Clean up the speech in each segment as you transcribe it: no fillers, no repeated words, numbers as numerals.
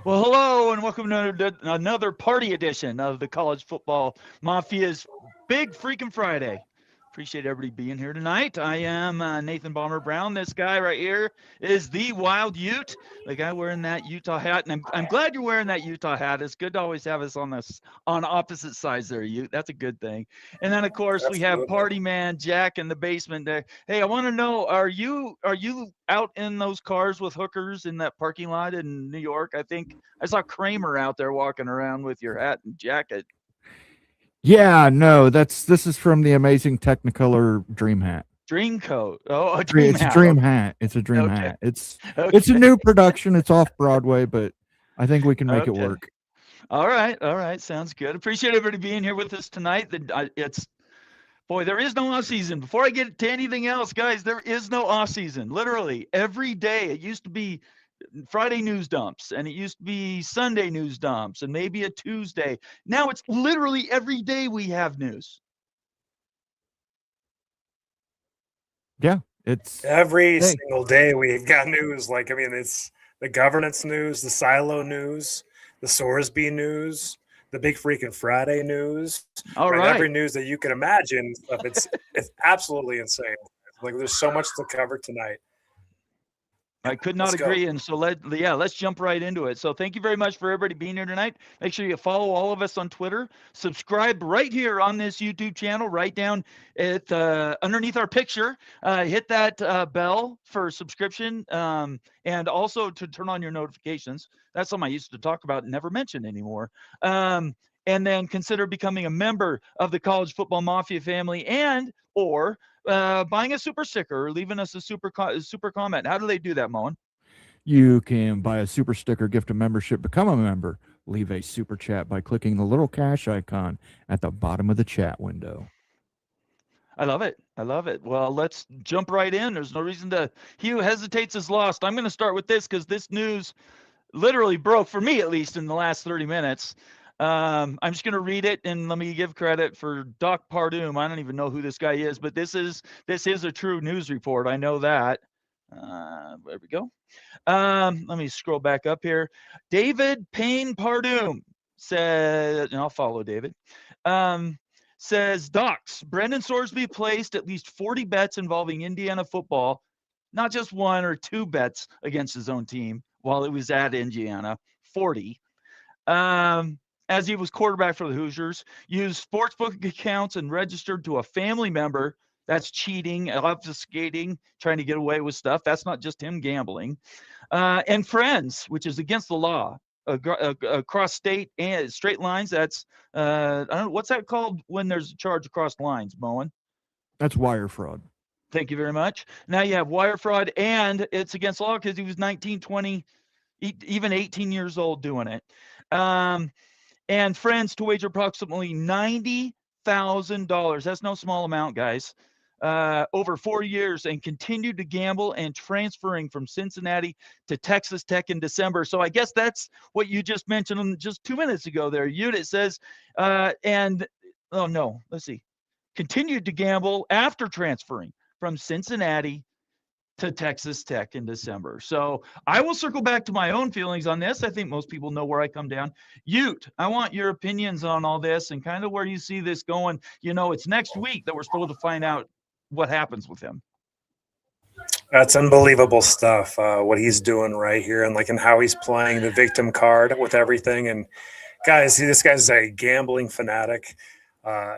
Well, hello and welcome to another party edition of the College Football Mafia's Big Freaking Friday. Appreciate everybody being here tonight. I am Nathan Bomber Brown. This guy right here is the Wild Ute, the guy wearing that Utah hat. And I'm glad you're wearing that Utah hat. It's good to always have us on opposite sides there, Ute. That's a good thing. And then of course we have Absolutely. Party Man Jack in the basement there. Hey, I want to know, are you out in those cars with hookers in that parking lot in New York? I think I saw Kramer out there walking around with your hat and jacket. Yeah, no, this is from the amazing Technicolor Dream Hat. Dream coat. Oh, a dream It's a hat. dream hat. It's a dream Okay. hat. It's a Okay. new production. It's off Broadway, but I think we can make it Okay. work. All right. All right. Sounds good. Appreciate everybody being here with us tonight. It's boy, there is no off season. Before I get to anything else, guys, there is no off season. Literally every day. It used to be Friday news dumps, and it used to be Sunday news dumps, and maybe a Tuesday. Now it's literally every day we have news. Yeah, it's Every hey, single day we've got news. It's the governance news, the silo news, the Sorsby news, the big freaking Friday news, All right? Every right. news that you can imagine. It's absolutely insane. Like there's so much to cover tonight. I could not Let's go. agree. And so let's jump right into it. So thank you very much for everybody being here tonight. Make sure you follow all of us on Twitter. Subscribe right here on this YouTube channel, right down at underneath our picture. Hit that bell for subscription, and also to turn on your notifications. That's something I used to talk about and never mention anymore. And then consider becoming a member of the College Football Mafia family, and or buying a super sticker or leaving us a super comment. How do they do that, Moen? you can buy a super sticker, gift a membership, become a member, leave a super chat by clicking the little cash icon at the bottom of the chat window. I love it. I love it. Well, let's jump right in. There's no reason to. He who hesitates is lost. I'm going to start with this because this news literally broke for me, at least in the last 30 minutes. I'm just going to read it, and let me give credit for Doc Pardum. I don't even know who this guy is, but this is a true news report. I know that. There we go. Let me scroll back up here. David Payne Pardum said, and I'll follow David. Says Docs, Brendan Sorsby placed at least 40 bets involving Indiana football, not just one or two bets against his own team while it was at Indiana, 40. As he was quarterback for the Hoosiers, used sportsbook accounts and registered to a family member. That's cheating, obfuscating, trying to get away with stuff. That's not just him gambling. And friends, which is against the law across state and straight lines. That's I don't know what's that called when there's a charge across lines, Moen. That's wire fraud. Thank you very much. Now you have wire fraud, and it's against the law because he was 19, 20, even 18 years old doing it. And friends to wager approximately $90,000. That's no small amount, guys. Over 4 years, and continued to gamble and transferring from Cincinnati to Texas Tech in December. So I guess that's what you just mentioned just 2 minutes ago there. Unit says, and oh no, let's see, continued to gamble after transferring from Cincinnati to Texas Tech in December. So I will circle back to my own feelings on this. I think most people know where I come down. Ute, I want your opinions on all this and kind of where you see this going. You know, it's next week that we're supposed to find out what happens with him. That's unbelievable stuff. What he's doing right here, and how he's playing the victim card with everything. And guys, see, this guy's a gambling fanatic.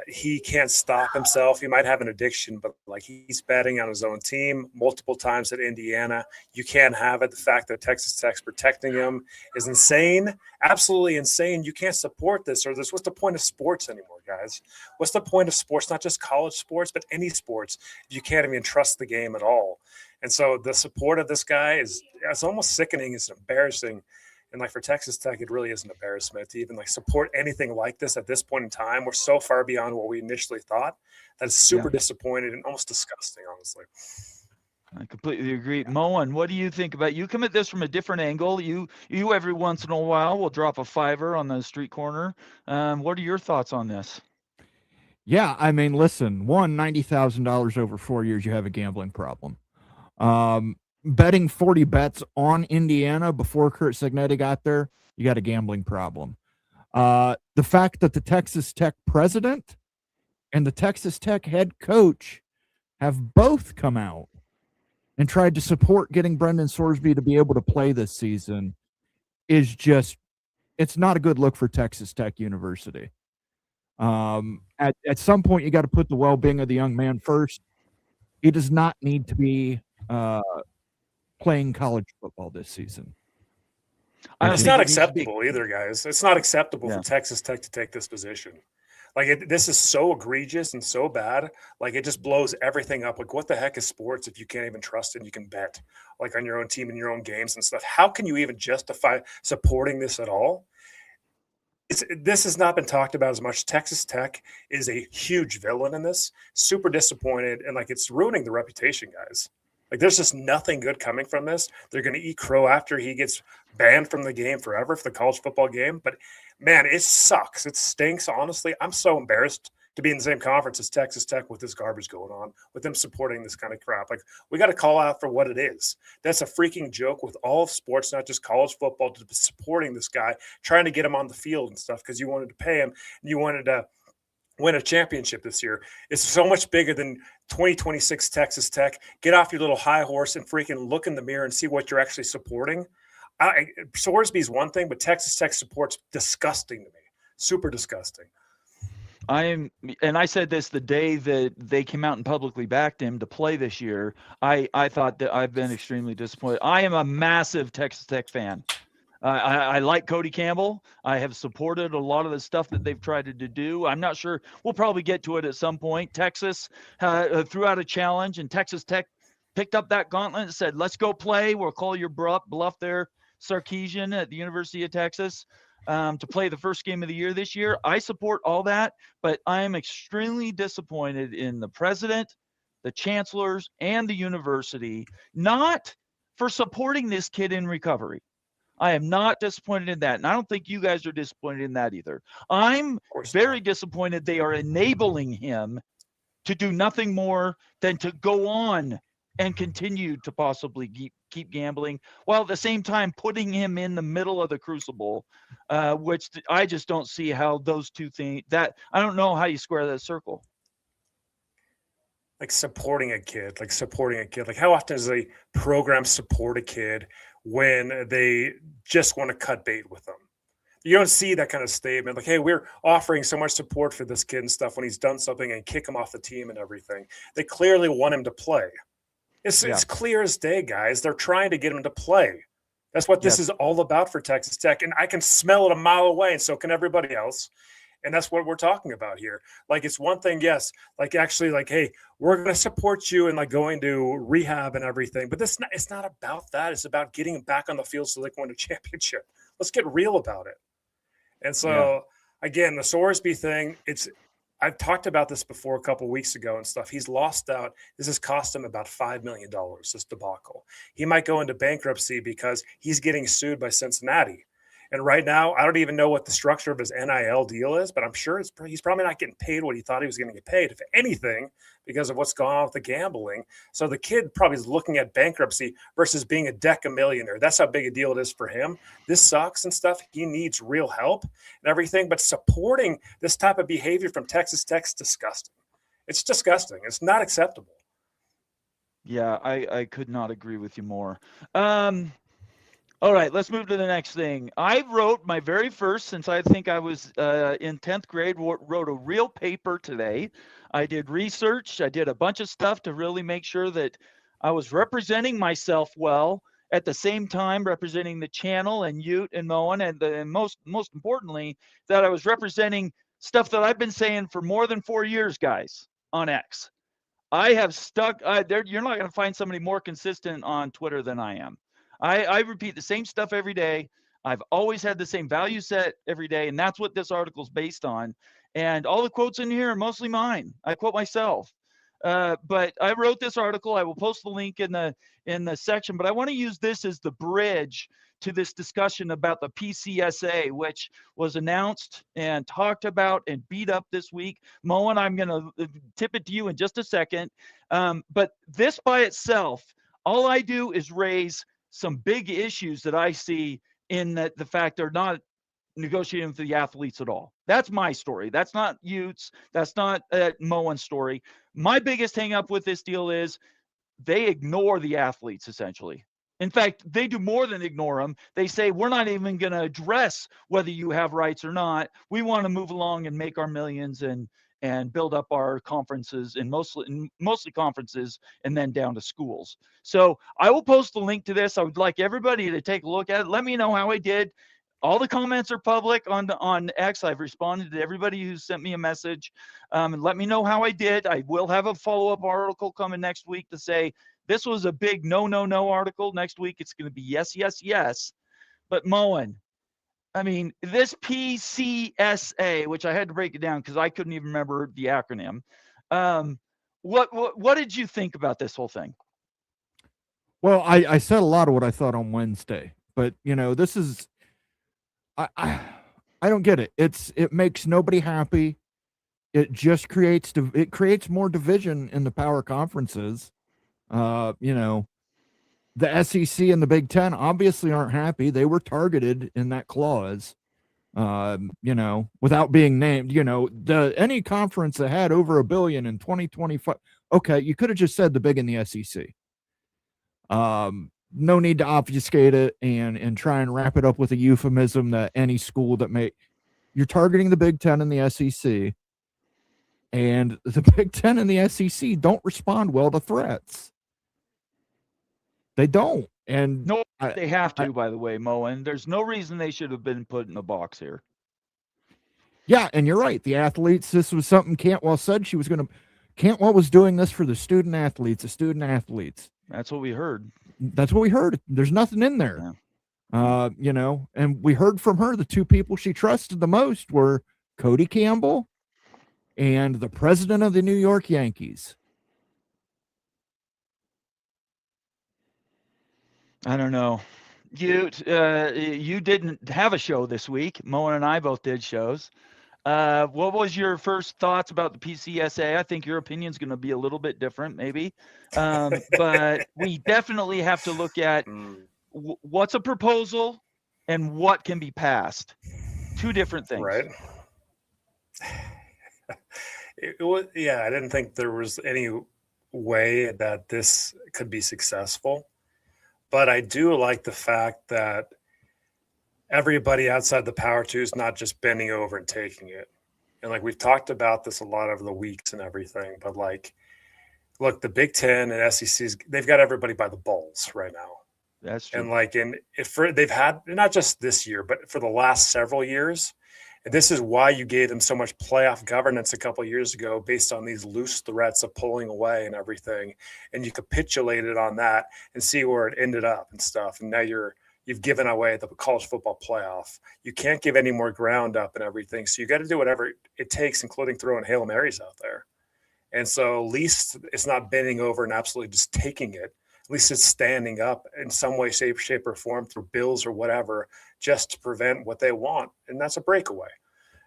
He can't stop himself. He might have an addiction, but he's betting on his own team multiple times at Indiana. You can't have it. The fact that Texas Tech's protecting him is insane. Absolutely insane. You can't support this or this. What's the point of sports anymore, guys? What's the point of sports? Not just college sports, but any sports. You can't even trust the game at all. And so the support of this guy it's almost sickening. It's embarrassing. And for Texas Tech, it really is an embarrassment to even support anything like this at this point in time. We're so far beyond what we initially thought. That's super disappointed and almost disgusting, honestly. I completely agree. Moen, what do you think about you come at this from a different angle? You every once in a while will drop a fiver on the street corner. What are your thoughts on this? Yeah, I mean, listen, $90,000 over 4 years, you have a gambling problem. betting 40 bets on Indiana before Curt Cignetti got there, you got a gambling problem. The fact that the Texas Tech president and the Texas Tech head coach have both come out and tried to support getting Brendan Sorsby to be able to play this season is just, it's not a good look for Texas Tech University. At some point, you got to put the well-being of the young man first. He does not need to be playing college football this season. It's not acceptable either, guys. It's not acceptable for Texas Tech to take this position. Like, this is so egregious and so bad. Like, it just blows everything up. Like, what the heck is sports if you can't even trust it and you can bet, like, on your own team and your own games and stuff? How can you even justify supporting this at all? This has not been talked about as much. Texas Tech is a huge villain in this. Super disappointed, and, like, it's ruining the reputation, guys. Like, there's just nothing good coming from this. They're going to eat crow after he gets banned from the game forever, for the college football game. But, man, it sucks. It stinks, honestly. I'm so embarrassed to be in the same conference as Texas Tech with this garbage going on, with them supporting this kind of crap. Like, we got to call out for what it is. That's a freaking joke with all of sports, not just college football, to be supporting this guy, trying to get him on the field and stuff because you wanted to pay him and you wanted to win a championship this year. It's so much bigger than 2026 Texas Tech. Get off your little high horse and freaking look in the mirror and see what you're actually supporting. Sorsby's one thing, but Texas Tech support's disgusting to me. Super disgusting. And I said this the day that they came out and publicly backed him to play this year. I thought that I've been extremely disappointed. I am a massive Texas Tech fan. I like Cody Campbell. I have supported a lot of the stuff that they've tried to do. I'm not sure. We'll probably get to it at some point. Texas threw out a challenge, and Texas Tech picked up that gauntlet and said, let's go play. We'll call your bluff there, Sarkisian at the University of Texas, to play the first game of the year this year. I support all that, but I am extremely disappointed in the president, the chancellors, and the university, not for supporting this kid in recovery. I am not disappointed in that. And I don't think you guys are disappointed in that either. I'm very disappointed they are enabling him to do nothing more than to go on and continue to possibly keep gambling, while at the same time putting him in the middle of the crucible, which I just don't see how those two things, that I don't know how you square that circle. Like supporting a kid. Like how often does a program support a kid when they just want to cut bait with them? You don't see that kind of statement like, hey, we're offering so much support for this kid and stuff when he's done something, and kick him off the team and everything. They clearly want him to play. It's clear as day, guys. They're trying to get him to play. That's what this is all about for Texas Tech. And I can smell it a mile away, and so can everybody else. And that's what we're talking about here. Like, it's one thing, yes, like actually like, hey, we're going to support you and like going to rehab and everything. But it's not about that. It's about getting them back on the field so they can win a championship. Let's get real about it. And so, again, the Sorsby thing, I've talked about this before a couple of weeks ago and stuff. He's lost out. This has cost him about $5 million, this debacle. He might go into bankruptcy because he's getting sued by Cincinnati. And right now, I don't even know what the structure of his NIL deal is, but I'm sure he's probably not getting paid what he thought he was going to get paid, if anything, because of what's gone on with the gambling. So the kid probably is looking at bankruptcy versus being a decamillionaire. That's how big a deal it is for him. This sucks and stuff. He needs real help and everything. But supporting this type of behavior from Texas Tech is disgusting. It's disgusting. It's not acceptable. Yeah, I could not agree with you more. All right, let's move to the next thing. I wrote my very first, since I think I was in 10th grade, wrote a real paper today. I did research. I did a bunch of stuff to really make sure that I was representing myself well, at the same time representing the channel and Ute and Moen, and most importantly, that I was representing stuff that I've been saying for more than 4 years, guys, on X. I have stuck there. You're not going to find somebody more consistent on Twitter than I am. I repeat the same stuff every day. I've always had the same value set every day, and that's what this article is based on. And all the quotes in here are mostly mine. I quote myself. But I wrote this article. I will post the link in the section, but I want to use this as the bridge to this discussion about the PCSA, which was announced and talked about and beat up this week. Moen, I'm going to tip it to you in just a second. But this by itself, All I do is raise some big issues that I see in that the fact they're not negotiating with the athletes at all. That's my story. That's not Utes. That's not Moen's story. My biggest hang up with this deal is they ignore the athletes essentially. In fact, they do more than ignore them. They say, we're not even going to address whether you have rights or not. We want to move along and make our millions and build up our conferences and mostly conferences and then down to schools. So I will post the link to this. I would like everybody to take a look at it. Let me know how I did. All the comments are public on X. I've responded to everybody who sent me a message. And let me know how I did. I will have a follow-up article coming next week to say this was a big no article. Next week it's going to be yes. But Moen, I mean, this PCSA, which I had to break it down because I couldn't even remember the acronym. What did you think about this whole thing? Well, I said a lot of what I thought on Wednesday, but this is I don't get it. It makes nobody happy. It just creates more division in the power conferences. The SEC and the Big Ten obviously aren't happy. They were targeted in that clause. Without being named. Any conference that had over $1 billion in 2025. Okay, you could have just said the Big and the SEC. No need to obfuscate it and try and wrap it up with a euphemism that any school that you're targeting the Big Ten and the SEC, and the Big Ten and the SEC don't respond well to threats. They don't. And no, they have to, by the way, Mo, and there's no reason they should have been put in a box here. Yeah, and you're right. The athletes, this was something Cantwell said Cantwell was doing this for the student athletes. That's what we heard. There's nothing in there. Yeah. And we heard from her the two people she trusted the most were Cody Campbell and the president of the New York Yankees. I don't know. You didn't have a show this week. Mo and I both did shows. What was your first thoughts about the PCSA? I think your opinion is going to be a little bit different, maybe. But we definitely have to look at what's a proposal and what can be passed. Two different things. Right. I didn't think there was any way that this could be successful. But I do like the fact that everybody outside the power two is not just bending over and taking it. And we've talked about this a lot over the weeks and everything, but look, the Big Ten and SECs, they've got everybody by the balls right now. That's true. And they've had, not just this year, but for the last several years. And this is why you gave them so much playoff governance a couple of years ago based on these loose threats of pulling away and everything. And you capitulated on that and see where it ended up and stuff. And now you've given away the college football playoff. You can't give any more ground up and everything. So you got to do whatever it takes, including throwing Hail Marys out there. And so at least it's not bending over and absolutely just taking it. At least it's standing up in some way, shape, or form through bills or whatever, just to prevent what they want. And that's a breakaway.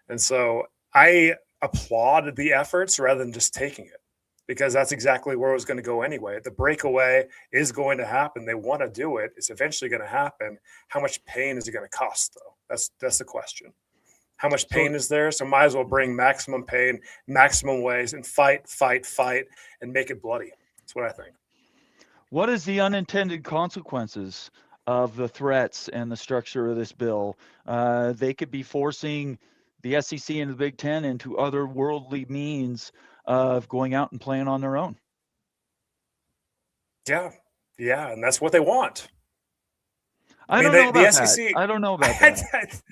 And so I applaud the efforts rather than just taking it, because that's exactly where it was going to go anyway. The breakaway is going to happen. They want to do it. It's eventually going to happen. How much pain is it going to cost, though? That's the question. How much pain is there? So might as well bring maximum pain, maximum ways, and fight, and make it bloody. That's what I think. What is the unintended consequences of the threats and the structure of this bill? They could be forcing the SEC and the Big Ten into other worldly means of going out and playing on their own. Yeah, and that's what they want. I don't know about that. I don't know about that.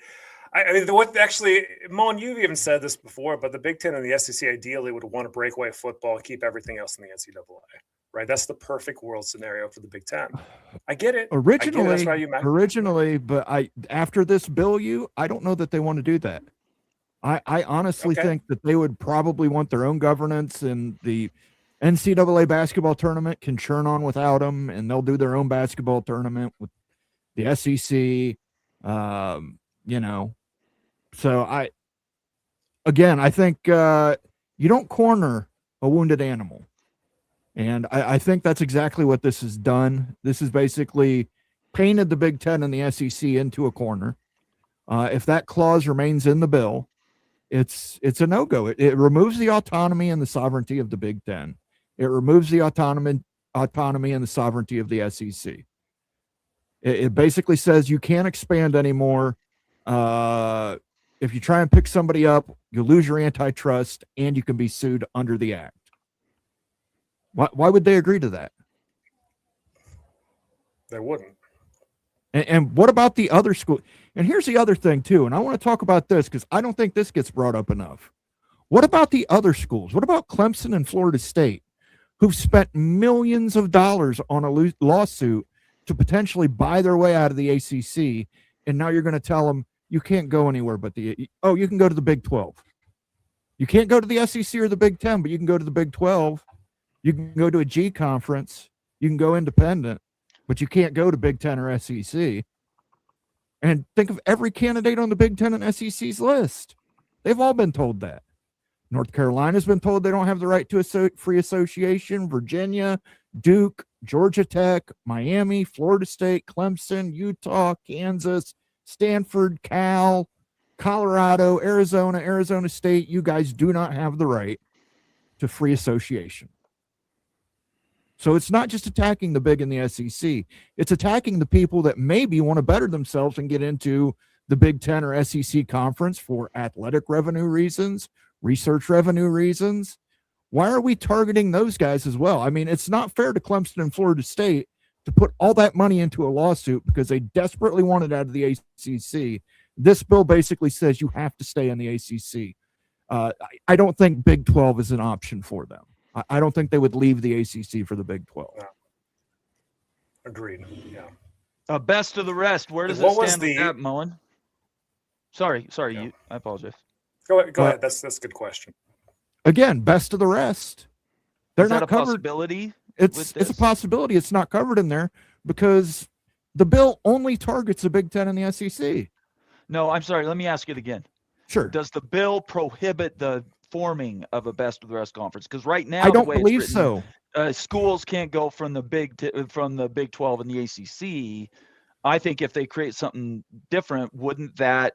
I mean, what actually, Mon, you've even said this before, but the Big Ten and the SEC ideally would want to break away football and keep everything else in the NCAA. Right, that's the perfect world scenario for the Big Ten. I get it. Originally, but after this bill, I don't know that they want to do that. I honestly think that they would probably want their own governance, and the NCAA basketball tournament can churn on without them, and they'll do their own basketball tournament with the SEC. So I think you don't corner a wounded animal. And I think that's exactly what this has done. This has basically painted the Big Ten and the SEC into a corner. If that clause remains in the bill, it's a no-go. It removes the autonomy and the sovereignty of the Big Ten. It removes the autonomy and the sovereignty of the SEC. It basically says you can't expand anymore. If you try and pick somebody up, you lose your antitrust and you can be sued under the act. Why would they agree to that? They wouldn't. And what about the other school? And here's the other thing too, and I want to talk about this because I don't think this gets brought up enough. What about the other schools? What about Clemson and Florida State, who've spent millions of dollars on a lawsuit to potentially buy their way out of the ACC, and now you're going to tell them you can't go anywhere but you can go to the Big 12. You can't go to the SEC or the Big 10, but you can go to the Big 12. You can go to a G conference. You can go independent, but you can't go to Big 10 or SEC. And think of every candidate on the Big 10 and SEC's list. They've all been told that. North Carolina's been told they don't have the right to a free association. Virginia, Duke, Georgia Tech, Miami, Florida State, Clemson, Utah, Kansas, Stanford, Cal, Colorado, Arizona State. You guys do not have the right to free association. So it's not just attacking the big in the SEC. It's attacking the people that maybe want to better themselves and get into the Big 10 or SEC conference for athletic revenue reasons, research revenue reasons. Why are we targeting those guys as well? I mean, it's not fair to Clemson and Florida State to put all that money into a lawsuit because they desperately wanted out of the ACC. This bill basically says you have to stay in the ACC. I don't think Big 12 is an option for them. I don't think they would leave the ACC for the Big 12. No. Agreed. Yeah. Best of the rest. Where does What it was stand the- with that, Mullen? Sorry. Yeah. I apologize. Go ahead. That's a good question. Again, best of the rest. They're Is that not a covered. possibility? It's a possibility. It's not covered in there because the bill only targets the Big 10 and the SEC. No, I'm sorry. Let me ask it again. Sure. Does the bill prohibit the forming of a best of the rest conference? Because right now, I don't the way believe it's written, so. schools can't go from the Big 12 and the ACC. I think if they create something different, wouldn't that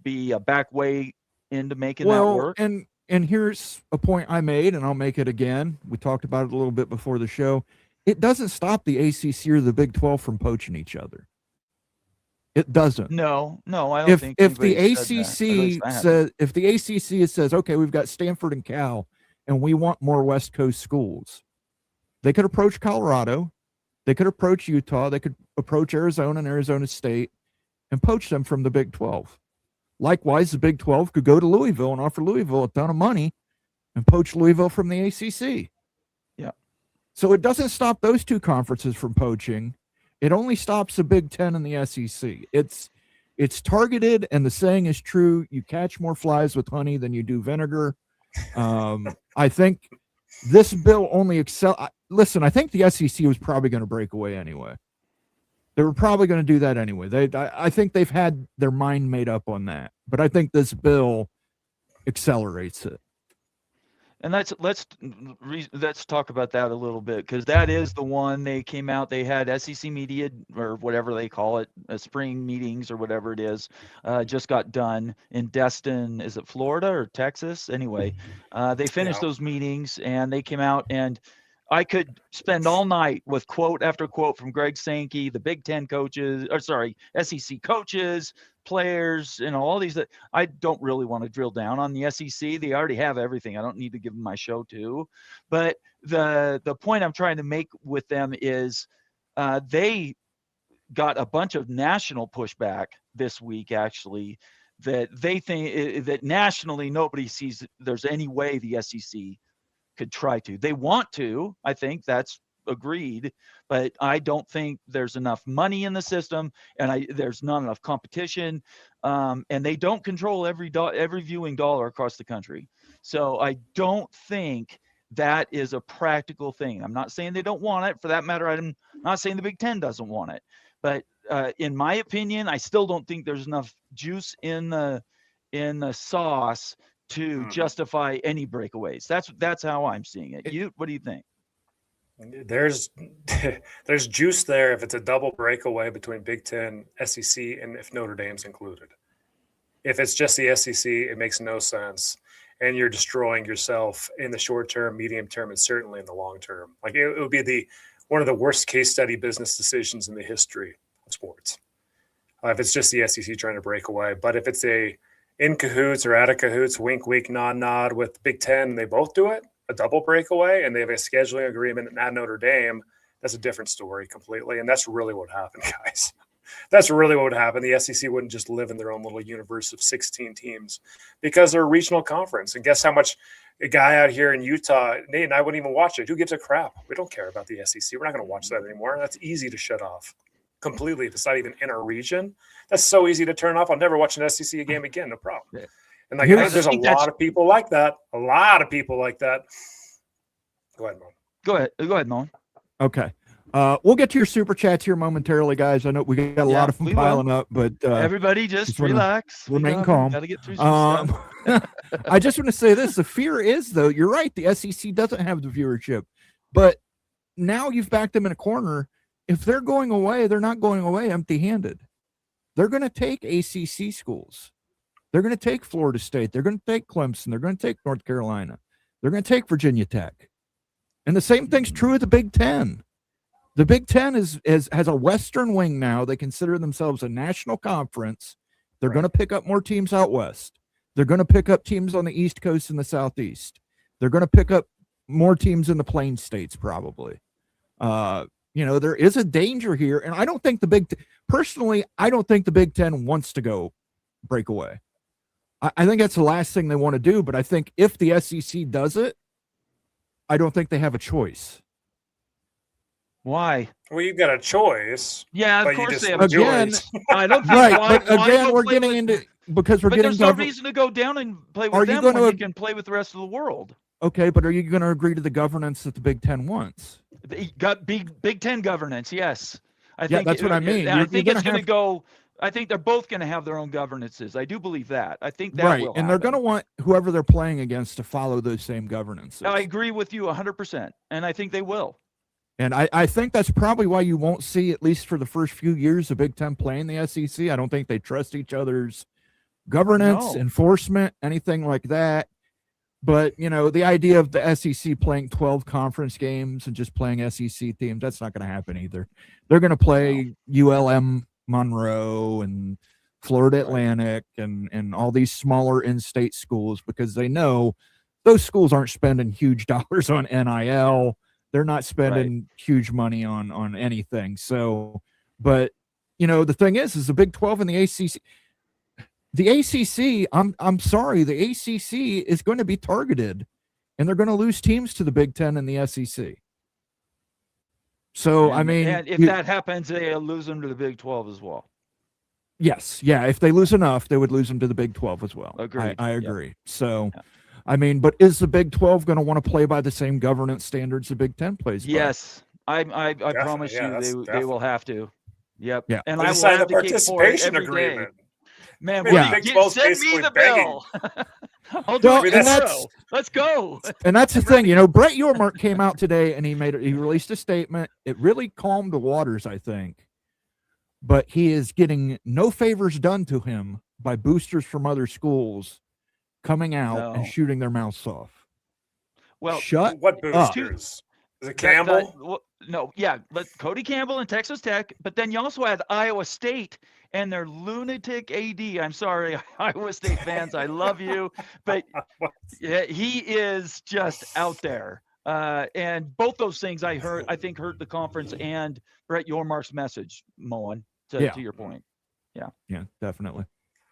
be a back way into making that work? And here's a point I made, and I'll make it again. We talked about it a little bit before the show. It doesn't stop the ACC or the Big 12 from poaching each other. It doesn't. No, I don't think. If the anybody said that. if the ACC says, okay, we've got Stanford and Cal, and we want more West Coast schools, they could approach Colorado, they could approach Utah, they could approach Arizona and Arizona State, and poach them from the Big 12. Likewise, the Big 12 could go to Louisville and offer Louisville a ton of money and poach Louisville from the ACC. Yeah. So it doesn't stop those two conferences from poaching. It only stops the Big 10 and the SEC. It's targeted, and the saying is true. You catch more flies with honey than you do vinegar. I think this bill only listen, I think the SEC was probably going to break away anyway. They were probably going to do that anyway. I think they've had their mind made up on that. But I think this bill accelerates it. And let's talk about that a little bit, because that is the one they came out. They had SEC media, or whatever they call it, spring meetings or whatever it is, just got done in Destin. Is it Florida or Texas? Anyway, they finished those meetings and they came out, and I could spend all night with quote after quote from Greg Sankey, the Big Ten coaches, SEC coaches, players, all these. That I don't really want to drill down on the SEC. They already have everything. I don't need to give them my show too. But the point I'm trying to make with them is they got a bunch of national pushback this week, actually, that they think that nationally nobody sees there's any way the SEC could try to. They want to. I think that's agreed, but I don't think there's enough money in the system, and there's not enough competition, and they don't control every viewing dollar across the country. So I don't think that is a practical thing. I'm not saying they don't want it. For that matter, I'm not saying the Big Ten doesn't want it. But in my opinion, I still don't think there's enough juice in the sauce to justify any breakaways. That's how I'm seeing it. What do you think? There's there's juice there if it's a double breakaway between Big Ten, SEC, and if Notre Dame's included. If it's just the SEC, it makes no sense, and you're destroying yourself in the short term, medium term, and certainly in the long term. Like it would be one of the worst case study business decisions in the history of sports. If it's just the SEC trying to break away, but if it's a in cahoots or out of cahoots, wink, wink, nod, nod with Big Ten, and they both do it, a double breakaway, and they have a scheduling agreement at Notre Dame, that's a different story completely. And that's really what happened, guys. That's really what would happen. The SEC wouldn't just live in their own little universe of 16 teams because they're a regional conference. And guess how much a guy out here in Utah, Nate and I wouldn't even watch it. Who gives a crap? We don't care about the SEC. We're not going to watch that anymore. That's easy to shut off completely if it's not even in our region. That's so easy to turn off. I'll never watch an SEC game again. No problem. And like, there's a lot of people like that. A lot of people like that. Go ahead, Mo. Go ahead, Mo. Okay. We'll get to your super chats here momentarily, guys. I know we got a lot of them piling up, but everybody just relax. Remain calm. Got to get through some stuff. I just want to say this. The fear is, though, you're right. The SEC doesn't have the viewership, but now you've backed them in a corner. If they're going away, they're not going away empty-handed. They're going to take ACC schools. They're going to take Florida State. They're going to take Clemson. They're going to take North Carolina. They're going to take Virginia Tech. And the same thing's true of the Big Ten. The Big Ten has a Western wing now. They consider themselves a national conference. They're going to pick up more teams out west. They're going to pick up teams on the East Coast and the Southeast. They're going to pick up more teams in the Plain States, probably. There is a danger here, and I don't think personally, I don't think the Big Ten wants to go break away. I think that's the last thing they want to do, but I think if the SEC does it, I don't think they have a choice. Why? Well, you've got a choice. Yeah, of course they have a again, choice. I don't think right, why, but again, we're getting into because we're but getting. There's no reason to go down and play with them when you can play with the rest of the world. Okay, but are you going to agree to the governance that the Big Ten wants? Got Big Ten governance, yes. I think that's what I mean. I think it's going to go. I think they're both going to have their own governances. I do believe that. I think that will happen. And they're going to want whoever they're playing against to follow those same governances. I agree with you 100%, and I think they will. And I think that's probably why you won't see, at least for the first few years, the Big Ten playing the SEC. I don't think they trust each other's governance, enforcement, anything like that. But, the idea of the SEC playing 12 conference games and just playing SEC teams, that's not going to happen either. They're going to play ULM Monroe and Florida Atlantic and all these smaller in-state schools because they know those schools aren't spending huge dollars on NIL. They're not spending huge money on anything. So, but, the thing is the Big 12 and the ACC. The ACC, I'm sorry, the ACC is going to be targeted, and they're going to lose teams to the Big Ten and the SEC. So, and if that happens, they'll lose them to the Big 12 as well. Yes, yeah. If they lose enough, they would lose them to the Big 12 as well. Agreed. I agree. Yep. So, but is the Big 12 going to want to play by the same governance standards the Big 10 plays by? Yes, I promise you, they will have to. Yep. Yeah. And I will signed a advocate for it participation every day. agreement. Man, send me the bill. I'll do it tomorrow. Let's go. And that's the thing, Brett Yormark came out today and he released a statement. It really calmed the waters, I think. But he is getting no favors done to him by boosters from other schools coming out and shooting their mouths off. Well, what boosters? Is it Campbell? Cody Campbell and Texas Tech, but then you also had Iowa State and their lunatic AD. I'm sorry, Iowa State fans, I love you, but he is just out there. And both those things I think hurt the conference and Brett Yormark's message, Moen, to your point. Yeah, definitely.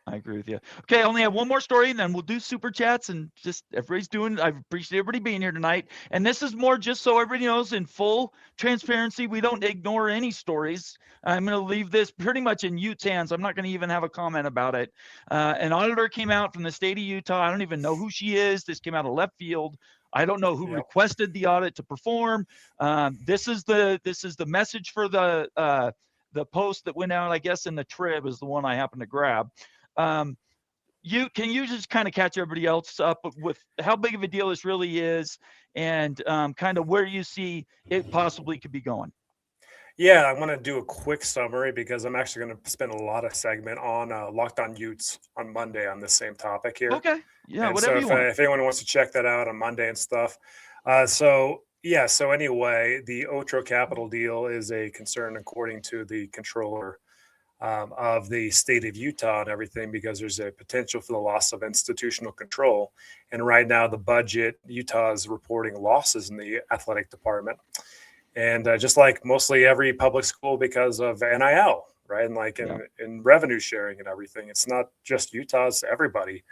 I agree with you. Okay, I only have one more story, and then we'll do super chats and just everybody's doing. I appreciate everybody being here tonight. And this is more just so everybody knows, in full transparency, we don't ignore any stories. I'm going to leave this pretty much in Utes' hands. I'm not going to even have a comment about it. An auditor came out from the state of Utah. I don't even know who she is. This came out of left field. I don't know who requested the audit to perform. This is the message for the post that went out, I guess, in the Trib is the one I happened to grab. can you just kind of catch everybody else up with how big of a deal this really is, and kind of where you see it possibly could be going? Yeah, I'm going to do a quick summary because I'm actually going to spend a lot of segment on Locked On Utes on Monday on this same topic here. Okay. Yeah, And whatever so you want. if anyone wants to check that out on Monday and stuff. So anyway, the Otro Capital deal is a concern according to the controller of the state of Utah and everything, because there's a potential for the loss of institutional control. And right now the budget, Utah is reporting losses in the athletic department. And just like mostly every public school, because of NIL, right? And like in revenue sharing and everything. It's not just Utah, it's everybody.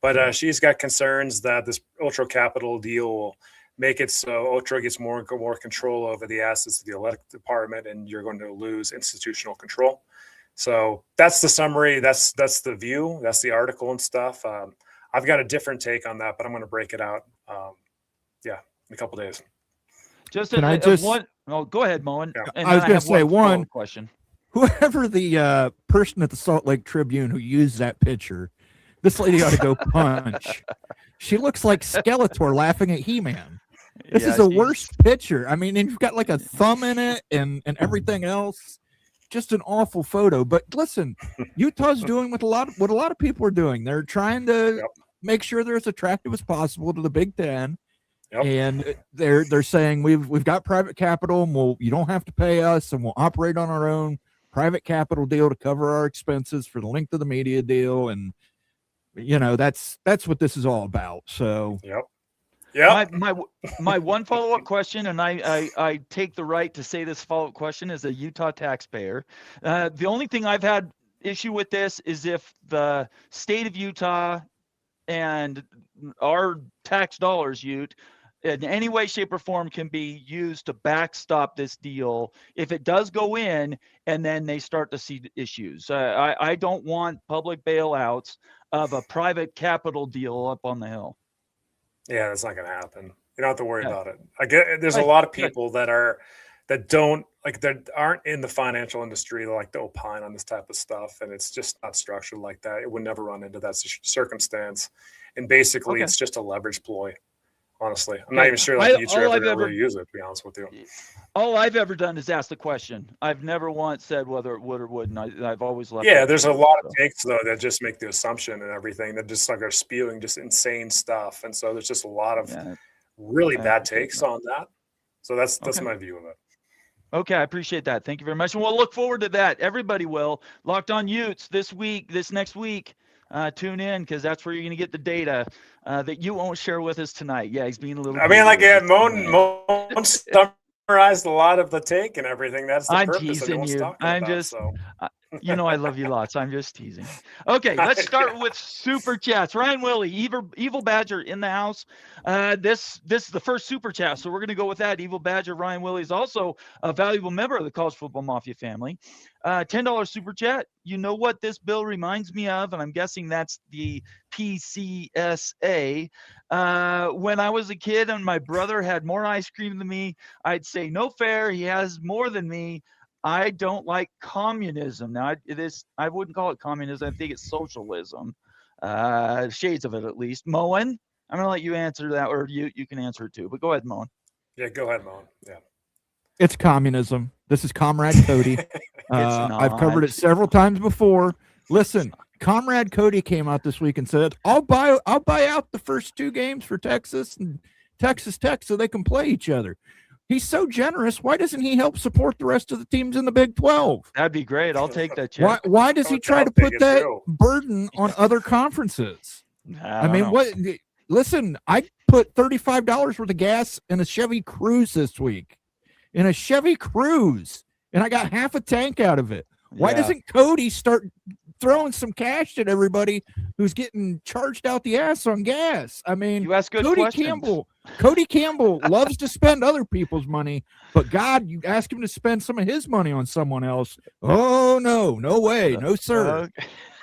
But she's got concerns that this Otro Capital deal will make it so Otro gets more control over the assets of the athletic department, and you're going to lose institutional control. So that's the summary. That's the view. That's the article and stuff. I've got a different take on that, but I'm going to break it out. In a couple of days. One? Oh, go ahead, Moen. Yeah. And I was then going to say one question. Whoever the person at the Salt Lake Tribune who used that picture, this lady ought to go punch. She looks like Skeletor laughing at He-Man. This is the worst picture. I mean, and you've got like a thumb in it and everything else. Just an awful photo. But listen, Utah's doing what a lot of people are doing. They're trying to make sure they're as attractive as possible to the Big Ten. Yep. And they're saying we've got private capital, and you don't have to pay us, and we'll operate on our own private capital deal to cover our expenses for the length of the media deal. And that's what this is all about. So my one follow-up question, and I take the right to say this follow-up question as a Utah taxpayer. The only thing I've had issue with this is if the state of Utah and our tax dollars, Ute, in any way, shape, or form can be used to backstop this deal if it does go in and then they start to see issues. I don't want public bailouts of a private capital deal up on the hill. Yeah, that's not going to happen. You don't have to worry about it. I get there's a lot of people that aren't in the financial industry that like to opine on this type of stuff, and it's just not structured like that. It would never run into that circumstance, and basically it's just a leverage ploy. Honestly, I'm not even sure the future ever really use it, to be honest with you. All I've ever done is ask the question. I've never once said whether it would or wouldn't. I've always left. Yeah, there's a lot of takes though that just make the assumption and everything that just like are spewing just insane stuff, and so there's just a lot of really bad takes on that. So that's my view of it. Okay, I appreciate that. Thank you very much, and we'll look forward to that. Everybody will. Locked On Utes this next week. Tune in because that's where you're going to get the data that you won't share with us tonight. Yeah, he's being a little. I mean, like Moan summarized a lot of the take and everything. That's the purpose teasing of you. I'm about, just, so. I love you lots. I'm just teasing. Okay, let's start with super chats. Ryan Willie, Evil Badger in the house. This is the first super chat, so we're going to go with that. Evil Badger Ryan Willie is also a valuable member of the College Football Mafia family. $10 super chat. You know what this bill reminds me of, and I'm guessing that's the PCSA. When I was a kid and my brother had more ice cream than me, I'd say no fair. He has more than me. I don't like communism. Now, I wouldn't call it communism. I think it's socialism. Shades of it, at least. Moen, I'm going to let you answer that, or you can answer it too. But go ahead, Moen. Yeah, go ahead, Moen. Yeah. It's communism. This is Comrade Cody. I've covered it several times before. Listen, Comrade Cody came out this week and said, I'll buy out the first 2 games for Texas and Texas Tech so they can play each other. He's so generous. Why doesn't he help support the rest of the teams in the Big 12? That'd be great. I'll take that check. Why does he try to put that burden on other conferences? I mean, what? Listen, I put $35 worth of gas in a Chevy Cruz this week. In a Chevy Cruz, and I got half a tank out of it. Why doesn't Cody start throwing some cash at everybody who's getting charged out the ass on gas? I mean, you ask good questions. Cody Campbell loves to spend other people's money, but God, you ask him to spend some of his money on someone else. Oh, no way. No, sir.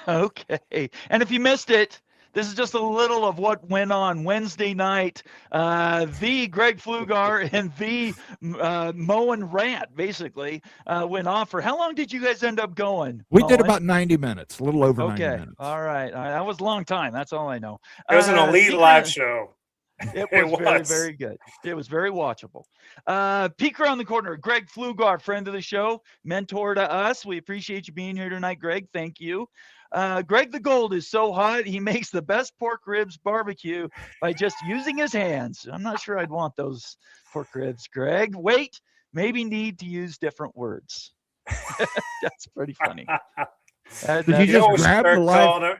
Okay. And if you missed it, This is just a little of what went on Wednesday night. The Greg Pflugar and the Moen rant basically went on for how long did you guys end up going? We did Moen? about 90 minutes, a little over 90 Okay. minutes. All right. That was a long time. That's all I know. It was an elite live show. It It was very, was. very good. It was very watchable. Peek around the corner. Greg Pflugar, friend of the show, mentor to us. We appreciate you being here tonight, Greg. Thank you. Greg the Gold is so hot, he makes the best pork ribs barbecue by just using his hands. I'm not sure I'd want those pork ribs, Greg. Wait, maybe need to use different words. That's pretty funny. Did you just grab the live?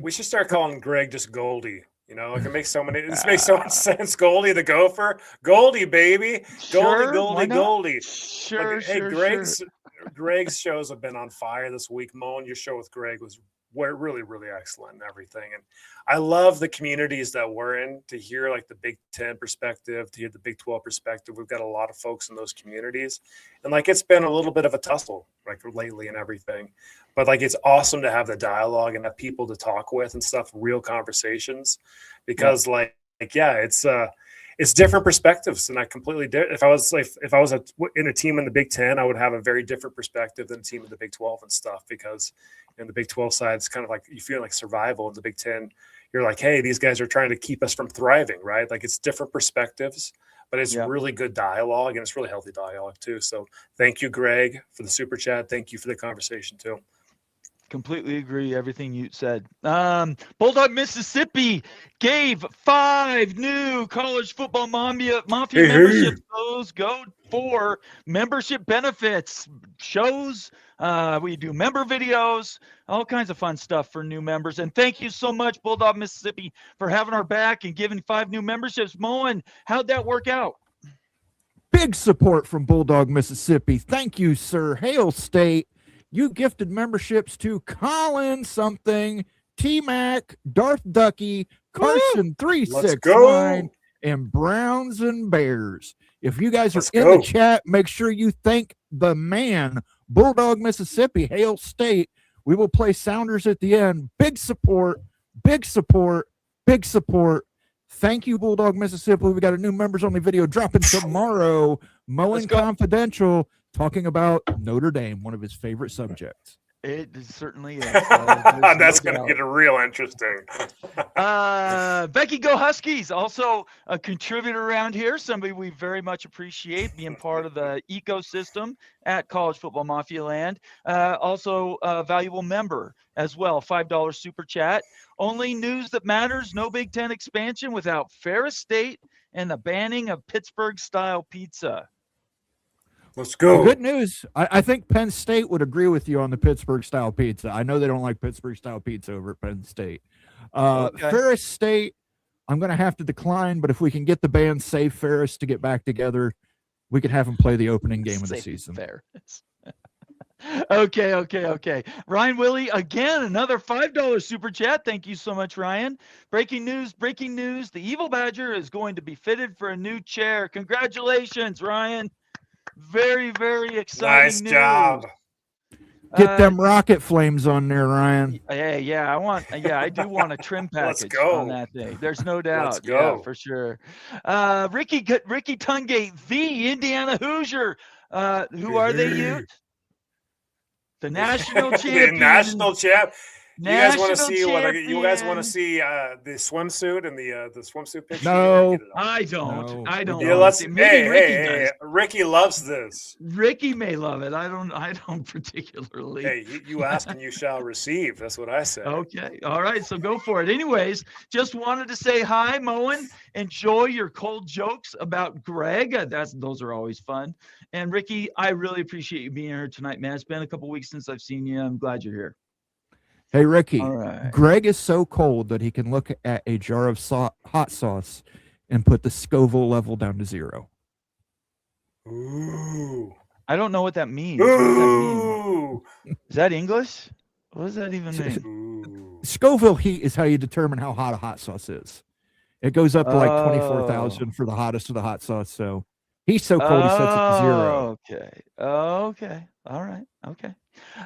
We should start calling Greg just Goldie. You know, it can make so many. This makes so much sense. Goldie the Gopher, Goldie baby, Sure, Goldie. Sure, Like, hey, sure, Greg's shows have been on fire this week. Moen, your show with Greg was really, really excellent and everything. And I love the communities that we're in to hear like the Big Ten perspective, to hear the Big 12 perspective. We've got a lot of folks in those communities, and like it's been a little bit of a tussle like lately and everything. But like it's awesome to have the dialogue and have people to talk with and stuff, real conversations, because it's different perspectives, and I completely did. If I was in a team in the Big Ten, I would have a very different perspective than a team in the Big 12 and stuff, because in the Big 12 side, it's kind of like you feel like survival. In the Big Ten, you're like, hey, these guys are trying to keep us from thriving, right? Like it's different perspectives, but it's really good dialogue, and it's really healthy dialogue too. So thank you, Greg, for the super chat. Thank you for the conversation too. Completely agree everything you said. Bulldog Mississippi gave 5 new college football mafia membership shows. Go for membership benefits shows. We do member videos, all kinds of fun stuff for new members. And thank you so much, Bulldog Mississippi, for having our back and giving 5 new memberships. Moen, how'd that work out? Big support from Bulldog Mississippi. Thank you, sir. Hail State. You gifted memberships to Colin something, T-Mac, Darth Ducky, Carson 369, and Browns and Bears. If you guys are in the chat, make sure you thank the man, Bulldog Mississippi, Hail State. We will play Sounders at the end. Big support, big support, big support. Thank you, Bulldog Mississippi. We got a new members-only video dropping tomorrow. Moen Confidential, talking about Notre Dame, one of his favorite subjects. It certainly is. That's going to get real interesting. Becky Go Huskies, also a contributor around here, somebody we very much appreciate being part of the ecosystem at College Football Mafia Land. Also a valuable member as well, $5 super chat. Only news that matters, no Big Ten expansion without Ferris State and the banning of Pittsburgh-style pizza. Let's go. Well, good news. I think Penn State would agree with you on the Pittsburgh-style pizza. I know they don't like Pittsburgh-style pizza over at Penn State. Ferris State, I'm going to have to decline, but if we can get the band Save Ferris to get back together, we could have them play the opening game of the season. Okay. Ryan Willie, again, another $5 super chat. Thank you so much, Ryan. Breaking news. The Evil Badger is going to be fitted for a new chair. Congratulations, Ryan. Very, very exciting Nice news. job. Get them rocket flames on there, Ryan. Yeah, I do want a trim package on that thing. There's no doubt. Let's go. Yeah, for sure. Ricky Tungate, the Indiana Hoosier. Who are they, Ute? The national champion. The national champ. You guys want to see champion. You guys want to see the swimsuit and the swimsuit picture? No, I don't. No. I don't. Yeah, Maybe Ricky loves this. Ricky may love it. I don't particularly. Hey, you ask and you shall receive. That's what I say. Okay. All right. So go for it. Anyways, just wanted to say hi, Moen. Enjoy your cold jokes about Greg. Those are always fun. And Ricky, I really appreciate you being here tonight, man. It's been a couple weeks since I've seen you. I'm glad you're here. Hey, Ricky, right. Greg is so cold that he can look at a jar of hot sauce and put the Scoville level down to 0. Ooh. I don't know what that means. Ooh. Is that English? What does that even mean? Ooh. Scoville heat is how you determine how hot a hot sauce is. It goes up to like 24,000 for the hottest of the hot sauce. So He's so cold he sets it to 0. Okay. Okay. All right. Okay.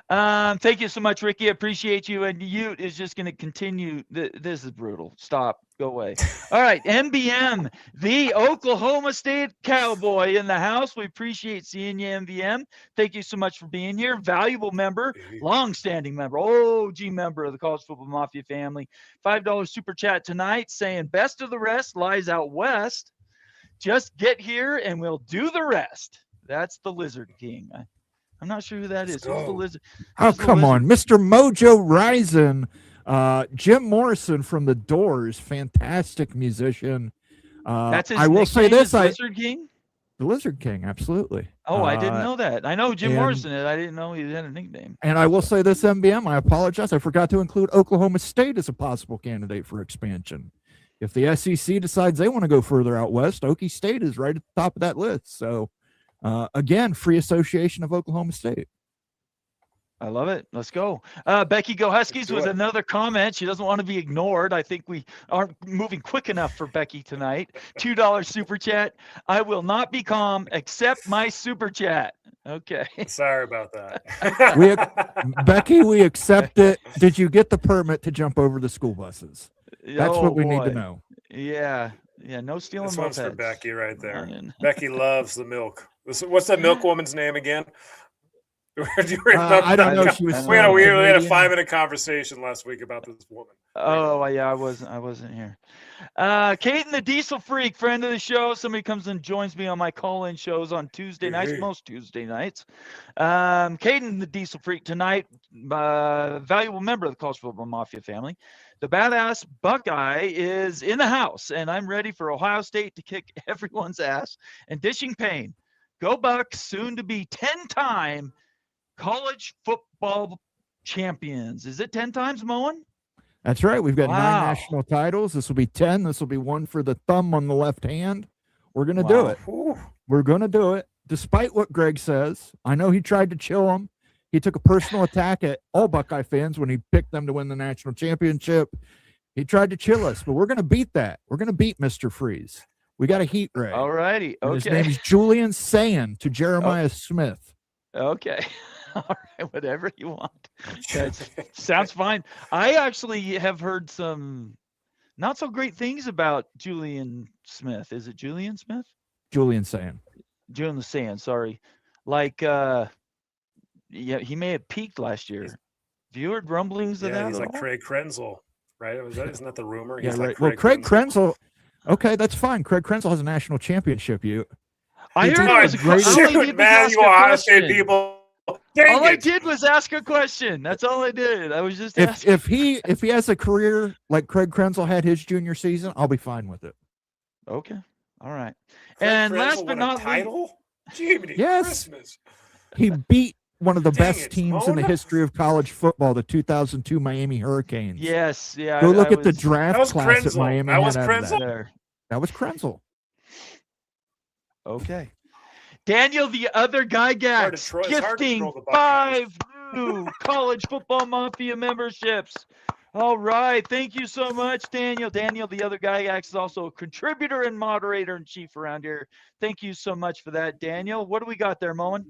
Thank you so much, Ricky. Appreciate you. And Ute is just going to continue. This is brutal. Stop. Go away. All right. MBM, the Oklahoma State Cowboy in the house. We appreciate seeing you, MBM. Thank you so much for being here. Valuable member, long-standing member, OG member of the College Football Mafia family. $5 super chat tonight saying best of the rest lies out west. Just get here and we'll do the rest. That's the Lizard King. I'm not sure who that is. Who's the Lizard? Oh, come on. Mr. Mojo Rising. Jim Morrison from The Doors, fantastic musician. That's his I will say this. Lizard King? The Lizard King, absolutely. Oh, I didn't know that. I know Jim Morrison is. I didn't know he had a nickname. And I will say this, MBM, I apologize. I forgot to include Oklahoma State as a possible candidate for expansion. If the SEC decides they want to go further out west, Okie State is right at the top of that list. So, again, free association of Oklahoma State. I love it. Let's go. Becky Go Huskies with another comment. She doesn't want to be ignored. I think we aren't moving quick enough for Becky tonight. $2 super chat. I will not be calm. Accept my super chat. Okay. Sorry about that. Becky, we accept it. Did you get the permit to jump over the school buses? That's what we need to know. Yeah. No stealing This mopeds. one's for Becky right there. Becky loves the milk. What's that milk woman's name again? I don't know. She was. We had a 5-minute conversation last week about this woman. Oh yeah, I wasn't here. Caden the Diesel Freak, friend of the show. Somebody comes and joins me on my call-in shows on Tuesday nights, most Tuesday nights. Caden the Diesel Freak tonight, valuable member of the College Football Mafia family. The badass Buckeye is in the house, and I'm ready for Ohio State to kick everyone's ass and dishing pain. Go Bucks, soon to be 10-time college football champions. Is it 10 times, Moen? That's right. We've got 9 national titles. This will be 10. This will be one for the thumb on the left hand. We're going to do it. We're going to do it. Despite what Greg says, I know he tried to chill him. He took a personal attack at all Buckeye fans when he picked them to win the national championship. He tried to chill us, but we're going to beat that. We're going to beat Mr. Freeze. We got a heat ray. All righty. Okay. His name is Julian Sayin to Jeremiah Smith. Okay. All right. Whatever you want. That sounds fine. I actually have heard some not so great things about Julian Smith. Is it Julian Smith? Julian Sayin. Julian Sayin, sorry. Like, yeah, he may have peaked last year. Have you heard rumblings of that? He's like Craig Krenzel, right? Isn't that the rumor? He's right. Well, Craig Krenzel. Okay, that's fine. Craig Krenzel has a national championship. I heard it was a question. Man, you Ohio State people. All I did was ask a question. That's all I did. I was just asking. If he has a career like Craig Krenzel had his junior season, I'll be fine with it. Okay. All right. Craig and Krenzel last but not least, Jiminy Christmas. He beat one of the best teams in the history of college football, the 2002 Miami Hurricanes. Yes, yeah. Go look at the draft class at Miami. That was Krenzel. That was Krenzel. Okay. Daniel, the other Gygax, gifting 5 new College Football Mafia memberships. All right. Thank you so much, Daniel. Daniel, the other Gygax, is also a contributor and moderator in chief around here. Thank you so much for that, Daniel. What do we got there, Moen?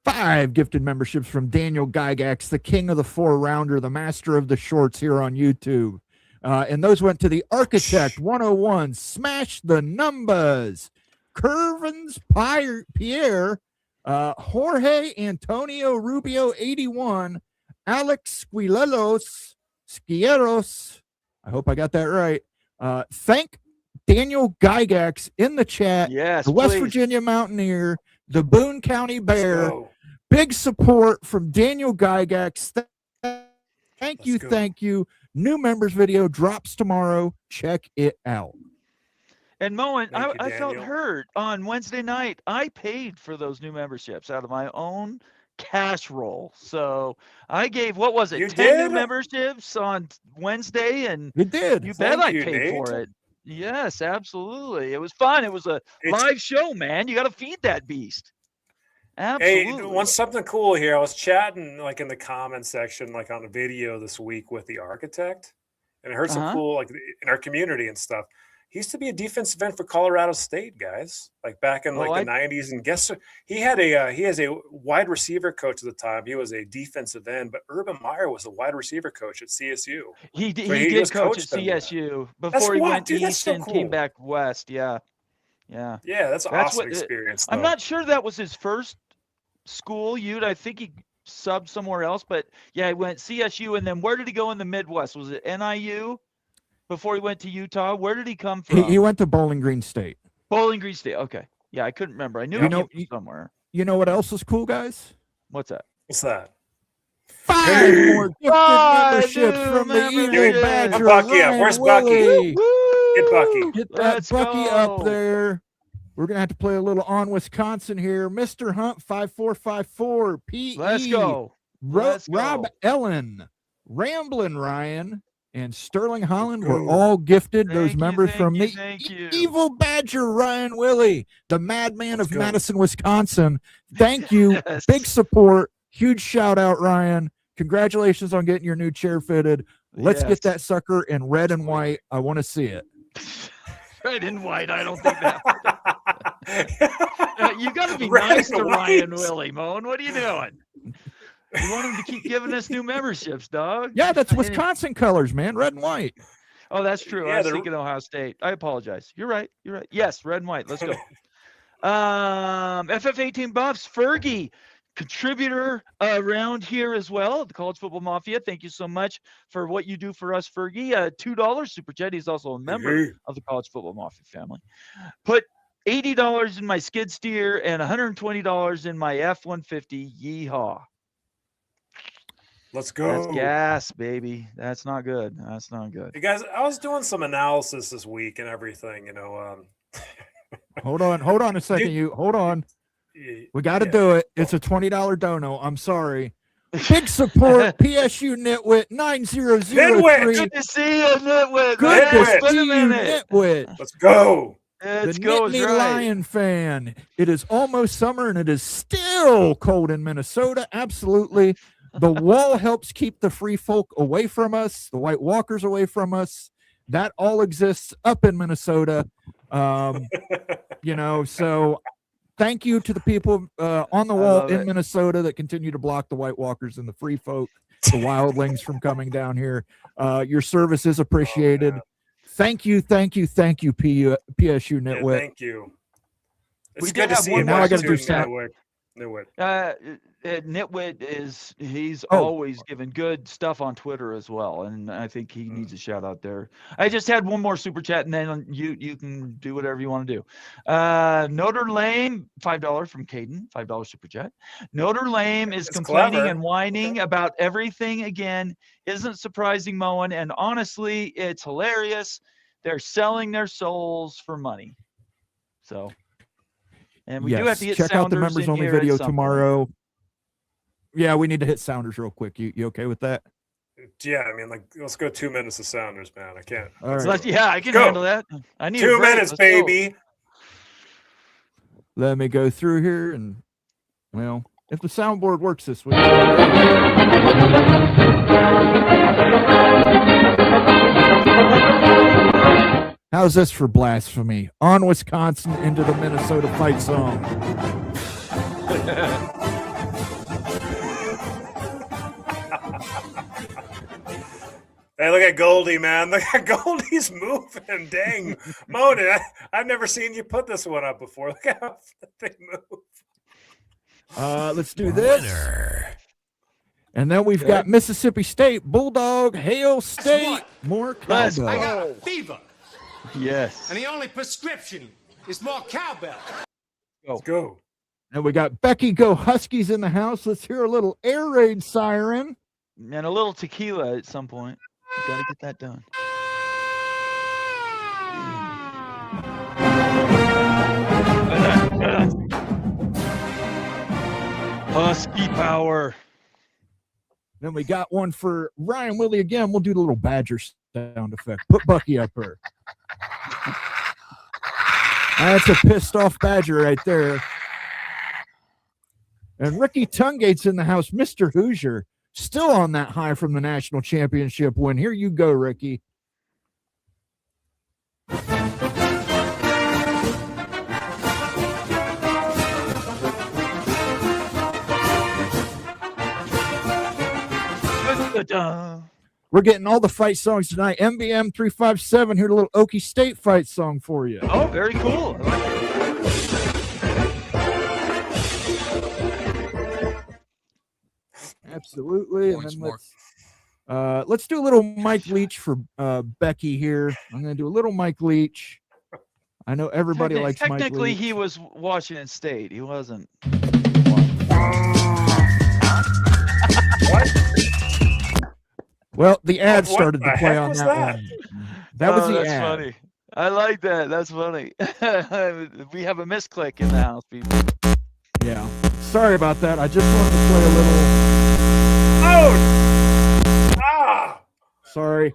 5 gifted memberships from Daniel Gygax, the king of the 4-rounder, the master of the shorts here on YouTube. And those went to the Architect 101, Smash the Numbers, Curvins Pierre, Jorge Antonio Rubio 81, Alex Skieros. I hope I got that right. Thank Daniel Gygax in the chat. Yes, the West Virginia Mountaineer, the Boone County Bear. Big support from Daniel Gygax. Thank you. New members video drops tomorrow. Check it out. And Moen, I felt hurt on Wednesday night. I paid for those new memberships out of my own cash roll. So I gave, 10 new memberships on Wednesday, and you did. You bet I paid for it. Yes, absolutely. It was fun. It was a live show, man. You got to feed that beast. Absolutely. Hey, something cool here. I was chatting like in the comment section, like on a video this week with the Architect, and I heard some cool, like in our community and stuff. He used to be a defensive end for Colorado State, guys. Like back in the '90s, and guess what? He has a wide receiver coach at the time. He was a defensive end, but Urban Meyer was a wide receiver coach at CSU. He did coach at CSU before he went east and came back west. Yeah. That's an awesome experience. I'm not sure that was his first school. I think he subbed somewhere else, but yeah, he went CSU, and then where did he go in the Midwest? Was it NIU? Before he went to Utah, where did he come from? He went to Bowling Green State. Bowling Green State. Okay. Yeah, I couldn't remember. I knew he came from somewhere. You know what else is cool, guys? What's that? 5 more gifted memberships from the Eagle Badger. Bucky up. Where's Bucky? Get Bucky. Get that Bucky up there. We're going to have to play a little on Wisconsin here. Mr. Hunt 5454 PE. Let's go. Rob Ellen, Ramblin' Ryan, and Sterling Holland were all gifted. Those members from the Evil Badger Ryan Willie, the madman of Madison, Wisconsin. Thank you. Yes. Big support. Huge shout out, Ryan. Congratulations on getting your new chair fitted. Let's get that sucker in red and white. I want to see it. Red and white. I don't think that. You got to be nice to Ryan Willie, Moan. What are you doing? You want him to keep giving us new memberships, dog? Yeah, that's Wisconsin colors, man. Red and white. Oh, that's true. I was thinking Ohio State. I apologize. You're right. Yes, red and white. Let's go. FF18 Buffs, Fergie, contributor around here as well, the College Football Mafia. Thank you so much for what you do for us, Fergie. $2 super chat. He's also a member of the College Football Mafia family. Put $80 in my skid steer and $120 in my F-150. Yeehaw. Let's go. That's gas, baby. That's not good. Hey guys, I was doing some analysis this week and everything, Hold on a second. Hold on. We got to do it. It's a $20 dono. I'm sorry. Big support, PSU Nitwit 9003. Good to see you, Nitwit. Good to see you, Nitwit. Let's go. Let's the go. Nittany Lion fan. It is almost summer and it is still cold in Minnesota. Absolutely. The wall helps keep the free folk away from us, the White Walkers away from us. That all exists up in Minnesota. So thank you to the people on the wall in Minnesota that continue to block the White Walkers and the free folk, the wildlings from coming down here. Your service is appreciated. Thank you, PSU Nitwit. Yeah, thank you. It's good to see you. Now I got to do Nitwit. Nitwit he's always given good stuff on Twitter as well, and I think he needs a shout out there. I just had one more super chat, and then you can do whatever you want to do. Notre Dame, $5 from Caden, $5 super chat. Notre Dame is complaining and whining about everything again. Isn't surprising, Moen, and honestly, it's hilarious. They're selling their souls for money. So. And we do have to get check out the Sounders members only video tomorrow. Yeah, we need to hit Sounders real quick. You okay with that? Yeah, I mean, let's go 2 minutes of Sounders, man. I can't. All right. I can handle that. I need 2 minutes, baby. Let me go through here, and if the soundboard works this week. How's this for blasphemy? On Wisconsin into the Minnesota fight zone. Hey, look at Goldie, man. Look at Goldie's moving. Dang. Mona, I've never seen you put this one up before. Look how they move. Let's do this. And then we've got Mississippi State, Bulldog, Hail State, more cowbell. I got a fever. Yes. And the only prescription is more cowbell. Let's go. And we got Becky Go Huskies in the house. Let's hear a little air raid siren. And a little tequila at some point. You got to get that done. Husky power. Then we got one for Ryan Willie again. We'll do the little Badger sound effect. Put Bucky up here. That's a pissed off Badger right there. And Ricky Tungate's in the house. Mr. Hoosier, still on that high from the national championship win. Here you go, Ricky. Dun-dun-dun. We're getting all the fight songs tonight. MBM 357 here, a little Okie State fight song for you. Oh, very cool. I like it. Absolutely. And Points then more. let's do a little Mike Leach for Becky here. I'm going to do a little Mike Leach. I know everybody likes Mike Leach. Technically, he was Washington State. He wasn't. What? Well, the ad What started the to play heck on was that that? one. That was the that's ad. funny. I like that. That's funny. We have a misclick in the house, people. Yeah. Sorry about that. I just wanted to play a little. Oh! Ah! Sorry.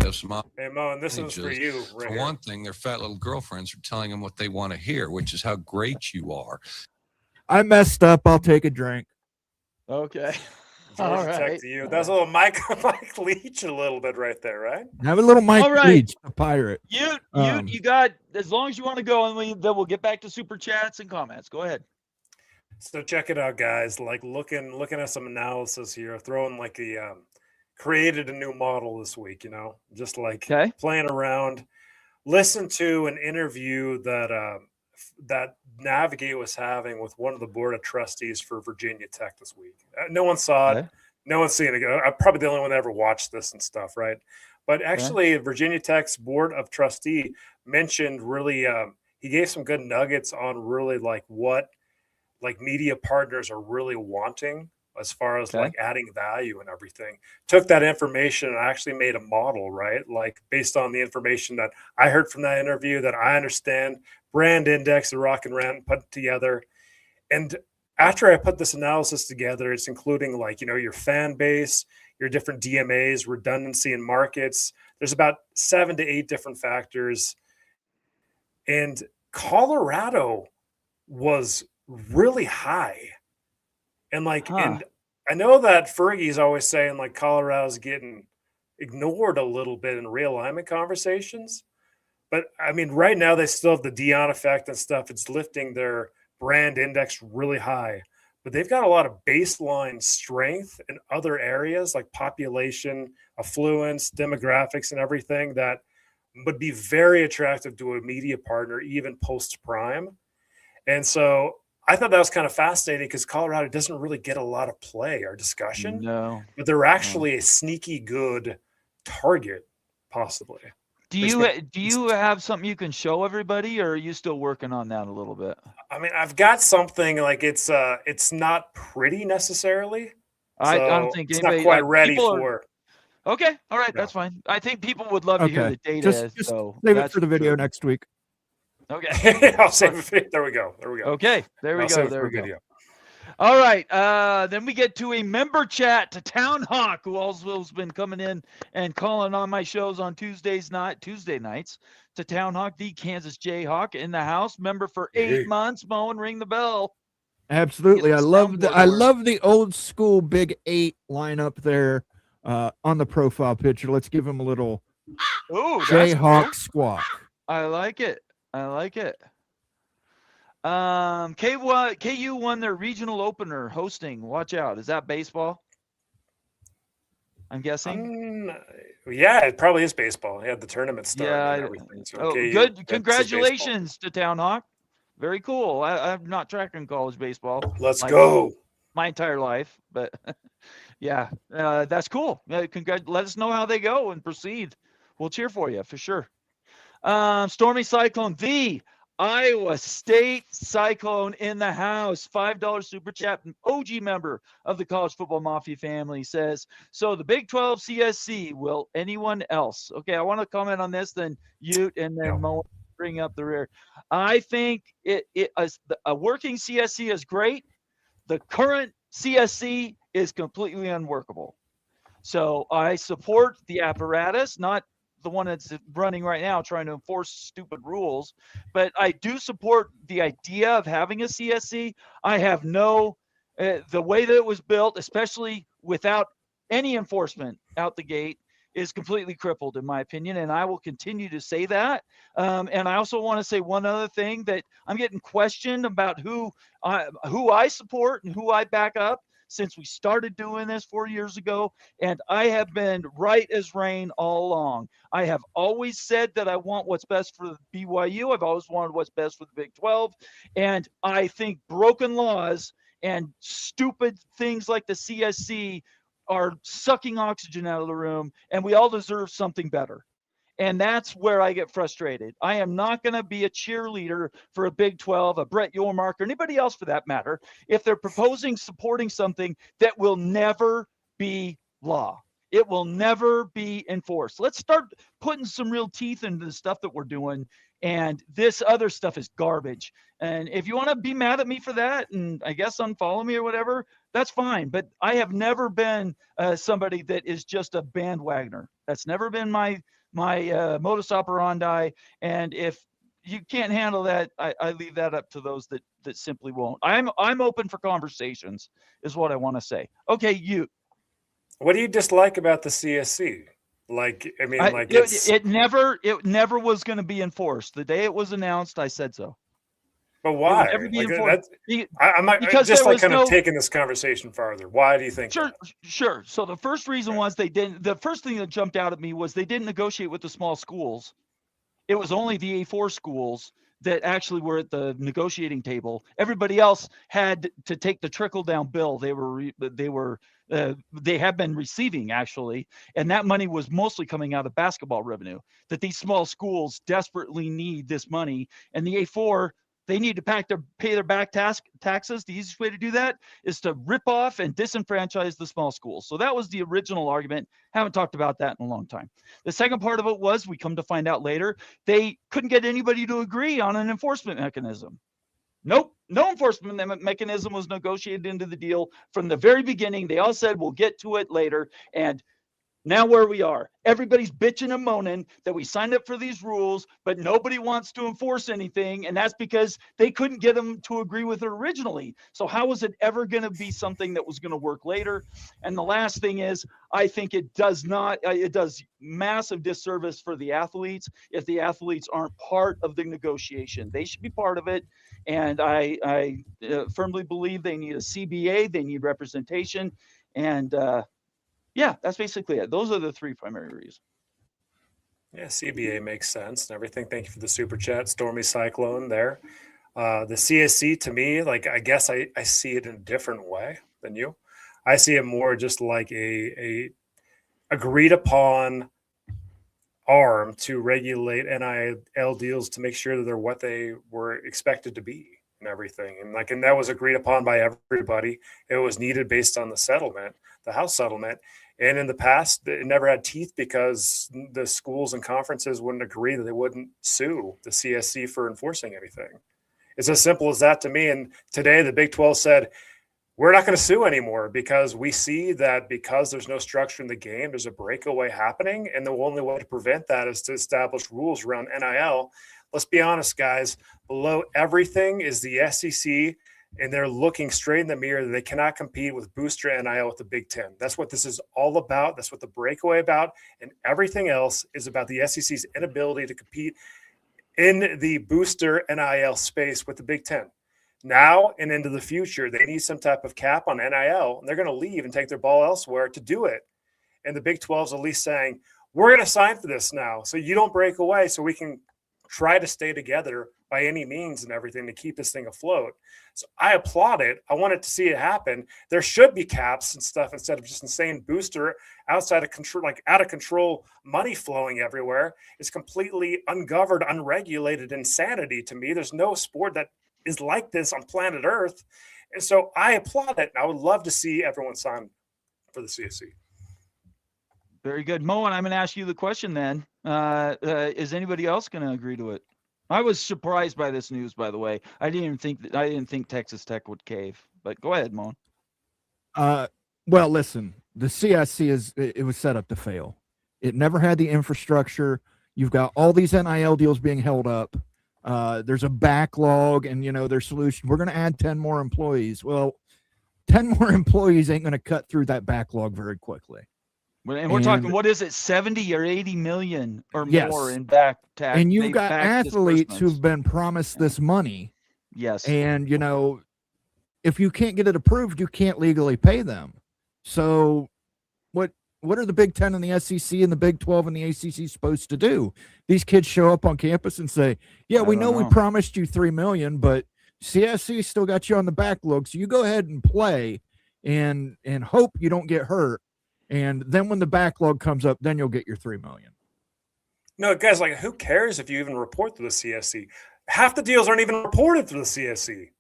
There's some Hey, Mo, and this one's for Just- you. For Right here. one thing, their fat little girlfriends are telling them what they want to hear, which is how great you are. I messed up. I'll take a drink. Okay. Georgia All Tech right. to you. That's a little Mike Leach a little bit right there, right? Have a little Mike All right. Leach, the pirate. You Um, you got as long as you want to go, and then we'll get back to super chats and comments. Go ahead. So check it out, guys. Like looking at some analysis here, throwing like the created a new model this week. Just like Okay. playing around. Listen to an interview that that Navigate was having with one of the board of trustees for Virginia Tech this week. No one saw it. Okay. No one's seen it. I'm probably the only one that ever watched this and stuff, right? But actually, Virginia Tech's board of trustee mentioned really. He gave some good nuggets on really like what like media partners are really wanting as far as Okay. like adding value and everything. Took that information and actually made a model, right? Like based on the information that I heard from that interview that I understand, brand index, the Rock and Rant put together. And after I put this analysis together, it's including like, your fan base, your different DMAs, redundancy in markets. There's about 7 to 8 different factors. And Colorado was really high. And like, Huh. and I know that Fergie's always saying like Colorado's getting ignored a little bit in realignment conversations. But I mean, right now they still have the Dion effect and stuff. It's lifting their brand index really high. But they've got a lot of baseline strength in other areas like population, affluence, demographics, and everything that would be very attractive to a media partner, even post prime. And so I thought that was kind of fascinating because Colorado doesn't really get a lot of play or discussion, No. but they're actually a sneaky good target, possibly. Do you have something you can show everybody, or are you still working on that a little bit? I mean, I've got something like it's not pretty necessarily. I so don't think it's anybody not quite ready people are- for. Okay, all right, No. that's fine. I think people would love to hear Okay. the data. Just so save it that's for the video true. next week. Okay. I'll save it. There we go. Okay. There we I'll go. save it There for we go. video. All right. Then we get to a member chat to Town Hawk, who also has been coming in and calling on my shows on Tuesday nights. To Town Hawk, the Kansas Jayhawk in the house, member for 8 Hey. months. Mo and ring the bell. Absolutely. Get I the love soundboard I to work. love the old school Big 8 lineup there on the profile picture. Let's give him a little Oh, Jayhawk squawk. I like it. I like it. KU won their regional opener hosting. Watch out. Is that baseball? I'm guessing. Yeah, it probably is baseball. He had the tournament started Yeah, and everything. So Oh, KU, good. that's Congratulations to Town Hawk. Very cool. I'm not tracking college baseball baseball. Let's Like- go. my entire life, but yeah, that's cool. Let us know how they go and proceed. We'll cheer for you for sure. Stormy Cyclone, the Iowa State Cyclone in the house. $5 super chat, an OG member of the College Football Mafia family, says, so the Big 12 CSC, will anyone else? Okay, I want to comment on this, then Ute, and then Yeah. Mo bring up the rear. I think a working CSC is great. The current CSC is completely unworkable. So I support the apparatus, not the one that's running right now trying to enforce stupid rules, but I do support the idea of having a CSC. I have the way that it was built, especially without any enforcement out the gate, is completely crippled in my opinion, and I will continue to say that. And I also want to say one other thing, that I'm getting questioned about who I support and who I back up. since we started doing this 4 years ago, and I have been right as rain all along. I have always said that I want what's best for BYU. I've always wanted what's best for the Big 12, and I think broken laws and stupid things like the CSC are sucking oxygen out of the room, and we all deserve something better. And that's where I get frustrated. I am not going to be a cheerleader for a Big 12, a Brett Yormark, or anybody else for that matter, if they're supporting something that will never be law. It will never be enforced. Let's start putting some real teeth into the stuff that we're doing. And this other stuff is garbage. And if you want to be mad at me for that and I guess unfollow me or whatever, that's fine. But I have never been somebody that is just a bandwagoner. That's never been my modus operandi. And if you can't handle that, I leave that up to those that simply won't. I'm open for conversations is what I want to say. Okay, you. What do you dislike about the CSC? It never was going to be enforced. The day it was announced, I said so. But why? It would never be enforced. I'm just like kind of taking this conversation farther. Why do you think? Sure. So the first reason was the first thing that jumped out at me was they didn't negotiate with the small schools. It was only the A4 schools that actually were at the negotiating table. Everybody else had to take the trickle down bill. They have been receiving actually, and that money was mostly coming out of basketball revenue. That these small schools desperately need this money, and the A4 they need to pay their back taxes. The easiest way to do that is to rip off and disenfranchise the small schools. So that was the original argument. Haven't talked about that in a long time. The second part of it was, we come to find out later, they couldn't get anybody to agree on an enforcement mechanism. Nope, no enforcement mechanism was negotiated into the deal from the very beginning. They all said, we'll get to it later. And now where we are, everybody's bitching and moaning that we signed up for these rules, but nobody wants to enforce anything. And that's because they couldn't get them to agree with it originally. So how was it ever going to be something that was going to work later? And the last thing is, I think it does massive disservice for the athletes if the athletes aren't part of the negotiation. They should be part of it. And I firmly believe they need a CBA, they need representation. And, yeah, that's basically it. Those are the three primary reasons. Yeah, CBA makes sense and everything. Thank you for the super chat, Stormy Cyclone there. The CSC, to me, I guess I see it in a different way than you. I see it more just like a agreed upon arm to regulate NIL deals to make sure that they're what they were expected to be and everything. And that was agreed upon by everybody. It was needed based on the House settlement. And in the past, it never had teeth because the schools and conferences wouldn't agree that they wouldn't sue the CSC for enforcing anything. It's as simple as that to me. And today the Big 12 said, we're not going to sue anymore because we see that because there's no structure in the game, there's a breakaway happening. And the only way to prevent that is to establish rules around NIL. Let's be honest, guys, below everything is the SEC. And they're looking straight in the mirror that they cannot compete with booster NIL with the Big Ten. That's what this is all about. That's what the breakaway about. And everything else is about the SEC's inability to compete in the booster NIL space with the Big Ten. Now and into the future, they need some type of cap on NIL, and they're going to leave and take their ball elsewhere to do it. And the Big 12 is at least saying, we're going to sign for this now so you don't break away so we can try to stay together by any means and everything to keep this thing afloat. So I applaud it. I wanted to see it happen. There should be caps and stuff instead of just insane booster outside of control, out of control money flowing everywhere. It's completely ungoverned, unregulated insanity to me. There's no sport that is like this on planet Earth. And so I applaud it. And I would love to see everyone sign for the CSC. Very good. Mo, and I'm going to ask you the question then. Is anybody else going to agree to it? I was surprised by this news, by the way. I didn't think Texas Tech would cave. But go ahead, Mo. Well, listen, the CSC it was set up to fail. It never had the infrastructure. You've got all these NIL deals being held up. There's a backlog, and their solution. We're going to add 10 more employees. Well, 10 more employees ain't going to cut through that backlog very quickly. And we're talking, what is it, 70 or 80 million or yes. more in back tax? And you've got athletes who've been promised this money. Yes. And, if you can't get it approved, you can't legally pay them. So what are the Big 10 and the SEC and the Big 12 and the ACC supposed to do? These kids show up on campus and say, yeah, we know we promised you $3 million, but CSC still got you on the backlog. So you go ahead and play and hope you don't get hurt. And then when the backlog comes up, then you'll get your $3 million. No, guys, like, who cares if you even report to the CSC? Half the deals aren't even reported to the CSC.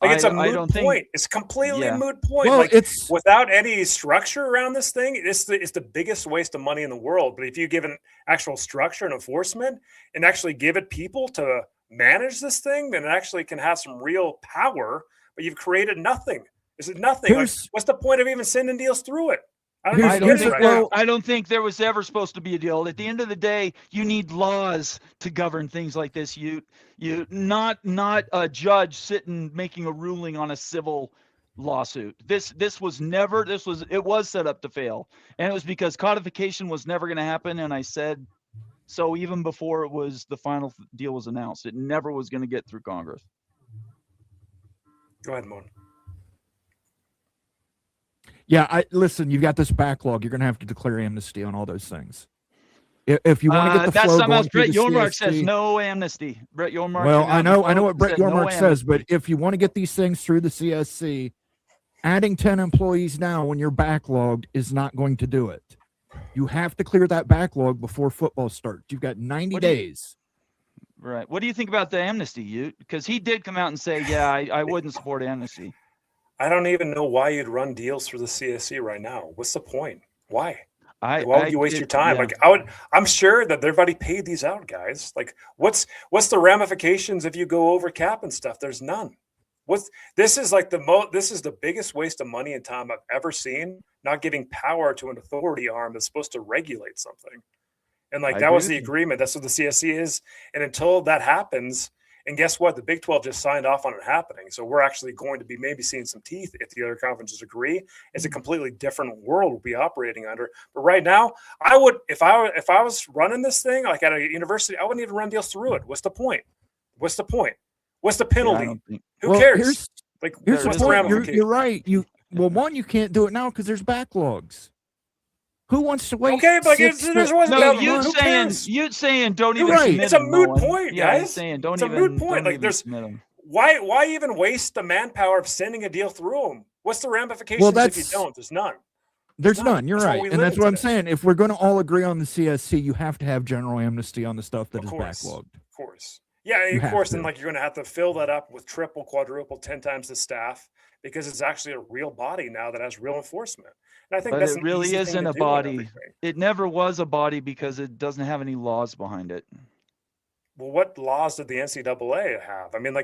Like, it's a moot point. It's completely a moot point. Well, like, it's without any structure around this thing, it's the biggest waste of money in the world. But if you give an actual structure and enforcement and actually give it people to manage this thing, then it actually can have some real power. But you've created nothing. This is nothing. Like, what's the point of even sending deals through it? I don't think there was ever supposed to be a deal. At the end of the day, you need laws to govern things like this. You not a judge sitting making a ruling on a civil lawsuit. It was set up to fail. And it was because codification was never going to happen. And I said so even before the final deal was announced. It never was going to get through Congress. Go ahead, Moon. Yeah, listen, you've got this backlog. You're going to have to declare amnesty on all those things. If you want to get the flow going, Brett Yormark says no amnesty. Brett Yormark. Well, I know what Brett Yormark says, but if you want to get these things through the CSC, adding 10 employees now when you're backlogged is not going to do it. You have to clear that backlog before football starts. You've got 90 days. Right. What do you think about the amnesty, because he did come out and say, yeah, I wouldn't support amnesty. I don't even know why you'd run deals for the CSC right now. What's the point? Why? Why would you waste your time? Yeah. Like, I'm sure that everybody paid these out, guys. Like, what's the ramifications if you go over cap and stuff? There's none. This is the biggest waste of money and time I've ever seen. Not giving power to an authority arm that's supposed to regulate something. And that was the agreement. That's what the CSC is. And until that happens, and guess what? The Big 12 just signed off on it happening. So we're actually going to be maybe seeing some teeth if the other conferences agree. It's a completely different world we'll be operating under. But right now, I would, if I was running this thing like at a university, I wouldn't even run deals through it. What's the point? What's the point? What's the penalty? Who cares? Here's what's the the point. ramification? You're right. You can't do it now because there's backlogs. Who wants to wait? Okay, but there's one. No, you saying don't even. Right. It's a moot point, yeah, guys. Saying it's a moot point. Like, there's why even waste the manpower of sending a deal through them? What's the ramifications if you don't? There's none. There's none. You're right, and that's what I'm saying. If we're going to all agree on the CSC, you have to have general amnesty on the stuff that is backlogged. Of course. Yeah, of course. And you're going to have to fill that up with triple, quadruple, 10 times the staff because it's actually a real body now that has real enforcement. And I think but that's it really isn't a body. It never was a body because it doesn't have any laws behind it. Well, what laws did the NCAA have? I mean,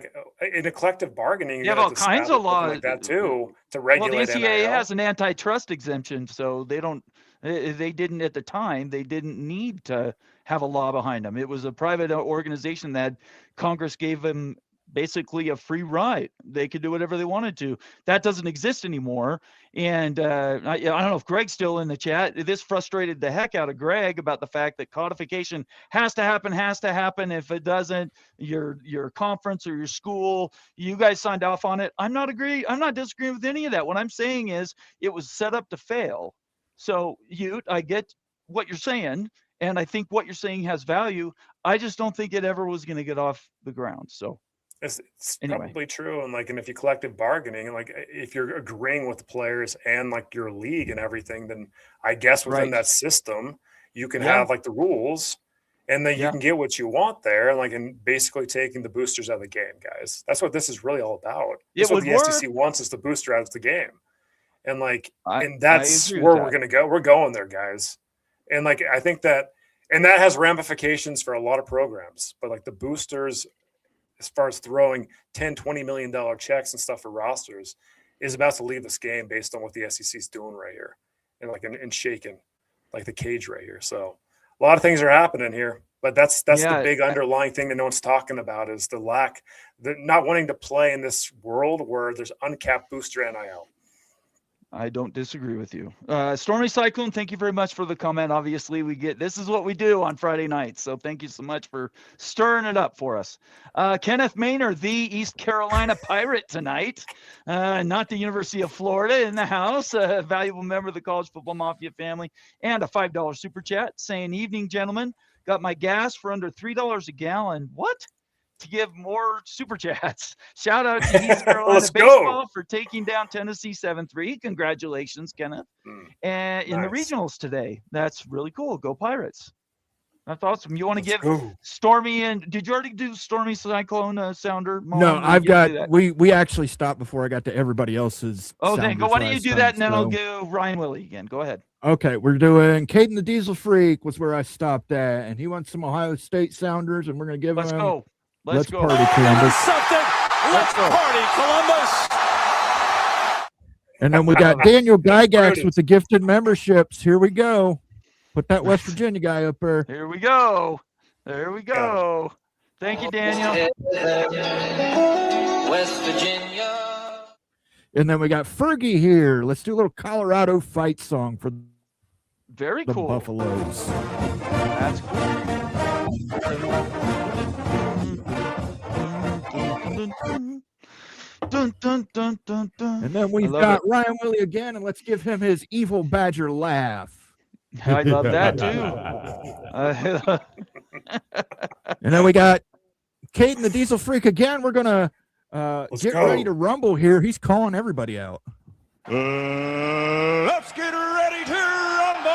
in a collective bargaining, you have all kinds of laws like that too to regulate. Well, the NCAA has an antitrust exemption, so they didn't at the time. They didn't need to have a law behind them. It was a private organization that Congress gave them basically a free ride. They could do whatever they wanted to. That doesn't exist anymore. And I don't know if Greg's still in the chat. This frustrated the heck out of Greg about the fact that codification has to happen. If it doesn't, your conference or your school, you guys signed off on it. I'm not disagreeing with any of that. What I'm saying is it was set up to fail. So I get what you're saying. And I think what you're saying has value. I just don't think it ever was going to get off the ground. So it's probably true. And if you collective bargaining, and if you're agreeing with the players and your league and everything, then I guess within that system, you can have the rules and then you can get what you want there. And basically taking the boosters out of the game, guys. That's what this is really all about. That's what the SEC wants, is the booster out of the game. And and that's where we're going to go. We're going there, guys. And I think that has ramifications for a lot of programs, but the boosters, as far as throwing $10-20 million checks and stuff for rosters, is about to leave this game based on what the SEC is doing right here, and shaking the cage right here. So a lot of things are happening here, but that's the big underlying thing that no one's talking about, is the not wanting to play in this world where there's uncapped booster NIL. I don't disagree with you. Stormy Cyclone, thank you very much for the comment. Obviously, this is what we do on Friday nights. So thank you so much for stirring it up for us. Kenneth Maynard, the East Carolina Pirate tonight, not the University of Florida, in the house, a valuable member of the College Football Mafia family, and a $5 super chat saying, evening, gentlemen, got my gas for under $3 a gallon. What? To give more super chats. Shout out to East Carolina Let's baseball go. for taking down Tennessee 7-3. Congratulations, Kenneth. And in the Nice. regionals today, that's really cool. Go Pirates. That's awesome. You want to Let's give go. Stormy and did you already do Stormy Cyclone sounder? Mom, No, or you I've gonna got do that? we actually stopped before I got to everybody else's. Oh, then go. sounders Why don't you last do time, that, and then I'll so- go Ryan Willie again. Go ahead. Okay, we're doing Caden the Diesel Freak was where I stopped at, and he wants some Ohio State Sounders, and we're gonna give Let's him. go. Let's go. party, Columbus. Something. Let's go. party, Columbus. And then we got Daniel Gygax Brutus. with the gifted memberships. Here we go. Put that West Virginia guy up there. Here we go. There we go. Thank you, Daniel. West Virginia. And then we got Fergie here. Let's do a little Colorado fight song for Very the cool. Buffaloes. That's cool. Dun, dun, dun, dun, dun. And then we've love got Ryan Willie again, and let's give him his evil badger laugh. I love that too. And then we got Caden the Diesel Freak again. We're gonna Let's get go. ready to rumble here. He's calling everybody out. Let's get ready to rumble.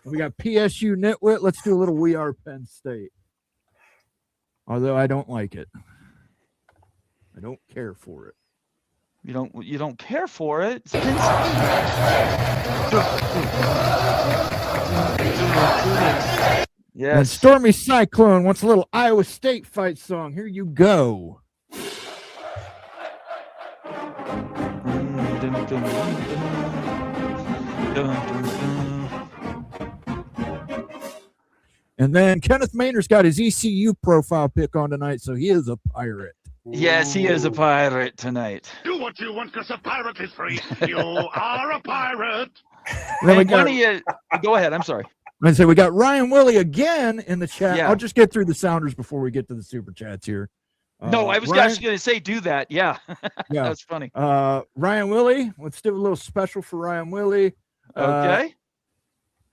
We got PSU Nitwit. Let's do a little We Are Penn State. Although I don't like it. I don't care for it. You don't care for it. And Yes. Stormy Cyclone wants a little Iowa State fight song. Here you go. And then Kenneth Maynard's got his ECU profile pick on tonight, so he is a pirate. Yes, he is a pirate tonight. Do what you want because a pirate is free. You are a pirate. And then we And got, one of you, go ahead. I'm sorry. and so we got Ryan Willie again in the chat. Yeah. I'll just get through the sounders before we get to the super chats here. No, I was Ryan, actually going to say do that. Yeah, Yeah. that's funny. Ryan Willie. Let's do a little special for Ryan Willie. Okay.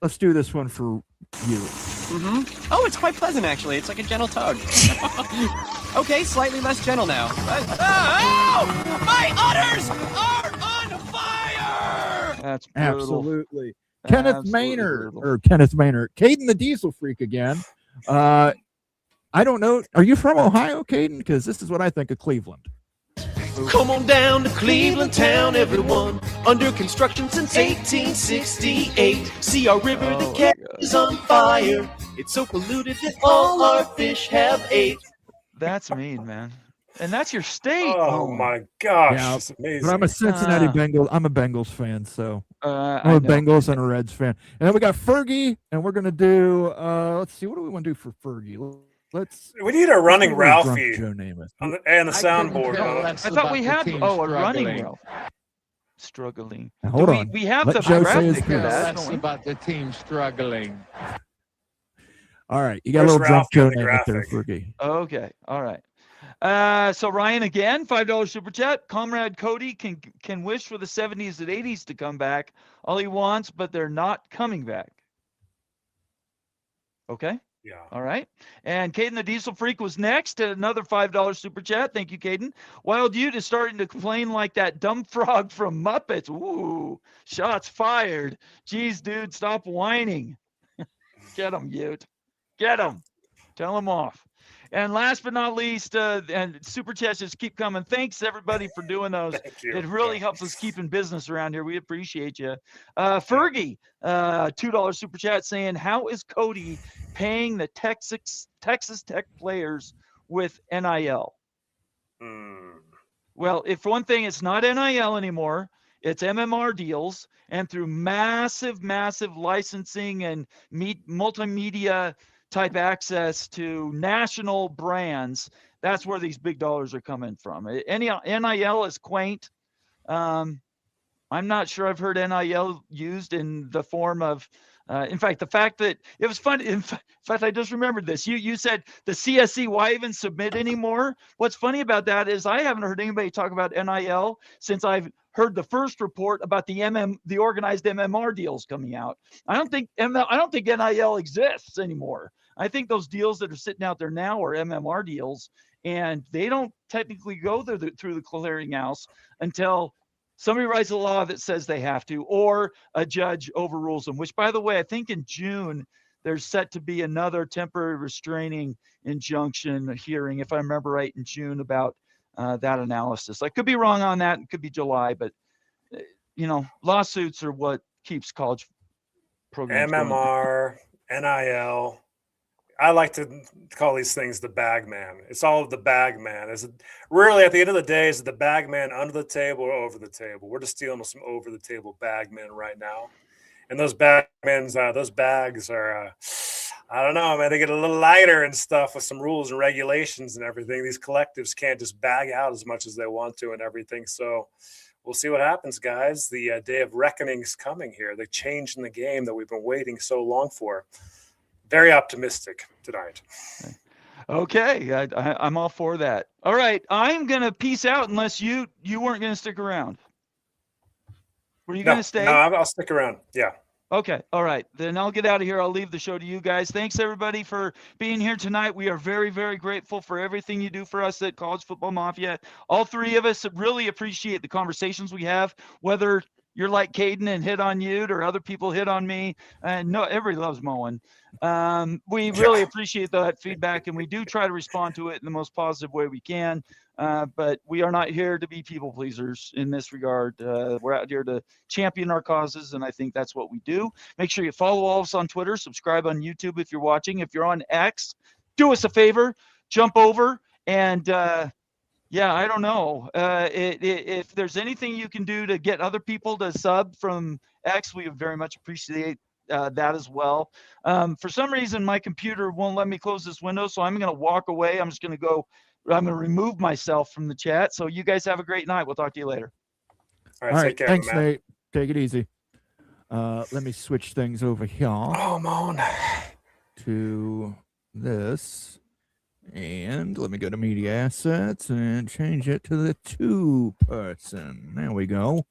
Let's do this one for you. Oh, it's quite pleasant, actually. It's like a gentle tug. Okay, slightly less gentle now. Oh! My udders are on fire! That's brutal. Absolutely. Kenneth Absolutely Maynard, brutal. or Kenneth Maynard. Caden the Diesel Freak again. I don't know. Are you from Ohio, Caden? Because this is what I think of Cleveland. Come on down to Cleveland town, everyone. Under construction since 1868. See our river, Oh, the my cat God. is on fire. It's so polluted that all our fish have ate. That's mean, man. And that's your state. Oh my gosh, Yeah, it's amazing. But I'm a Cincinnati Ah. Bengals. I'm a Bengals fan, so I I'm a know. Bengals and a Reds fan. And then we got Fergie, and we're gonna do. Let's see, what do we want to do for Fergie? Let's. We need a running let's do a little drunk Ralphie Joe Namath. on the, and the soundboard. I thought we had a running Ralph. Struggling. Now, hold Do on. we have Let the Joe say his graphic for piece. that, don't we? about the team struggling. All right, you got Where's a little drunk Ralphie Joe on the Namath there, graphic? Fergie. Okay. All right. So Ryan again, $5 super chat. Comrade Cody can wish for the 70s and 80s to come back all he wants, but they're not coming back. Okay. Yeah. All right. And Caden the Diesel Freak was next. Another $5 super chat. Thank you, Caden. Wild Ute is starting to complain like that dumb frog from Muppets. Ooh, shots fired. Jeez, dude, stop whining. Get him, Ute. Get him. Tell him off. And last but not least, and super chats just keep coming. Thanks everybody for doing those. Thank you. It really helps us keep in business around here. We appreciate you. Fergie, $2 super chat saying, how is Cody paying the Texas Tech players with NIL? Well, if one thing, it's not NIL anymore. It's MMR deals, and through massive licensing and multimedia type access to national brands, that's where these big dollars are coming from. NIL is quaint. I'm not sure I've heard NIL used in the form of, in fact, the fact that it was fun. In fact, I just remembered this. You said the CSC, why even submit anymore? What's funny about that is I haven't heard anybody talk about NIL since I've heard the first report about the organized MMR deals coming out. I don't think NIL exists anymore. I think those deals that are sitting out there now are MMR deals, and they don't technically go through the clearinghouse until somebody writes a law that says they have to, or a judge overrules them, which, by the way, I think in June, there's set to be another temporary restraining injunction hearing, if I remember right, in June about that analysis. I could be wrong on that. It could be July, but, lawsuits are what keeps college programs going. MMR, NIL. I like to call these things the bag man. It's all of the bag man. Really, at the end of the day, is it the bag man under the table or over the table? We're just dealing with some over the table bag men right now. And those bags are, I don't know, man, they get a little lighter and stuff with some rules and regulations and everything. These collectives can't just bag out as much as they want to and everything. So we'll see what happens, guys. The day of reckoning is coming here. The change in the game that we've been waiting so long for. Very optimistic tonight. Okay, I'm all for that. All right, I'm going to peace out unless you weren't going to stick around. Were you going to stay? No, I'll stick around. Yeah. Okay. All right. Then I'll get out of here. I'll leave the show to you guys. Thanks, everybody, for being here tonight. We are very, very grateful for everything you do for us at College Football Mafia. All three of us really appreciate the conversations we have, whether you're like Caden and hit on you, or other people hit on me. No, everybody loves mowing. We really appreciate that feedback, and we do try to respond to it in the most positive way we can. But we are not here to be people pleasers in this regard. We're out here to champion our causes, and I think that's what we do. Make sure you follow all of us on Twitter, subscribe on YouTube if you're watching. If you're on X, do us a favor, jump over and I don't know. If there's anything you can do to get other people to sub from X, we would very much appreciate that as well. For some reason, my computer won't let me close this window, so I'm going to walk away. I'm going to remove myself from the chat. So you guys have a great night. We'll talk to you later. All right, take care, thanks, Matt. Nate. Take it easy. Let me switch things over here. Oh, Moan. To this. And let me go to media assets and change it to the 2-person. There we go.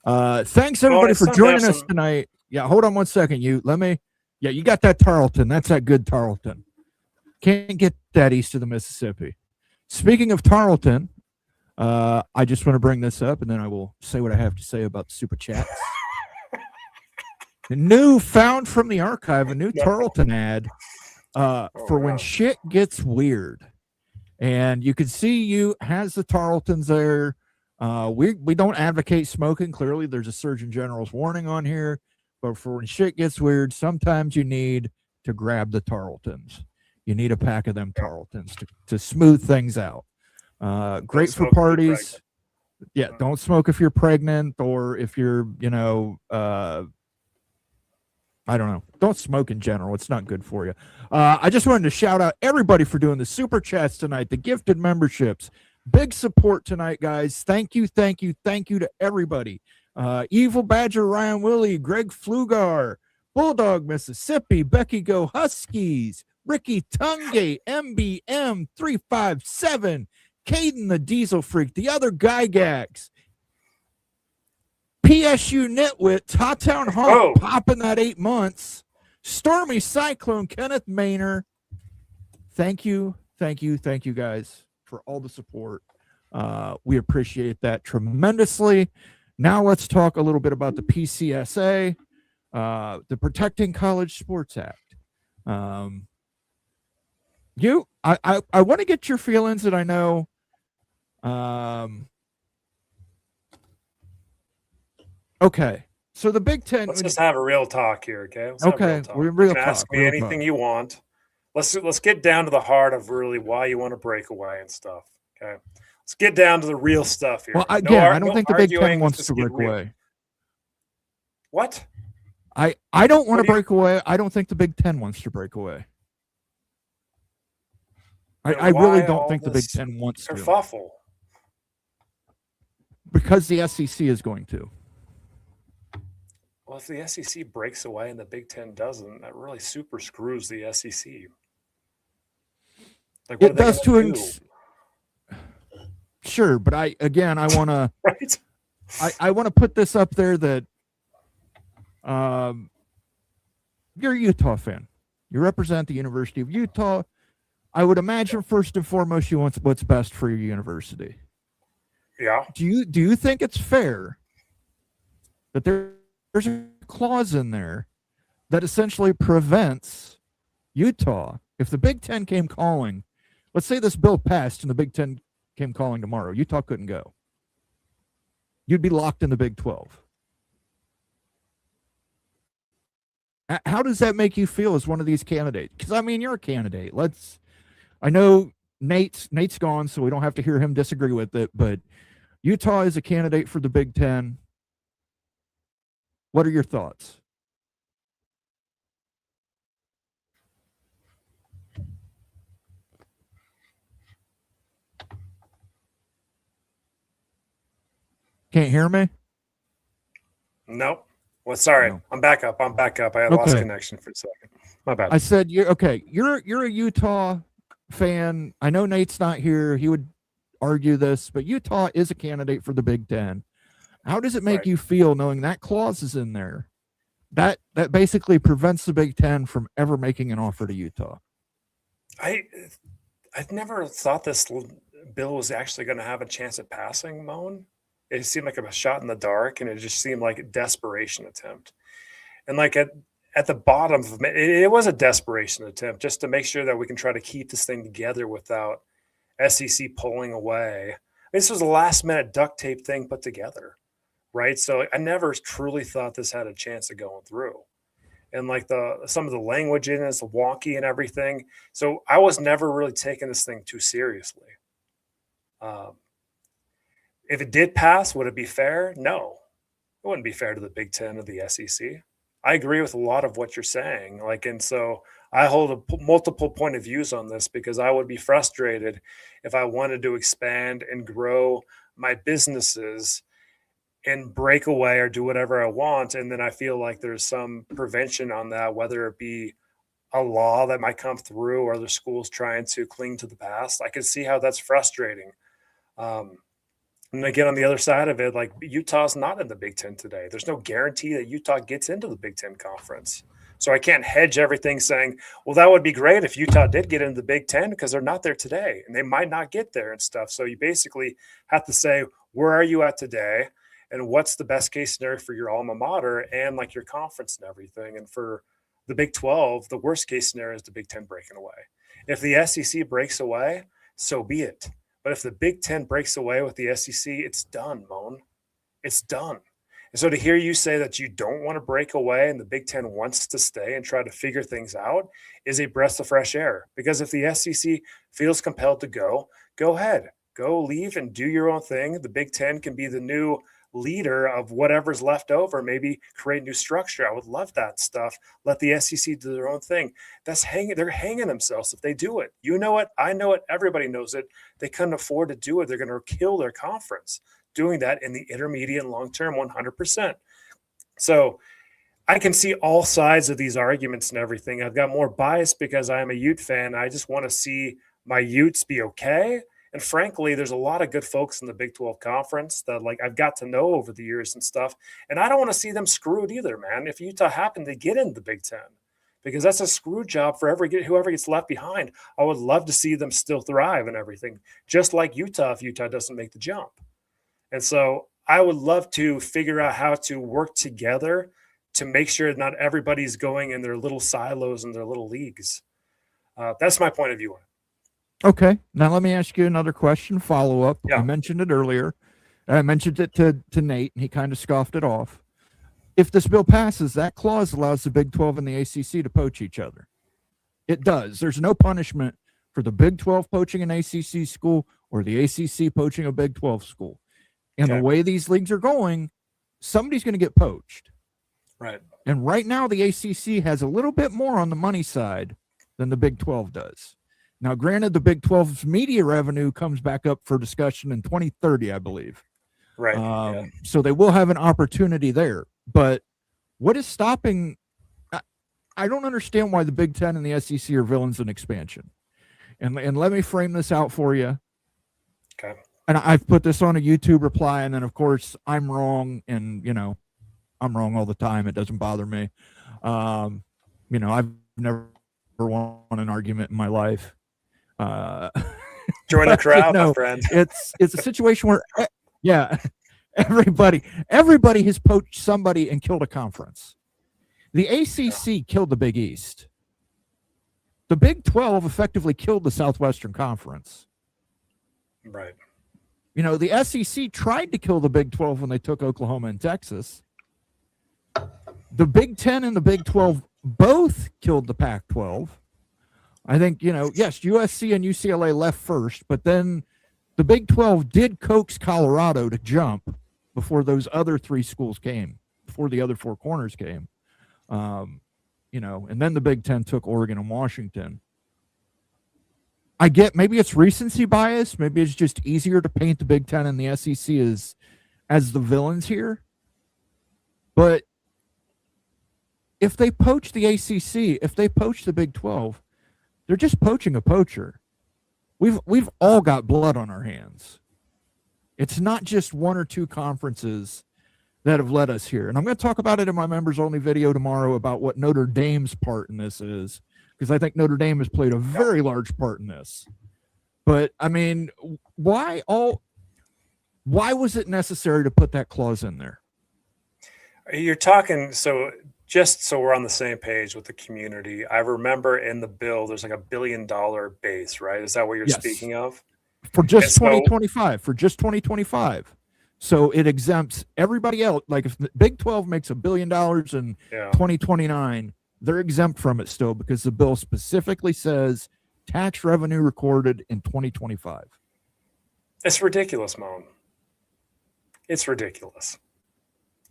Thanks everybody for joining us tonight. Yeah, hold on one second. You got that Tarleton. That's that good Tarleton. Can't get that east of the Mississippi. Speaking of Tarleton, I just want to bring this up, and then I will say what I have to say about the super chats. The newfound from the archive, a new Tarleton ad. For when shit gets weird, and you can see you has the Tarletons there. We don't advocate smoking. Clearly, there's a Surgeon General's warning on here, but for when shit gets weird, sometimes you need to grab the Tarletons. You need a pack of them Tarletons to smooth things out. Great for parties. Yeah, don't smoke if you're pregnant or if you're, I don't know. Don't smoke in general. It's not good for you. I just wanted to shout out everybody for doing the super chats tonight, the gifted memberships. Big support tonight, guys. Thank you to everybody. Evil Badger Ryan Willie, Greg Flugar, Bulldog Mississippi, Becky Go Huskies, Ricky Tungate, MBM 357, Caden the Diesel Freak, the other Gygax, PSU Nitwit, Towtown Hawk popping that 8 months, Stormy Cyclone, Kenneth Maynor. Thank you guys for all the support. We appreciate that tremendously. Now let's talk a little bit about the PCSA, the Protecting College Sports Act. I want to get your feelings, and I know okay, so the Big Ten. Let's just have a real talk here, okay? We're real you can talk. Ask me anything you want. Let's get down to the heart of really why you want to break away and stuff. Okay, let's get down to the real stuff here. Well, again, I don't think the Big Ten wants to break away. What? I don't want to break away. I don't think the Big Ten wants to break away. I really why don't all think the Big this Ten wants to, kerfuffle? because the SEC is going to. Well, if the SEC breaks away and the Big Ten doesn't, that really super screws the SEC. Like, what It are they does gonna to do? Sure, but I want to Right? I want to put this up there that you're a Utah fan. You represent the University of Utah. I would imagine first and foremost you want what's best for your university. Yeah. Do you think it's fair that there's a clause in there that essentially prevents Utah, if the Big Ten came calling, let's say this bill passed and the Big Ten came calling tomorrow, Utah couldn't go. You'd be locked in the Big 12. How does that make you feel as one of these candidates? Because, I mean, you're a candidate. I know Nate's gone, so we don't have to hear him disagree with it, but Utah is a candidate for the Big Ten. What are your thoughts? Can't hear me? Nope. Well, sorry. No. I'm back up. I had lost connection for a second. My bad. I said you're okay. You're a Utah fan. I know Nate's not here. He would argue this, but Utah is a candidate for the Big Ten. How does it make you feel knowing that clause is in there? That basically prevents the Big Ten from ever making an offer to Utah. I never thought this bill was actually going to have a chance at passing, Moan. It seemed like a shot in the dark, and it just seemed like a desperation attempt. And like at the bottom of it was a desperation attempt just to make sure that we can try to keep this thing together without SEC pulling away. This was a last minute duct tape thing put together, right? So I never truly thought this had a chance of going through. And like some of the language in it is wonky and everything. So I was never really taking this thing too seriously. If it did pass, would it be fair? No, it wouldn't be fair to the Big Ten or the SEC. I agree with a lot of what you're saying. And so I hold multiple point of views on this because I would be frustrated if I wanted to expand and grow my businesses and break away or do whatever I want. And then I feel like there's some prevention on that, whether it be a law that might come through or the schools trying to cling to the past. I can see how that's frustrating. And again, on the other side of it, like Utah's not in the Big Ten today. There's no guarantee that Utah gets into the Big Ten conference. So I can't hedge everything saying, well, that would be great if Utah did get into the Big Ten because they're not there today and they might not get there and stuff. So you basically have to say, where are you at today? And what's the best case scenario for your alma mater and like your conference and everything? And for the Big 12, the worst case scenario is the Big Ten breaking away. If the SEC breaks away, so be it. But if the Big Ten breaks away with the SEC, it's done, Moan. It's done. And so to hear you say that you don't want to break away and the Big Ten wants to stay and try to figure things out is a breath of fresh air. Because if the SEC feels compelled to go ahead. Go leave and do your own thing. The Big Ten can be the new leader of whatever's left over, maybe create new structure. I would love that stuff. Let the SEC do their own thing. They're hanging themselves if they do it. You know it. I know it. Everybody knows it. They couldn't afford to do it. They're going to kill their conference doing that in the intermediate and long term 100%. So I can see all sides of these arguments and everything. I've got more bias because I'm a Ute fan. I just want to see my Utes be okay. And frankly, there's a lot of good folks in the Big 12 conference that like I've got to know over the years and stuff. And I don't want to see them screwed either, man. If Utah happened to get into the Big 10, because that's a screw job for whoever gets left behind. I would love to see them still thrive and everything, just like Utah if Utah doesn't make the jump. And so I would love to figure out how to work together to make sure not everybody's going in their little silos and their little leagues. That's my point of view on it. Okay. Now let me ask you another question, follow up. Yeah. I mentioned it earlier. I mentioned it to Nate, and he kind of scoffed it off. If this bill passes, that clause allows the Big 12 and the ACC to poach each other. It does. There's no punishment for the Big 12 poaching an ACC school or the ACC poaching a Big 12 school. And the way these leagues are going, somebody's going to get poached. Right. And right now, the ACC has a little bit more on the money side than the Big 12 does. Now, granted, the Big 12's media revenue comes back up for discussion in 2030, I believe. Right. So they will have an opportunity there. But what is stopping? I don't understand why the Big 10 and the SEC are villains in expansion. And let me frame this out for you. Okay. And I've put this on a YouTube reply, and then of course I'm wrong, and I'm wrong all the time. It doesn't bother me. I've never won an argument in my life. Join the crowd, my friend. It's a situation where, everybody has poached somebody and killed a conference. The ACC killed the Big East. The Big 12 effectively killed the Southwestern Conference. Right. The SEC tried to kill the Big 12 when they took Oklahoma and Texas. The Big 10 and the Big 12 both killed the Pac-12. I think, yes, USC and UCLA left first, but then the Big 12 did coax Colorado to jump before those other three schools came, before the other four corners came. And then the Big 10 took Oregon and Washington. I get maybe it's recency bias. Maybe it's just easier to paint the Big 10 and the SEC as the villains here. But if they poach the ACC, if they poach the Big 12, they're just poaching a poacher. We've all got blood on our hands. It's not just one or two conferences that have led us here. And I'm going to talk about it in my members only video tomorrow about what Notre Dame's part in this is, because I think Notre Dame has played a very large part in this. But I mean, why was it necessary to put that clause in there? You're talking, so just so we're on the same page with the community, I remember in the bill, there's like $1 billion base, right? Is that what you're speaking of? For just 2025. So it exempts everybody else. Like if the Big 12 makes $1 billion in 2029, they're exempt from it still because the bill specifically says tax revenue recorded in 2025. It's ridiculous, Mom. It's ridiculous.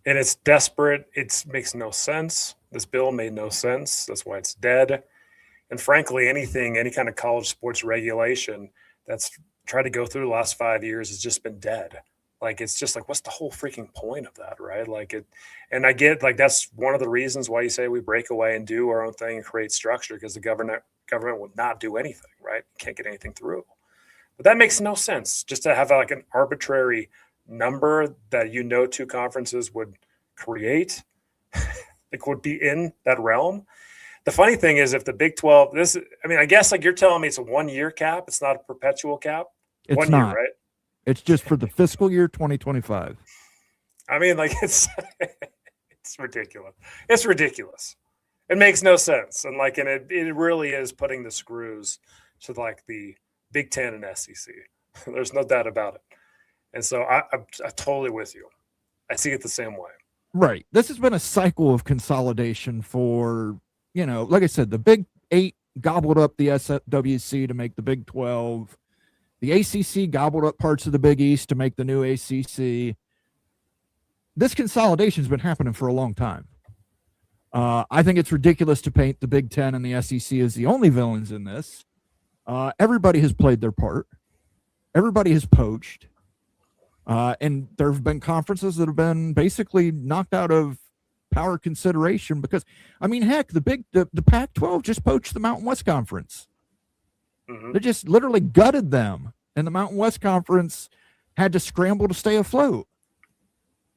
And it's desperate. It makes no sense. This bill made no sense. That's why it's dead. And frankly, any kind of college sports regulation that's tried to go through the last 5 years has just been dead. Like, it's just like, what's the whole freaking point of that, right? And I get, like, that's one of the reasons why you say we break away and do our own thing and create structure, because the government would not do anything, right? Can't get anything through. But that makes no sense, just to have like an arbitrary number that two conferences would create, like would be in that realm. The funny thing is, if the Big 12, I guess like you're telling me it's a 1 year cap, it's not a perpetual cap. It's 1 not. year, right? It's just for the fiscal year 2025. I mean, like it's ridiculous. It's ridiculous. It makes no sense. And it really is putting the screws to like the Big 10 and SEC. There's no doubt about it. And so I'm totally with you. I see it the same way. Right. This has been a cycle of consolidation for, like I said, the Big 8 gobbled up the SWC to make the Big 12. The ACC gobbled up parts of the Big East to make the new ACC. This consolidation has been happening for a long time. I think it's ridiculous to paint the Big 10 and the SEC as the only villains in this. Everybody has played their part. Everybody has poached. And there have been conferences that have been basically knocked out of power consideration because, heck, the Pac-12 just poached the Mountain West Conference. Mm-hmm. They just literally gutted them, and the Mountain West Conference had to scramble to stay afloat.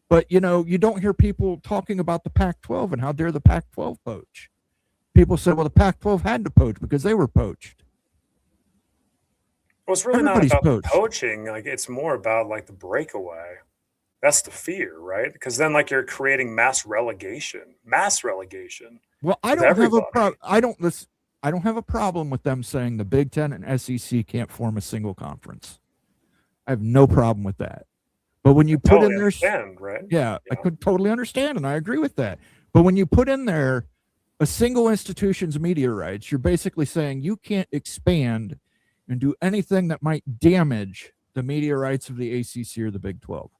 But, you don't hear people talking about the Pac-12 and how dare the Pac-12 poach. People say, well, the Pac-12 had to poach because they were poached. Well, it's really not about the poaching. Like, it's more about like the breakaway. That's the fear, right? Because then like you're creating mass relegation. Well, I don't have a problem. I don't have a problem with them saying the Big 10 and SEC can't form a single conference. I have no problem with that. But when you put in there, right? Yeah, I could totally understand, and I agree with that. But when you put in there a single institution's media rights, you're basically saying you can't expand and do anything that might damage the media rights of the ACC or the Big 12.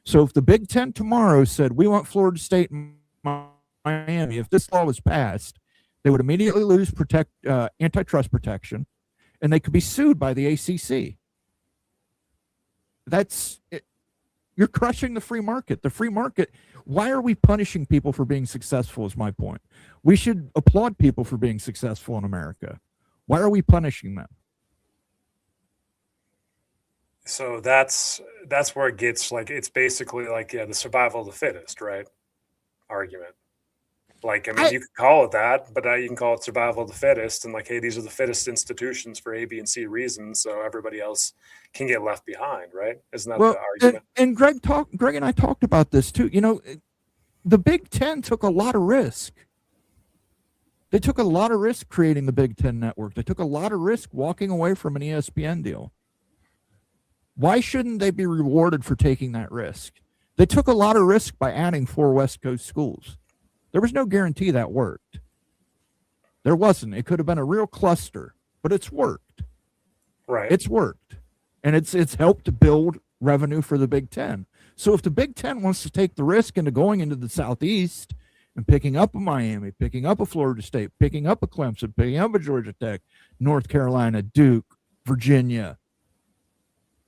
So if the Big 10 tomorrow said, we want Florida State and Miami, if this law was passed, they would immediately lose antitrust protection. and they could be sued by the ACC. That's it. You're crushing the free market. The free market. Why are we punishing people for being successful is my point. We should applaud people for being successful in America. Why are we punishing them? So that's where it gets like, it's basically like, yeah, the survival of the fittest, right? Argument. Like, I mean, you could call it that, but you can call it survival of the fittest. And like, hey, these are the fittest institutions for A, B, and C reasons. So everybody else can get left behind, right? Isn't that the argument? And Greg and I talked about this too. You know, the Big Ten took a lot of risk. They took a lot of risk creating the Big Ten network. They took a lot of risk walking away from an ESPN deal. Why shouldn't they be rewarded for taking that risk? They took a lot of risk by adding 4 West Coast schools. There was no guarantee that worked. There wasn't. It could have been a real cluster, but it's worked. Right. It's worked. And it's helped to build revenue for the Big Ten. So if the Big Ten wants to take the risk into going into the Southeast and picking up a Miami, picking up a Florida State, picking up a Clemson, picking up a Georgia Tech, North Carolina, Duke, Virginia,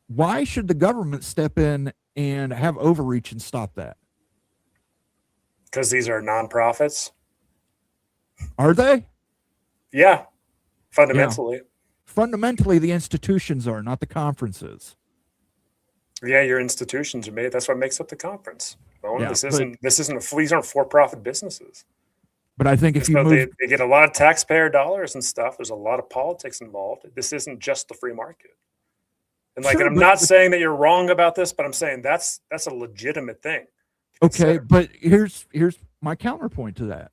why should the government step in and have overreach and stop that? Because these are nonprofits. Are they? Yeah, fundamentally. Yeah. Fundamentally, the institutions are, not the conferences. Yeah, your institutions are made. That's what makes up the conference. Well, Yeah, this isn't these aren't for-profit businesses. But I think if you So move, they get a lot of taxpayer dollars and stuff. There's a lot of politics involved. This isn't just the free market. And like, Sure, and I'm but- not saying that you're wrong about this, but I'm saying that's a legitimate thing. to okay, consider. but here's my counterpoint to that.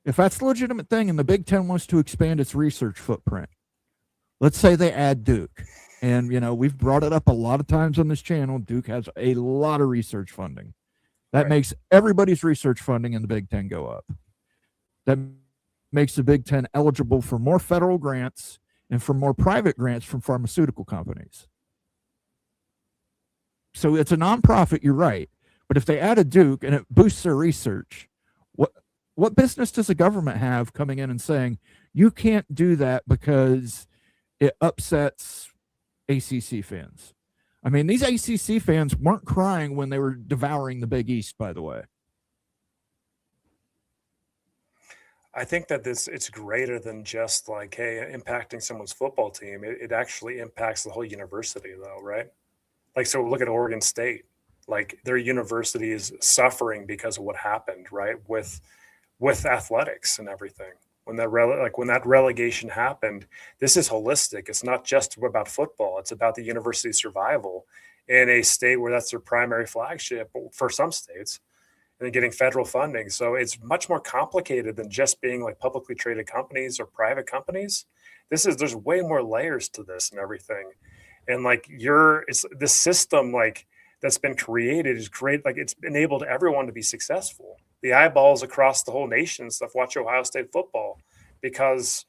If that's the legitimate thing and the Big Ten wants to expand its research footprint, let's say they add Duke. And, you know, we've brought it up a lot of times on this channel. Duke has a lot of research funding. That Right. makes everybody's research funding in the Big Ten go up. That makes the Big Ten eligible for more federal grants and for more private grants from pharmaceutical companies. So it's a nonprofit, you're right. But if they add a Duke and it boosts their research, what business does the government have coming in and saying, you can't do that because it upsets ACC fans? I mean, these ACC fans weren't crying when they were devouring the Big East, by the way. I think that it's greater than just like, hey, impacting someone's football team. It actually impacts the whole university, though, right? Like, so look at Oregon State. Like, their university is suffering because of what happened, right? With athletics and everything. When that relegation happened, this is holistic. It's not just about football. It's about the university's survival in a state where that's their primary flagship for some states, and then getting federal funding. So it's much more complicated than just being like publicly traded companies or private companies. There's way more layers to this and everything. And like it's this system like that's been created is great. Like, it's enabled everyone to be successful. The eyeballs across the whole nation and stuff watch Ohio State football because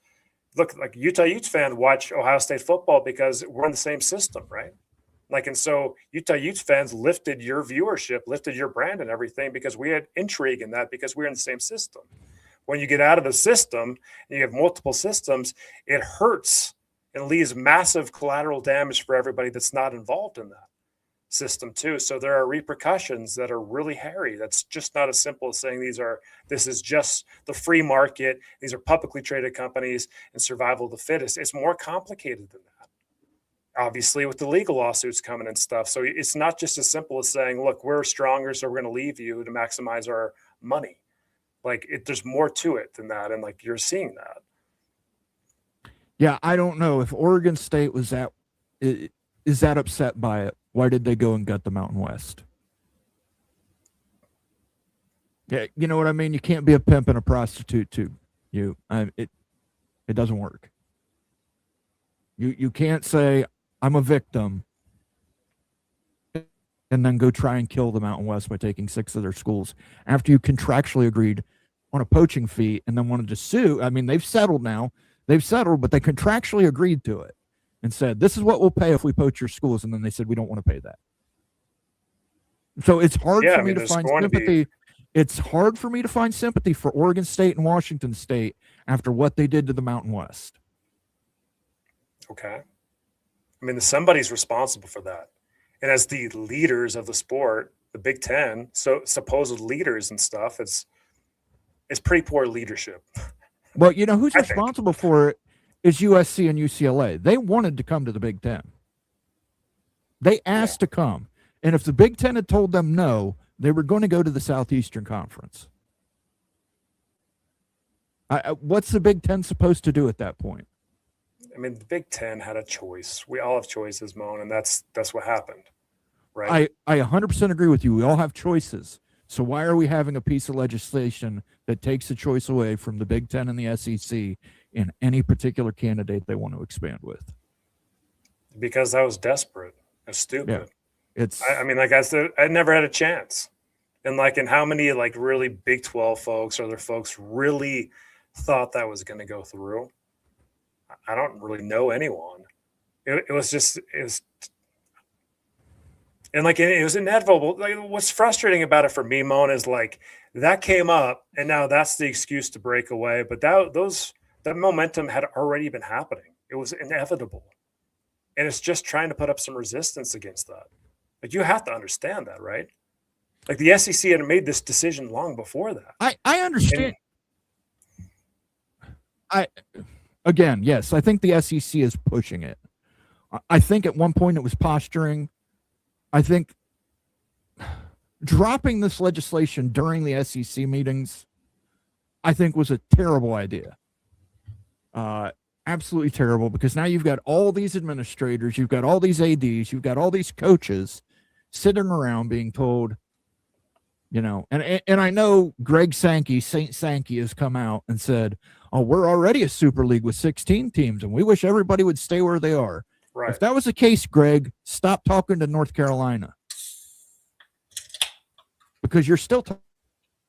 look, like Utah Utes fans watch Ohio State football because we're in the same system, right? Like, and so Utah Utes fans lifted your viewership, lifted your brand and everything because we had intrigue in that because we're in the same system. When you get out of the system and you have multiple systems, it hurts and leaves massive collateral damage for everybody that's not involved in that system too. So there are repercussions that are really hairy. That's just not as simple as saying this is just the free market. These are publicly traded companies and survival of the fittest. It's more complicated than that, obviously, with the legal lawsuits coming and stuff. So it's not just as simple as saying, look, we're stronger, so we're going to leave you to maximize our money. Like, there's more to it than that. And like, you're seeing that. Yeah, I don't know if Oregon State is that upset by it. Why did they go and gut the Mountain West? Yeah, you know what I mean? You can't be a pimp and a prostitute too. It doesn't work. You can't say I'm a victim and then go try and kill the Mountain West by taking 6 of their schools after you contractually agreed on a poaching fee and then wanted to sue. I mean, they've settled now. They've settled, but they contractually agreed to it and said, this is what we'll pay if we poach your schools. And then they said, we don't want to pay that. So it's hard for me to find sympathy. It's hard for me to find sympathy for Oregon State and Washington State after what they did to the Mountain West. Okay. I mean, somebody's responsible for that. And as the leaders of the sport, the Big Ten, so supposed leaders and stuff, it's pretty poor leadership. Well, you know who's I think. responsible for it is USC and UCLA. They wanted to come to the Big Ten. They asked to come. And if the Big Ten had told them no, they were going to go to the Southeastern Conference. What's the Big Ten supposed to do at that point? I mean, the Big Ten had a choice. We all have choices, Moan, and that's what happened, right? I 100% agree with you. We all have choices. So why are we having a piece of legislation that takes a choice away from the Big Ten and the SEC in any particular candidate they want to expand with? Because I was desperate. I was stupid. Yeah, I mean, like I said, I never had a chance. And how many really Big 12 folks or other folks really thought that was going to go through? I don't really know anyone. It was inevitable. What's frustrating about it for me, Moan, is that came up, and now that's the excuse to break away. But that momentum had already been happening. It was inevitable, and it's just trying to put up some resistance against that. You have to understand that, right? The SEC had made this decision long before that. I understand. Again, yes, I think the SEC is pushing it. I think at one point it was posturing. I think dropping this legislation during the SEC meetings, I think, was a terrible idea. Absolutely terrible, because now you've got all these administrators, you've got all these ADs, you've got all these coaches sitting around being told, and I know Greg Sankey, Saint Sankey, has come out and said, oh, we're already a super league with 16 teams, and we wish everybody would stay where they are. Right. If that was the case, Greg, stop talking to North Carolina, because you're still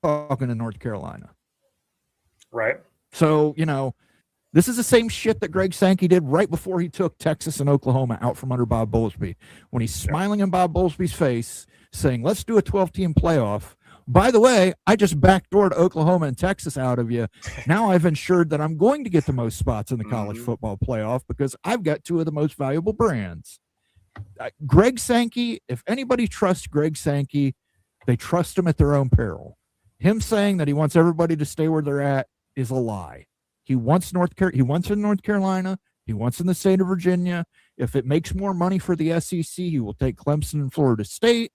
talking to North Carolina. Right. So, this is the same shit that Greg Sankey did right before he took Texas and Oklahoma out from under Bob Bowlesby, when he's smiling in Bob Bowlesby's face saying, let's do a 12-team playoff. By the way, I just backdoored Oklahoma and Texas out of you. Now I've ensured that I'm going to get the most spots in the college football playoff because I've got two of the most valuable brands. Greg Sankey, if anybody trusts Greg Sankey, they trust him at their own peril. Him saying that he wants everybody to stay where they're at is a lie. He wants he wants in North Carolina. He wants in the state of Virginia. If it makes more money for the SEC, he will take Clemson and Florida State.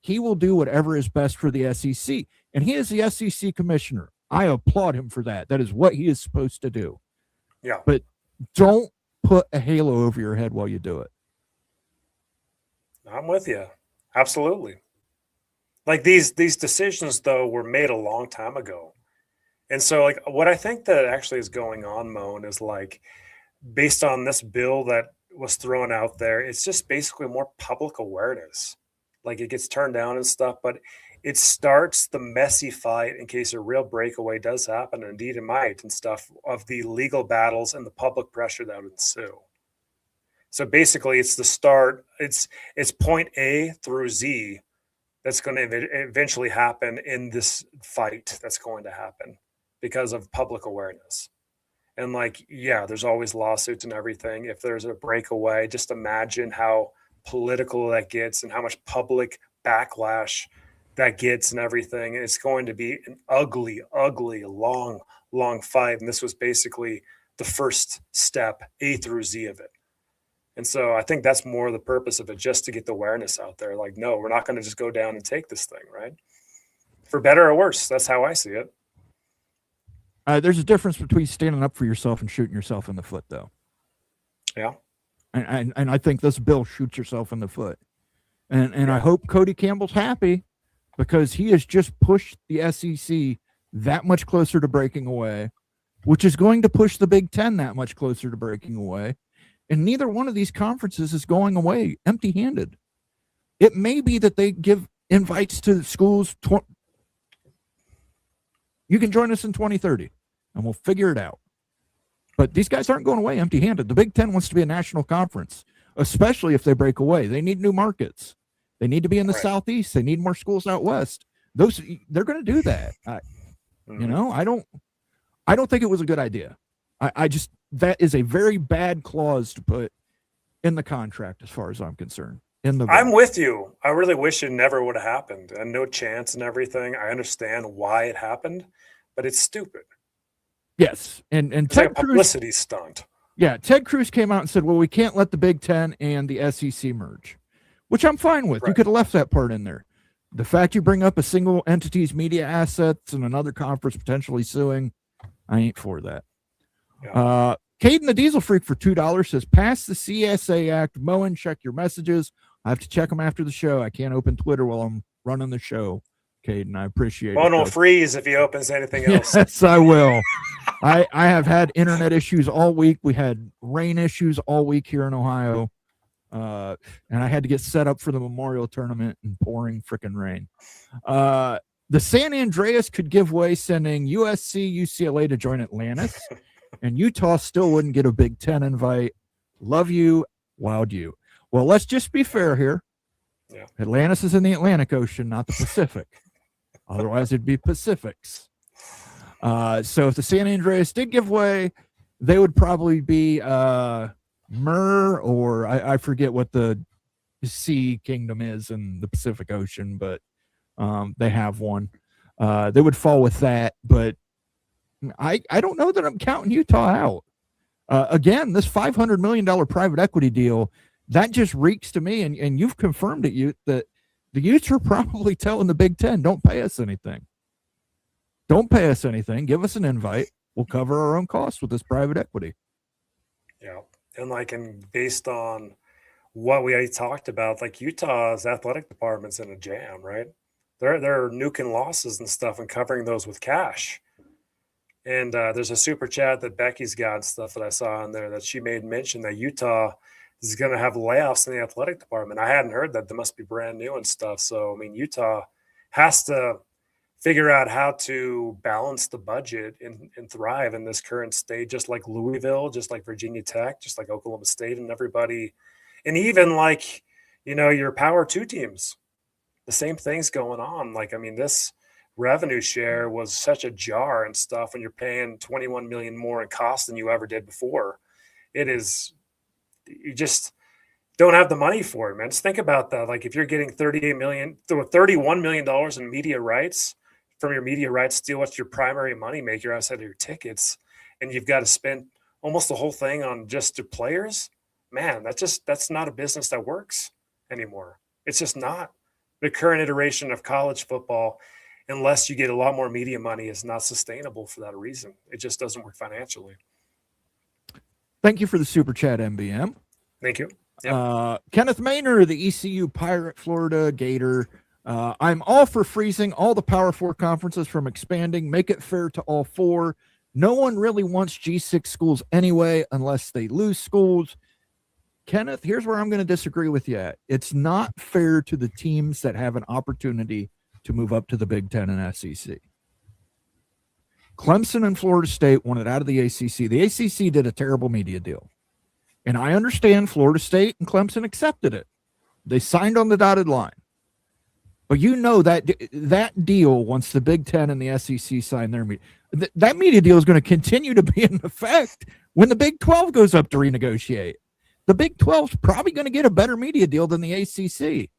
He will do whatever is best for the SEC. And he is the SEC commissioner. I applaud him for that. That is what he is supposed to do. Yeah. But don't put a halo over your head while you do it. I'm with you. Absolutely. These decisions, though, were made a long time ago. And so, what I think that actually is going on, Moan, is based on this bill that was thrown out there, it's just basically more public awareness. It gets turned down and stuff, but it starts the messy fight in case a real breakaway does happen, and indeed it might, and stuff, of the legal battles and the public pressure that would ensue. So basically, it's the start. It's point A through Z that's going to eventually happen in this fight that's going to happen because of public awareness. And there's always lawsuits and everything. If there's a breakaway, just imagine how political that gets and how much public backlash that gets and everything. It's going to be an ugly, long fight. And this was basically the first step, A through Z of it. And so I think that's more the purpose of it, just to get the awareness out there. No, we're not going to just go down and take this thing, right? For better or worse. That's how I see it. There's a difference between standing up for yourself and shooting yourself in the foot, though. Yeah. And I think this bill shoots yourself in the foot. And I hope Cody Campbell's happy, because he has just pushed the SEC that much closer to breaking away, which is going to push the Big Ten that much closer to breaking away. And neither one of these conferences is going away empty-handed. It may be that they give invites to schools. You can join us in 2030, and we'll figure it out. But these guys aren't going away empty-handed. The Big Ten wants to be a national conference, especially if they break away. They need new markets. They need to be in the Southeast. They need more schools out West. They're going to do that. I don't think it was a good idea. that is a very bad clause to put in the contract, as far as I'm concerned. I'm with you. I really wish it never would have happened, and no chance and everything. I understand why it happened, but it's stupid. Yes, and It's Ted like a publicity stunt. Yeah, Ted Cruz came out and said, well, we can't let the Big Ten and the SEC merge, which I'm fine with. Right. You could have left that part in there. The fact you bring up a single entity's media assets and another conference potentially suing, I ain't for that. Yeah. Caden the Diesel Freak for $2 says, pass the CSA Act. Moen, check your messages. I have to check them after the show. I can't open Twitter while I'm running the show. Caden, I appreciate Phone it. will freeze if he opens anything else. Yes, I will. I have had internet issues all week. We had rain issues all week here in Ohio. And I had to get set up for the Memorial Tournament in pouring freaking rain. The San Andreas could give way, sending USC, UCLA to join Atlantis, and Utah still wouldn't get a Big Ten invite. Love you, wowed you. Well, let's just be fair here. Yeah. Atlantis is in the Atlantic Ocean, not the Pacific. Otherwise, it'd be Pacifics. So if the San Andreas did give way, they would probably be Mer, or I forget what the sea kingdom is in the Pacific Ocean, but they have one. They would fall with that, but I don't know that I'm counting Utah out. Again, this $500 million private equity deal, that just reeks to me, and you've confirmed it, Ute, that the Utes are probably telling the Big Ten, don't pay us anything. Don't pay us anything. Give us an invite. We'll cover our own costs with this private equity. Yeah. And based on what we already talked about, like Utah's athletic department's in a jam, right? They're nuking losses and stuff and covering those with cash. And there's a super chat that Becky's got and stuff that I saw in there that she made mention that Utah is going to have layoffs in the athletic department. I hadn't heard that. They must be brand new and stuff. So, I mean, Utah has to figure out how to balance the budget and thrive in this current state, just like Louisville, just like Virginia Tech, just like Oklahoma State and everybody. And even like, your Power 2 teams, the same thing's going on. Like, I mean, this revenue share was such a jar and stuff when you're paying 21 million more in cost than you ever did before. You just don't have the money for it, man. Just think about that. Like if you're getting $31 million in media rights from your media rights deal, what's your primary money maker outside of your tickets, and you've got to spend almost the whole thing on just the players, man, that's not a business that works anymore. It's just not. The current iteration of college football, unless you get a lot more media money, is not sustainable for that reason. It just doesn't work financially. Thank you for the super chat, MBM. Thank you. Yep. Kenneth Maynor, the ECU Pirate, Florida Gator. I'm all for freezing all the Power 4 conferences from expanding. Make it fair to all four. No one really wants G6 schools anyway, unless they lose schools. Kenneth, here's where I'm going to disagree with you at. It's not fair to the teams that have an opportunity to move up to the Big Ten and SEC. Clemson and Florida State wanted out of the ACC. The ACC did a terrible media deal. And I understand Florida State and Clemson accepted it. They signed on the dotted line. But that deal, once the Big Ten and the SEC sign their media, that media deal is going to continue to be in effect when the Big 12 goes up to renegotiate. The Big 12 is probably going to get a better media deal than the ACC.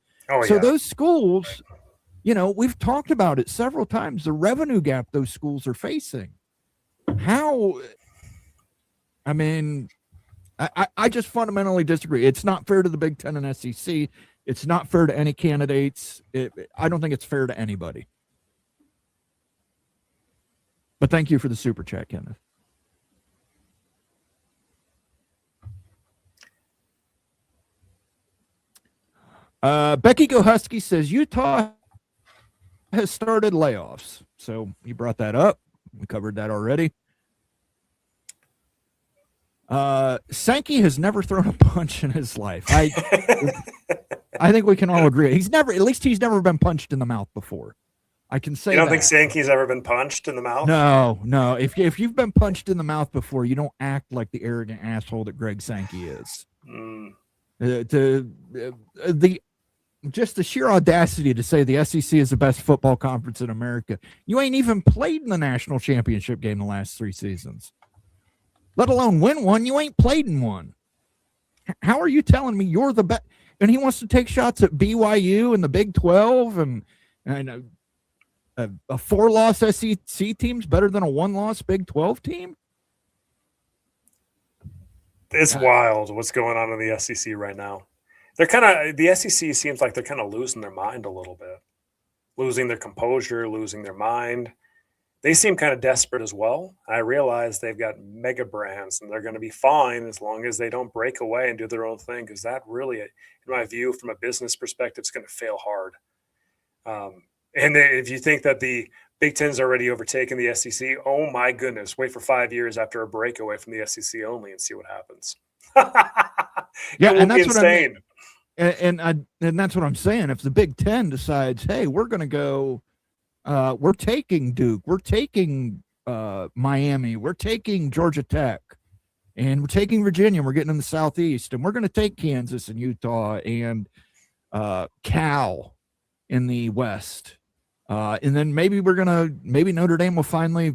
So those schools, we've talked about it several times, the revenue gap those schools are facing. I just fundamentally disagree. It's not fair to the Big Ten and SEC. It's not fair to any candidates. I don't think it's fair to anybody. But thank you for the super chat, Kenneth. Becky Go Husky says Utah has started layoffs. So you brought that up. We covered that already. Sankey has never thrown a punch in his life. I think we can all agree. He's never been punched in the mouth before. I can say that. You don't think Sankey's ever been punched in the mouth? No. If you've been punched in the mouth before, you don't act like the arrogant asshole that Greg Sankey is. Just the sheer audacity to say the SEC is the best football conference in America. You ain't even played in the national championship game the last 3 seasons. let alone win one. You ain't played in one. How are you telling me you're the best? And he wants to take shots at BYU and the Big 12 and a 4-loss SEC team's better than a 1-loss Big 12 team? It's wild what's going on in the SEC right now. The SEC seems like they're kind of losing their mind a little bit, losing their composure, losing their mind. They seem kind of desperate as well. I realize they've got mega brands and they're going to be fine as long as they don't break away and do their own thing, because that really, in my view, from a business perspective, is going to fail hard. And if you think that the Big Ten's already overtaken the SEC, oh my goodness, wait for 5 years after a breakaway from the SEC only and see what happens. Yeah, and that's insane. What I mean. And that's what I'm saying. If the Big Ten decides, hey, we're going to go, we're taking Duke, we're taking Miami, we're taking Georgia Tech, and we're taking Virginia, we're getting in the Southeast, and we're going to take Kansas and Utah and Cal in the West. And then maybe Notre Dame will finally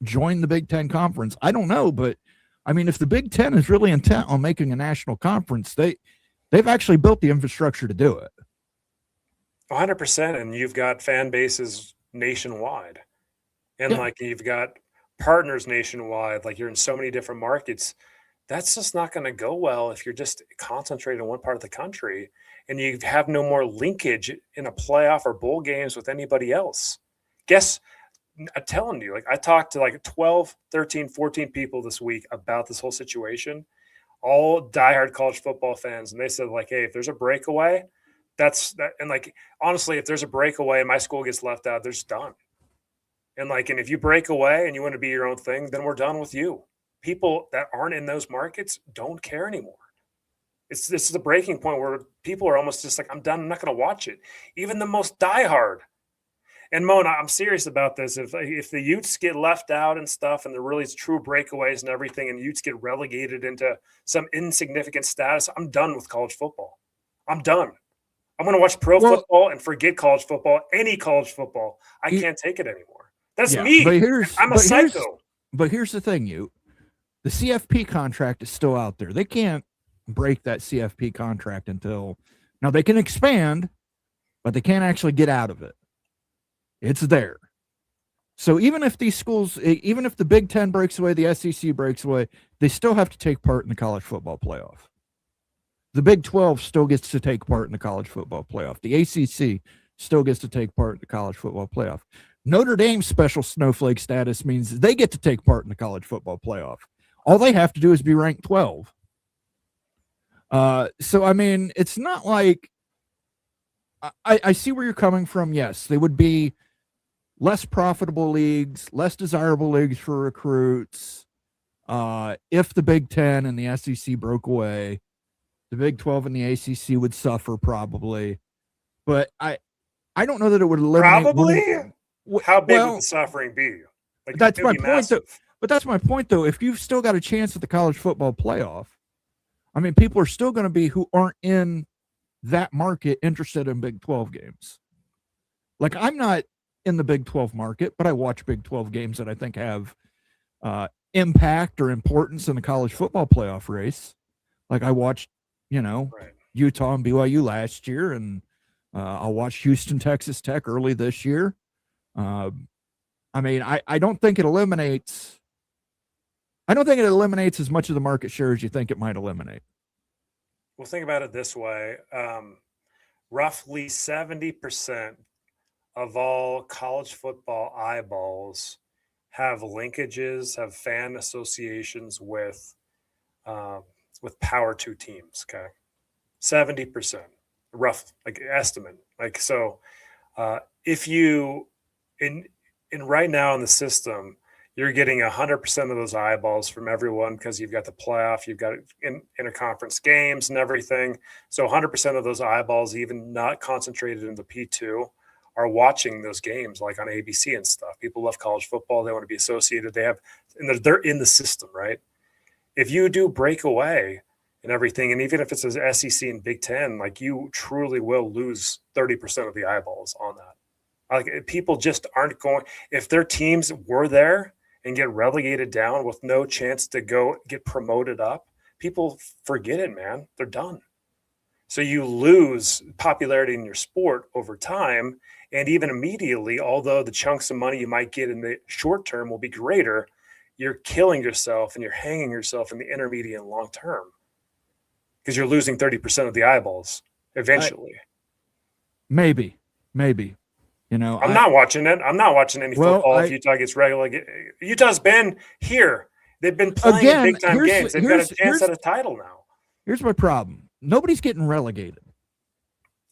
join the Big Ten conference. I don't know, but I mean, if the Big Ten is really intent on making a national conference, they've actually built the infrastructure to do it. 100%. And you've got fan bases nationwide, and like you've got partners nationwide, like you're in so many different markets. That's just not going to go well if you're just concentrated in one part of the country and you have no more linkage in a playoff or bowl games with anybody else. I'm telling you, like I talked to like 12, 13, 14 people this week about this whole situation, all diehard college football fans. And they said like, hey, if there's a breakaway, that's that. And like, honestly, if there's a breakaway and my school gets left out, they're just done. And if you break away and you want to be your own thing, then we're done with you. People that aren't in those markets don't care anymore. This is the breaking point where people are almost just like, I'm done. I'm not going to watch it. Even the most diehard. And Mona, I'm serious about this. If the Utes get left out and stuff, and there really is true breakaways and everything, and Utes get relegated into some insignificant status, I'm done with college football. I'm done. I'm going to watch football and forget college football, any college football. I can't take it anymore. That's me. I'm a psycho. But here's the thing, the CFP contract is still out there. They can't break that CFP contract until now. They can expand, but they can't actually get out of it. It's there. So even if these schools, even if the Big Ten breaks away, the SEC breaks away, they still have to take part in the college football playoff. The Big 12 still gets to take part in the college football playoff. The ACC still gets to take part in the college football playoff. Notre Dame's special snowflake status means they get to take part in the college football playoff. All they have to do is be ranked 12. So, I mean, it's not like I see where you're coming from. Yes, they would be less profitable leagues, less desirable leagues for recruits. If the Big Ten and the SEC broke away, the Big 12 and the ACC would suffer probably. But I don't know that it would eliminate. Probably? How big would the suffering be? Like, that's my point, though. But that's my point, though. If you've still got a chance at the college football playoff, I mean, people are still going to be who aren't in that market interested in Big 12 games. Like, I'm not in the Big 12 market, but I watch Big 12 games that I think have impact or importance in the college football playoff race. Like, I watched, Utah and BYU last year, and I'll watch Houston, Texas Tech early this year. I mean, I don't think it eliminates. I don't think it eliminates as much of the market share as you think it might eliminate. Well, think about it this way. Roughly 70% of all college football eyeballs have linkages, have fan associations with Power 2 teams. Okay. 70%, rough, like estimate. Like, so if you in right now in the system, you're getting 100% of those eyeballs from everyone because you've got the playoff, you've got interconference games and everything. So 100% of those eyeballs, even not concentrated in the P2, are watching those games like on ABC and stuff. People love college football. They want to be associated. And they're in the system, right? If you do break away and everything, and even if it's an SEC and Big Ten, like you truly will lose 30% of the eyeballs on that. Like people just aren't going. If their teams were there and get relegated down with no chance to go get promoted up, people forget it, man. They're done. So you lose popularity in your sport over time. And even immediately, although the chunks of money you might get in the short term will be greater, you're killing yourself and you're hanging yourself in the intermediate and long term because you're losing 30% of the eyeballs eventually. Maybe. You know, I'm not watching it. I'm not watching any football if Utah gets relegated. Utah's been here. They've been playing in big-time games. They've got a chance at a title now. Here's my problem. Nobody's getting relegated.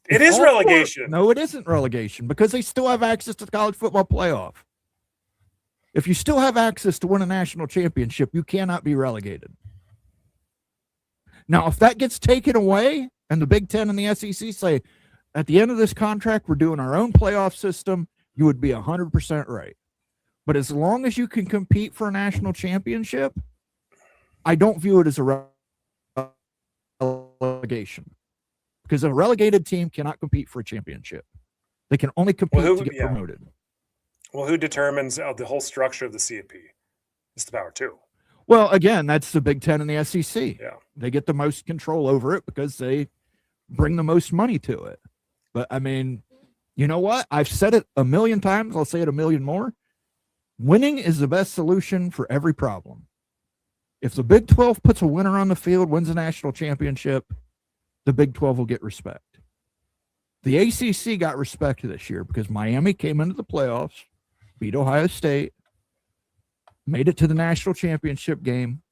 It is relegation. No, it isn't relegation because they still have access to the college football playoff. If you still have access to win a national championship, you cannot be relegated. Now, if that gets taken away and the Big Ten and the SEC say, at the end of this contract, we're doing our own playoff system, you would be 100% right. But as long as you can compete for a national championship, I don't view it as a relegation because a relegated team cannot compete for a championship. They can only compete to get promoted. Well, who determines the whole structure of the CFP? It's the Power 2. Well, again, that's the Big Ten and the SEC. Yeah. They get the most control over it because they bring the most money to it. But, I mean, you know what? I've said it a million times. I'll say it a million more. Winning is the best solution for every problem. If the Big 12 puts a winner on the field, wins a national championship, the Big 12 will get respect. The ACC got respect this year because Miami came into the playoffs, beat Ohio State, made it to the national championship game,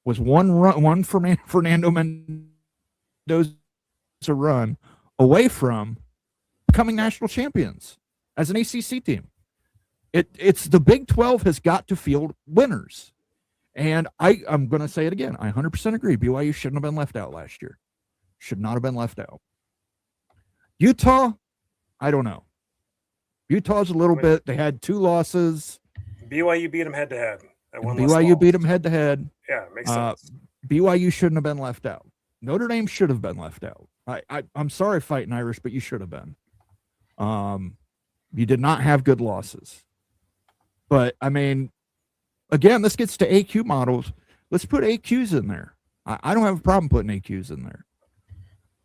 was one Fernando Mendoza run away from becoming national champions as an ACC team. It's the Big 12 has got to field winners. And I'm going to say it again. I 100% agree. BYU shouldn't have been left out last year. Should not have been left out. Utah, I don't know. Utah's a little bit. They had 2 losses. BYU beat them head-to-head. BYU beat them head-to-head. Yeah, makes sense. BYU shouldn't have been left out. Notre Dame should have been left out. I'm sorry, Fighting Irish, but you should have been. You did not have good losses. But, I mean, again, this gets to AQ models. Let's put AQs in there. I don't have a problem putting AQs in there.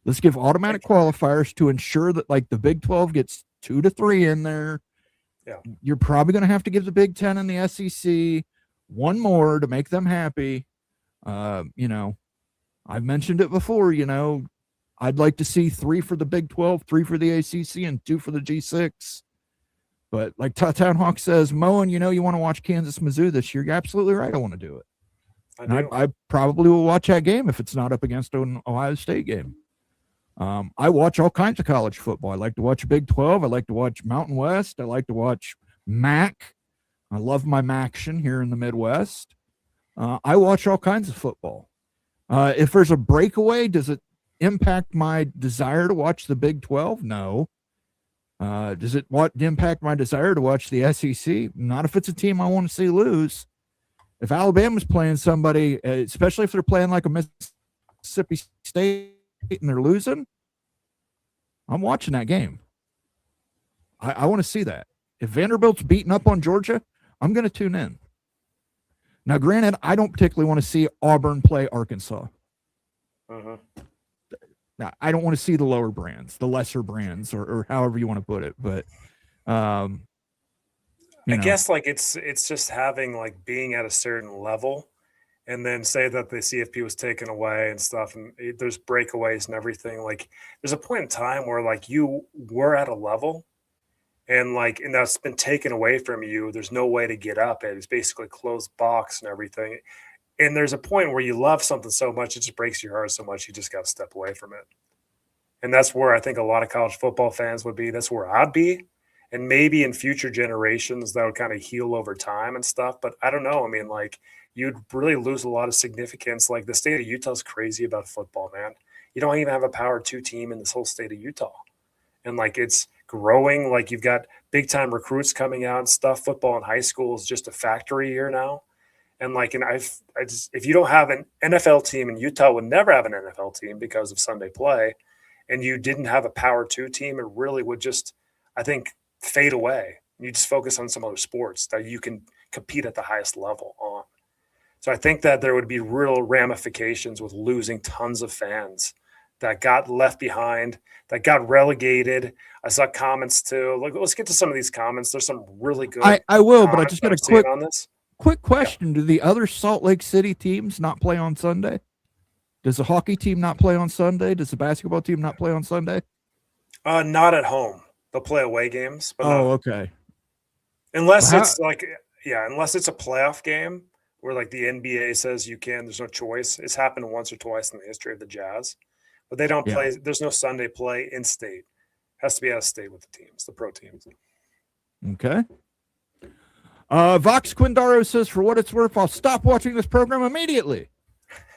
Let's give automatic qualifiers to ensure that, like, the Big 12 gets 2 to 3 in there. Yeah. You're probably going to have to give the Big 10 and the SEC one more to make them happy. You know, I've mentioned it before, you know, I'd like to see 3 for the Big 12, 3 for the ACC, and 2 for the G6. But like Town Hawk says, Moen, you know, you want to watch Kansas Mizzou this year. You're absolutely right. I want to do it. I probably will watch that game if it's not up against an Ohio State game. I watch all kinds of college football. I like to watch Big 12. I like to watch Mountain West. I like to watch MAC. I love my MACtion here in the Midwest. I watch all kinds of football. If there's a breakaway, does it impact my desire to watch the Big 12? No. Does it impact my desire to watch the SEC? Not if it's a team I want to see lose. If Alabama's playing somebody, especially if they're playing like a Mississippi State and they're losing, I'm watching that game. I want to see that. If Vanderbilt's beating up on Georgia, I'm going to tune in. Now, granted, I don't particularly want to see Auburn play Arkansas. Uh-huh. Now, I don't want to see the lower brands, the lesser brands, or however you want to put it. But I guess like it's just having like being at a certain level, and then say that the CFP was taken away and stuff, and there's breakaways and everything. Like there's a point in time where like you were at a level, and that's been taken away from you. There's no way to get up. It's basically closed box and everything. And there's a point where you love something so much, it just breaks your heart so much, you just got to step away from it. And that's where I think a lot of college football fans would be. That's where I'd be. And maybe in future generations, that would kind of heal over time and stuff. But I don't know. I mean, like, you'd really lose a lot of significance. Like, the state of Utah's crazy about football, man. You don't even have a Power 2 team in this whole state of Utah. And, like, it's growing. Like, you've got big-time recruits coming out and stuff. Football in high school is just a factory here now. And if you don't have an NFL team, and Utah would never have an NFL team because of Sunday play, and you didn't have a Power 2 team, it really would just, I think, fade away. You just focus on some other sports that you can compete at the highest level on. So I think that there would be real ramifications with losing tons of fans that got left behind, that got relegated. I saw comments too. Like, let's get to some of these comments. There's some really good. I will, but I comments just that got a I'm seeing quick on this. question. Do the other Salt Lake City teams not play on Sunday? Does the hockey team not play on Sunday? Does the basketball team not play on Sunday? Not at home. They'll play away games, but Oh, okay. unless Well, it's like, unless it's a playoff game where like the NBA says you can, there's no choice. It's happened once or twice in the history of the Jazz, but they don't Yeah. play. There's no Sunday play in state. Has to be out of state with the teams, the pro teams. Okay. Vox Quindaro says, for what it's worth, I'll stop watching this program immediately.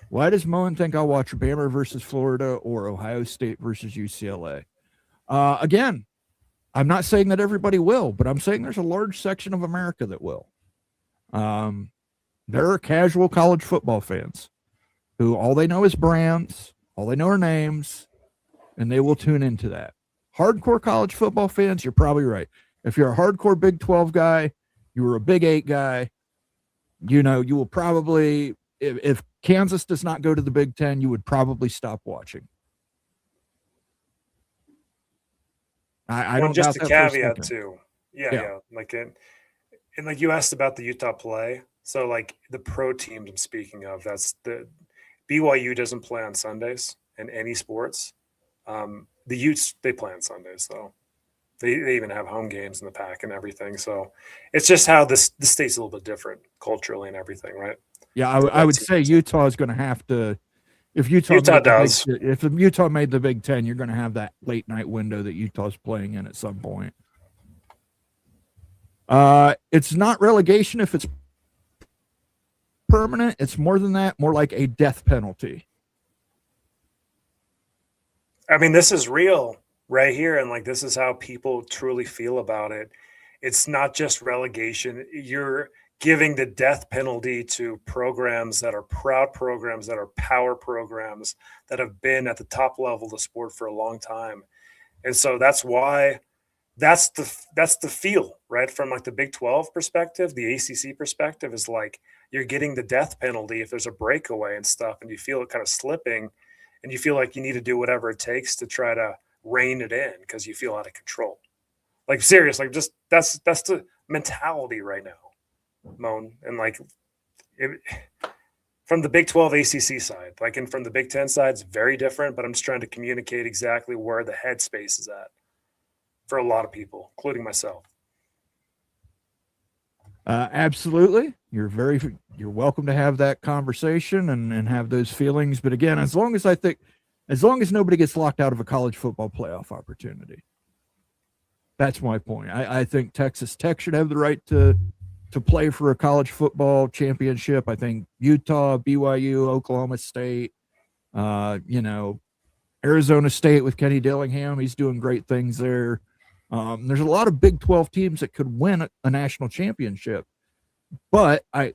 Why does Moen think I'll watch Bama versus Florida or Ohio State versus UCLA? Again, I'm not saying that everybody will, but I'm saying there's a large section of America that will. There are casual college football fans who all they know is brands, all they know are names, and they will tune into that. Hardcore college football fans, you're probably right. If you're a hardcore Big 12 guy, you were a Big 8 guy, you will probably, if Kansas does not go to the Big 10, you would probably stop watching. I don't just doubt a that for caveat second. too. Yeah. Yeah. And like you asked about the Utah play. So like the pro teams I'm speaking of, that's the BYU doesn't play on Sundays in any sports. The Utes, they play on Sundays though. They even have home games in the pack and everything. So it's just how the state's a little bit different culturally and everything, right? Yeah, I would say Utah is going to have to. If Utah does. If Utah made the Big Ten, you're going to have that late night window that Utah's playing in at some point. It's not relegation if it's permanent. It's more than that, more like a death penalty. I mean, this is real right here. And like, this is how people truly feel about it. It's not just relegation. You're giving the death penalty to programs that are proud programs, that are power programs, that have been at the top level of the sport for a long time. And so that's why that's the feel, right? From like the Big 12 perspective, the ACC perspective is like, you're getting the death penalty if there's a breakaway and stuff, and you feel it kind of slipping, and you feel like you need to do whatever it takes to try to rein it in because you feel out of control. Like serious, like just that's the mentality right now, Moan. And like from the Big 12 ACC side, like, and from the Big 10 side, it's very different. But I'm just trying to communicate exactly where the headspace is at for a lot of people, including myself. Absolutely. You're welcome to have that conversation and have those feelings. But again, as long as nobody gets locked out of a college football playoff opportunity, that's my point. I think Texas Tech should have the right to play for a college football championship. I think Utah, BYU, Oklahoma State, Arizona State with Kenny Dillingham, he's doing great things there. There's a lot of Big 12 teams that could win a national championship, but I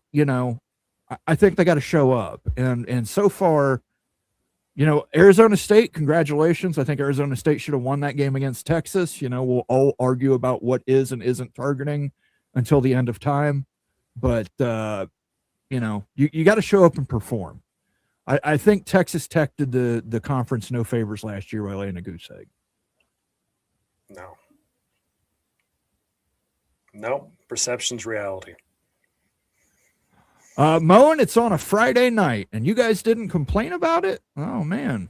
think they got to show up. And so far, Arizona State, congratulations. I think Arizona State should have won that game against Texas. We'll all argue about what is and isn't targeting until the end of time, but you got to show up and perform. I think Texas Tech did the conference no favors last year by laying a goose egg. No, perception's reality. Moen, it's on a Friday night, and you guys didn't complain about it? Oh, man.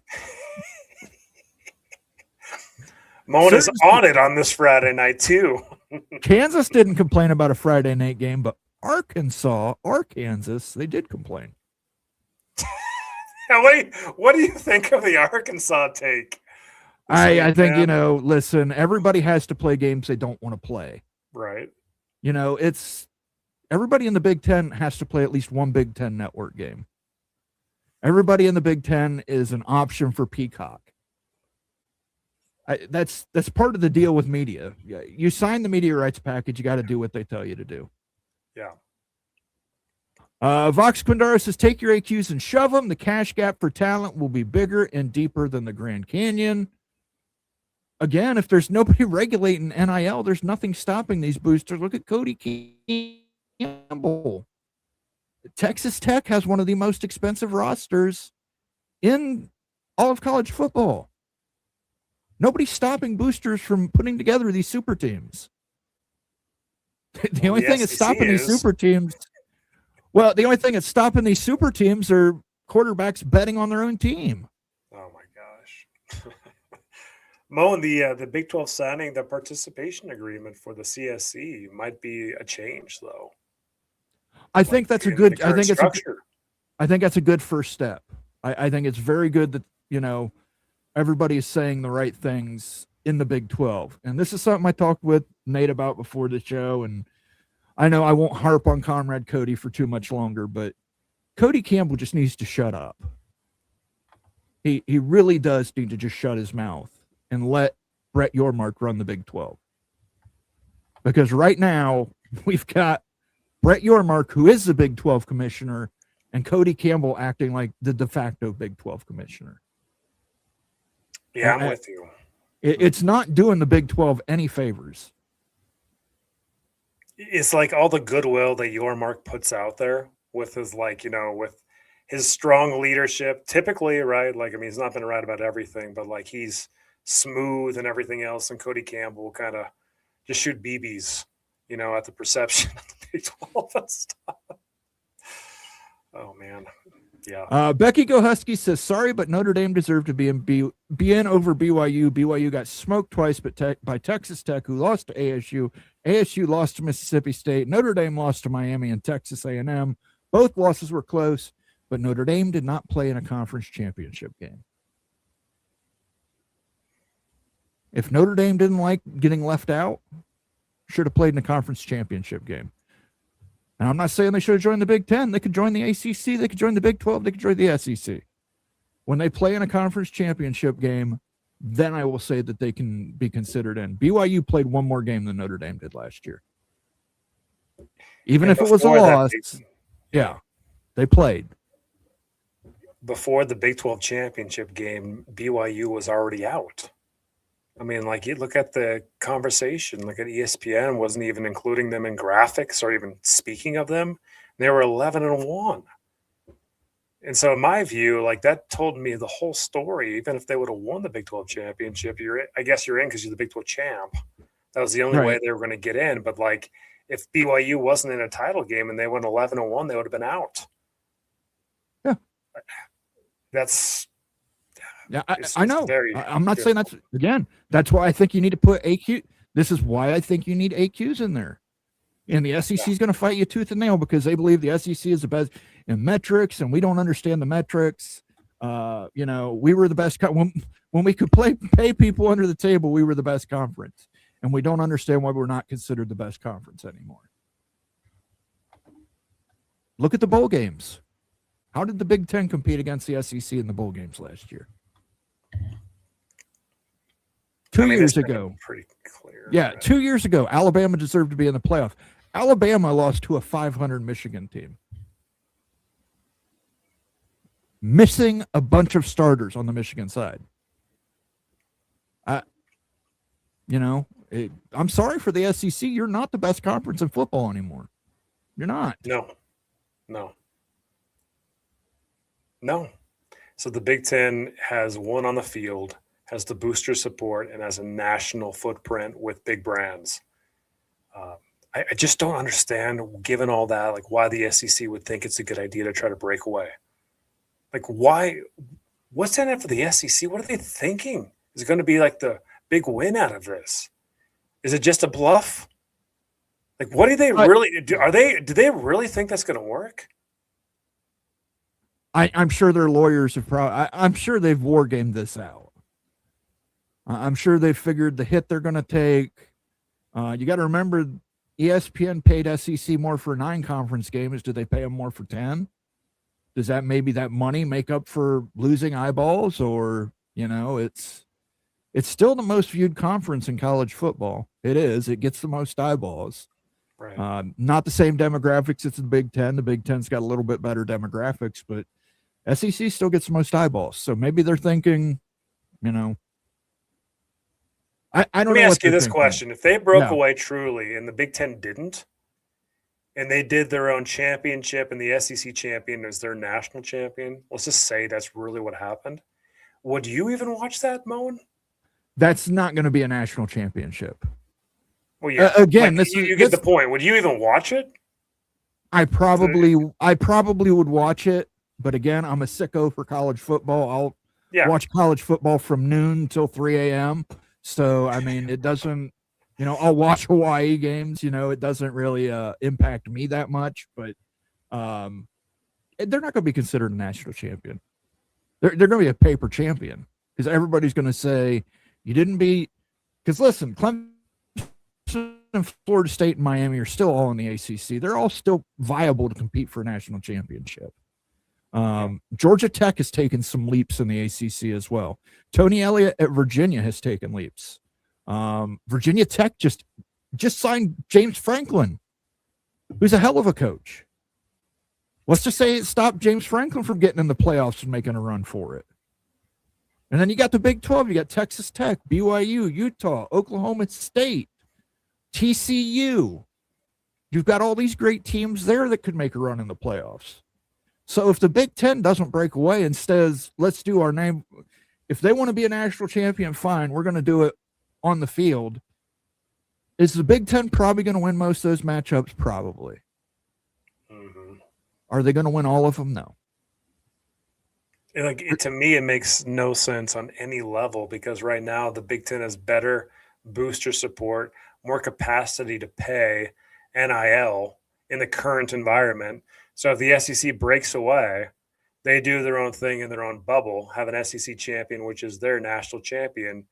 Moen is on it on this Friday night, too. Kansas didn't complain about a Friday night game, but Arkansas, they did complain. Now, wait, what do you think of the Arkansas take? I think, listen, everybody has to play games they don't want to play. Right. It's everybody in the Big Ten has to play at least one Big Ten network game. Everybody in the Big Ten is an option for Peacock. That's part of the deal with media. You sign the media rights package, you got to do what they tell you to do. Yeah. Vox Quindaro says, take your AQs and shove them. The cash gap for talent will be bigger and deeper than the Grand Canyon. again, if there's nobody regulating NIL, there's nothing stopping these boosters. Look at Cody Campbell. Texas Tech has one of the most expensive rosters in all of college football. Nobody's stopping boosters from putting together these super teams. The only thing that's stopping these super teams, well, the only thing that's stopping these super teams are quarterbacks betting on their own team. Oh my gosh. Mo, and the Big 12 signing the participation agreement for the CSC might be a change, though. I think that's a good. I think it's structure. I think that's a good first step. I think it's very good that, you know, everybody is saying the right things in the Big 12. And this is something I talked with Nate about before the show. And I know I won't harp on Comrade Cody for too much longer, but Cody Campbell just needs to shut up. He really does need to just shut his mouth and let Brett Yormark run the Big 12. Because right now we've got Brett Yormark, who is the Big 12 commissioner, and Cody Campbell acting like the de facto Big 12 commissioner. Yeah, I'm with you. It's not doing the Big 12 any favors. It's like all the goodwill that Yormark puts out there with his, like, you know, with his strong leadership, typically, right? Like, I mean, he's not been right about everything, but like he's smooth and everything else. And Cody Campbell kind of just shoot BBs, you know, at the perception of the Big 12 and stuff. Oh, man. Yeah. Becky Go Husky says, sorry, but Notre Dame deserved to be in over BYU. BYU got smoked twice by Texas Tech, who lost to ASU. ASU lost to Mississippi State. Notre Dame lost to Miami and Texas A&M. Both losses were close, but Notre Dame did not play in a conference championship game. If Notre Dame didn't like getting left out, should have played in a conference championship game. And I'm not saying they should have joined the Big 10. They could join the ACC. They could join the Big 12. They could join the SEC. When they play in a conference championship game, then I will say that they can be considered in. BYU played one more game than Notre Dame did last year. Even if it was a loss, yeah, they played. Before the Big 12 championship game, BYU was already out. I mean, like, you look at the conversation, look at ESPN, wasn't even including them in graphics or even speaking of them. They were 11-1. And so in my view, like, that told me the whole story. Even if they would have won the Big 12 championship, I guess you're in because you're the Big 12 champ. That was the only way they were going to get in. But like, if BYU wasn't in a title game and they went 11-1, they would have been out. Yeah. Yeah, I know. I'm not saying that's, again, that's why I think you need to put AQ. This is why I think you need AQs in there. And the SEC is going to fight you tooth and nail because they believe the SEC is the best in metrics, and we don't understand the metrics. You know, we were the best when we could pay people under the table. We were the best conference, and we don't understand why we're not considered the best conference anymore. Look at the bowl games. How did the Big Ten compete against the SEC in the bowl games last year? 2 years ago. Pretty clear. Yeah, right? 2 years ago, Alabama deserved to be in the playoff. Alabama lost to a 500 Michigan team. Missing a bunch of starters on the Michigan side. I'm sorry for the SEC. You're not the best conference in football anymore. You're not. No. So the Big Ten has one on the field, has the booster support, and has a national footprint with big brands. I just don't understand, given all that, like, why the SEC would think it's a good idea to try to break away. Like, why? What's in it for the SEC? What are they thinking? Is it going to be like the big win out of this? Is it just a bluff? Like, what do they really do? Do they really think that's going to work? I'm sure their lawyers have I'm sure they've war gamed this out. I'm sure they've figured the hit they're going to take. You got to remember, ESPN paid SEC more for 9 conference games. Do they pay them more for 10? Does that money make up for losing eyeballs? Or, it's still the most viewed conference in college football. It is. It gets the most eyeballs. Right. Not the same demographics as the Big Ten. The Big Ten's got a little bit better demographics, but SEC still gets the most eyeballs. So maybe they're thinking, I don't Let me know what ask you they're this thinking. question. If they broke Yeah. away truly and the Big Ten didn't, and they did their own championship and the SEC champion is their national champion, let's just say that's really what happened. Would you even watch that, Moen? That's not going to be a national championship. Well, yeah. Again, Like, this you is get this, the point. Would you even watch it? I probably would watch it, but again, I'm a sicko for college football. I'll Yeah. watch college football from noon till 3 a.m. So I mean, it doesn't, I'll watch Hawaii games. It doesn't really impact me that much. But they're not going to be considered a national champion. They're going to be a paper champion because everybody's going to say you didn't beat. Because listen, Clemson and Florida State and Miami are still all in the ACC. They're all still viable to compete for a national championship. Georgia Tech has taken some leaps in the ACC as well. Tony Elliott at Virginia has taken leaps. Virginia Tech just signed James Franklin, who's a hell of a coach. Let's just say it stopped James Franklin from getting in the playoffs and making a run for it. And then you got the Big 12. You got Texas Tech, BYU, Utah, Oklahoma State, TCU. You've got all these great teams there that could make a run in the playoffs. So if the Big Ten doesn't break away and says, let's do our name, if they want to be a national champion, fine, we're going to do it on the field. Is the Big Ten probably going to win most of those matchups? Probably. Mm-hmm. Are they going to win all of them? No. To me, it makes no sense on any level because right now the Big Ten has better booster support, more capacity to pay NIL in the current environment. So if the SEC breaks away, they do their own thing in their own bubble, have an SEC champion, which is their national champion.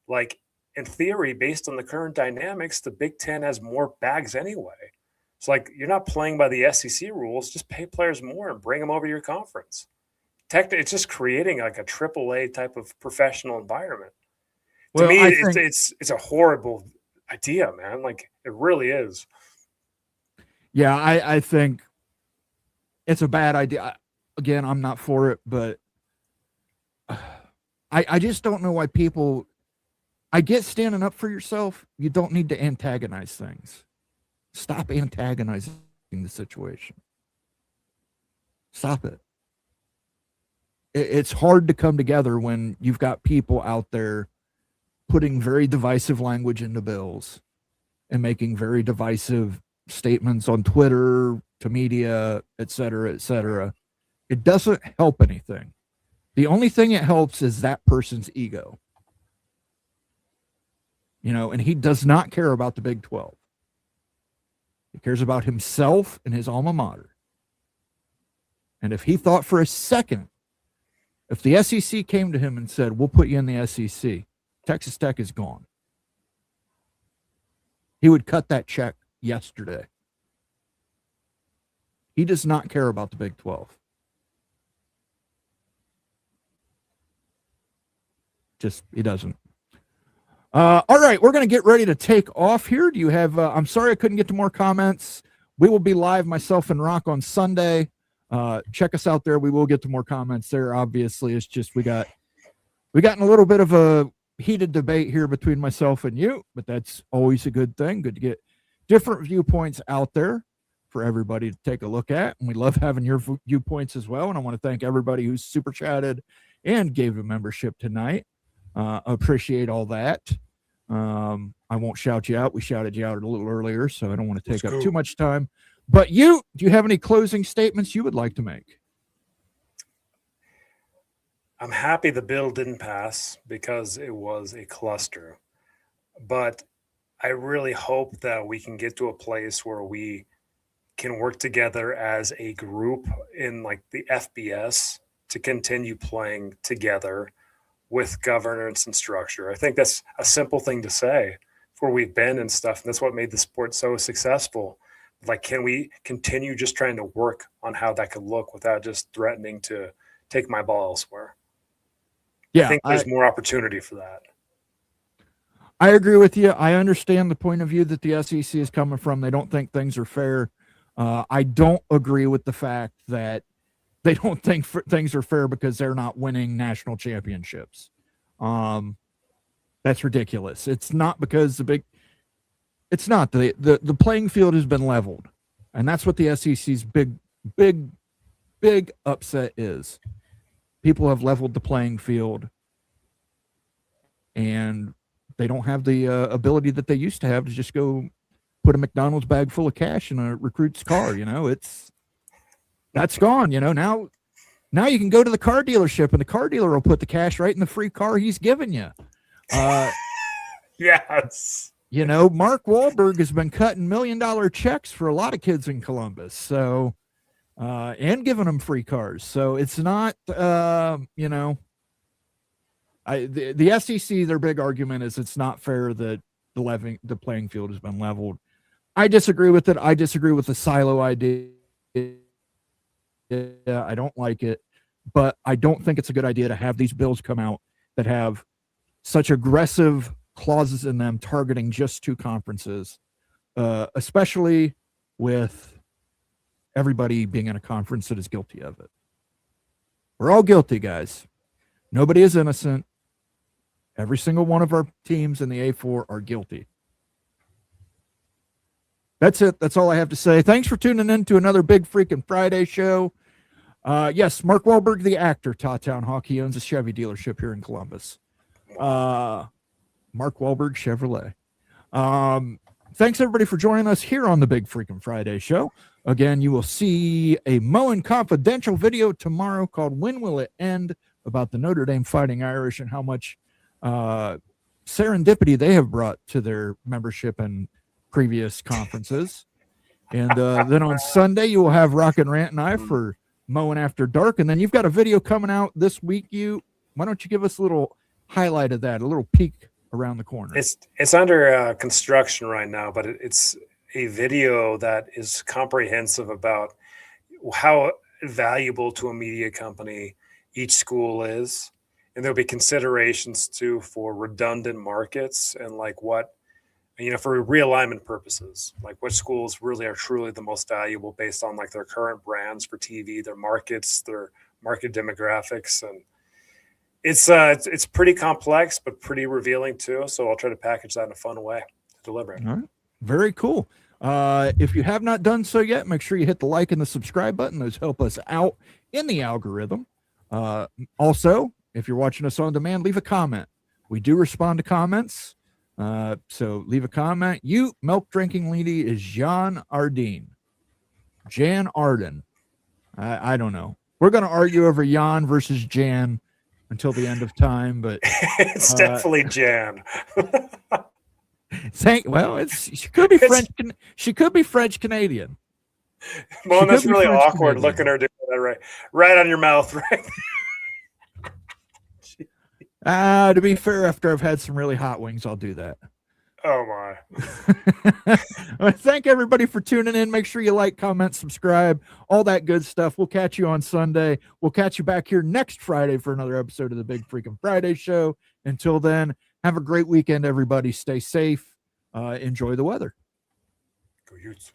Like, in theory, based on the current dynamics, the Big Ten has more bags anyway. It's like you're not playing by the SEC rules. Just pay players more and bring them over to your conference. It's just creating like a AAA type of professional environment. To me, it's a horrible idea, man. Like, it really is. Yeah, I think it's a bad idea. Again, I'm not for it, but I just don't know why people. I get standing up for yourself. You don't need to antagonize things. Stop antagonizing the situation. Stop it. It's hard to come together when you've got people out there putting very divisive language into bills and making very divisive statements on Twitter, to media, et cetera, et cetera. It doesn't help anything. The only thing it helps is that person's ego. And he does not care about the Big 12. He cares about himself and his alma mater. And if he thought for a second, if the SEC came to him and said, we'll put you in the SEC, Texas Tech is gone. He would cut that check yesterday. He does not care about the Big 12. He doesn't. All right, we're going to get ready to take off here. Do you have, I'm sorry I couldn't get to more comments. We will be live, myself and Rock, on Sunday. Check us out there. We will get to more comments there. Obviously, it's just we got in a little bit of a heated debate here between myself and you, but that's always a good thing. Good to get different viewpoints out there for everybody to take a look at. And we love having your viewpoints as well. And I want to thank everybody who's super chatted and gave a membership tonight. Appreciate all that. I won't shout you out. We shouted you out a little earlier, so I don't want to take up too much time. But do you have any closing statements you would like to make? I'm happy the bill didn't pass because it was a cluster. But I really hope that we can get to a place where we can work together as a group in like the FBS to continue playing together with governance and structure. I think that's a simple thing to say for where we've been and stuff. And that's what made the sport so successful. Like, can we continue just trying to work on how that could look without just threatening to take my ball elsewhere? Yeah, I think there's more opportunity for that. I agree with you. I understand the point of view that the SEC is coming from. They don't think things are fair. I don't agree with the fact that they don't think things are fair because they're not winning national championships. That's ridiculous. It's not because it's not the playing field has been leveled, and that's what the SEC's big upset is. People have leveled the playing field, and they don't have the ability that they used to have to just go put a McDonald's bag full of cash in a recruit's car. That's gone. Now you can go to the car dealership, and the car dealer will put the cash right in the free car he's giving you. Yes. Mark Wahlberg has been cutting $1 million checks for a lot of kids in Columbus. So, and giving them free cars. So it's not, the SEC, their big argument is it's not fair that the playing field has been leveled. I disagree with it. I disagree with the silo idea. I don't like it, but I don't think it's a good idea to have these bills come out that have such aggressive clauses in them targeting just two conferences, especially with everybody being in a conference that is guilty of it. We're all guilty, guys. Nobody is innocent. Every single one of our teams in the A4 are guilty. That's it. That's all I have to say. Thanks for tuning in to another Big Freaking Friday show. Yes, Mark Wahlberg, the actor, Tawtown Hawk. He owns a Chevy dealership here in Columbus. Mark Wahlberg Chevrolet. Thanks everybody for joining us here on the Big Freaking Friday show. Again, you will see a Moen Confidential video tomorrow called When Will It End? About the Notre Dame Fighting Irish and how much serendipity they have brought to their membership and previous conferences. And then on Sunday, you will have Rocket Rant and I for Moen After Dark. And then you've got a video coming out this week. Why don't you give us a little highlight of that, a little peek around the corner? It's under construction right now, but it's a video that is comprehensive about how valuable to a media company each school is, and there'll be considerations too for redundant markets and like what, for realignment purposes, like what schools really are truly the most valuable based on like their current brands for TV, their markets, their market demographics. And it's pretty complex, but pretty revealing too. So I'll try to package that in a fun way to deliver it. All right. Very cool. If you have not done so yet, make sure you hit the like and the subscribe button. Those help us out in the algorithm. Also, if you're watching us on demand, leave a comment. We do respond to comments. So leave a comment. Milk drinking lady is Jan Arden. Jan Arden. I don't know. We're going to argue over Jan versus Jan until the end of time, but it's definitely Jan. She could be French. She could be French Canadian. Well, that's really awkward looking at her doing that right on your mouth, right? To be fair, after I've had some really hot wings, I'll do that. Oh my. Well, thank everybody for tuning in. Make sure you like, comment, subscribe, all that good stuff. We'll catch you on Sunday. We'll catch you back here next Friday for another episode of the Big Freaking Friday show. Until then, have a great weekend, everybody. Stay safe. Enjoy the weather. Go Utes.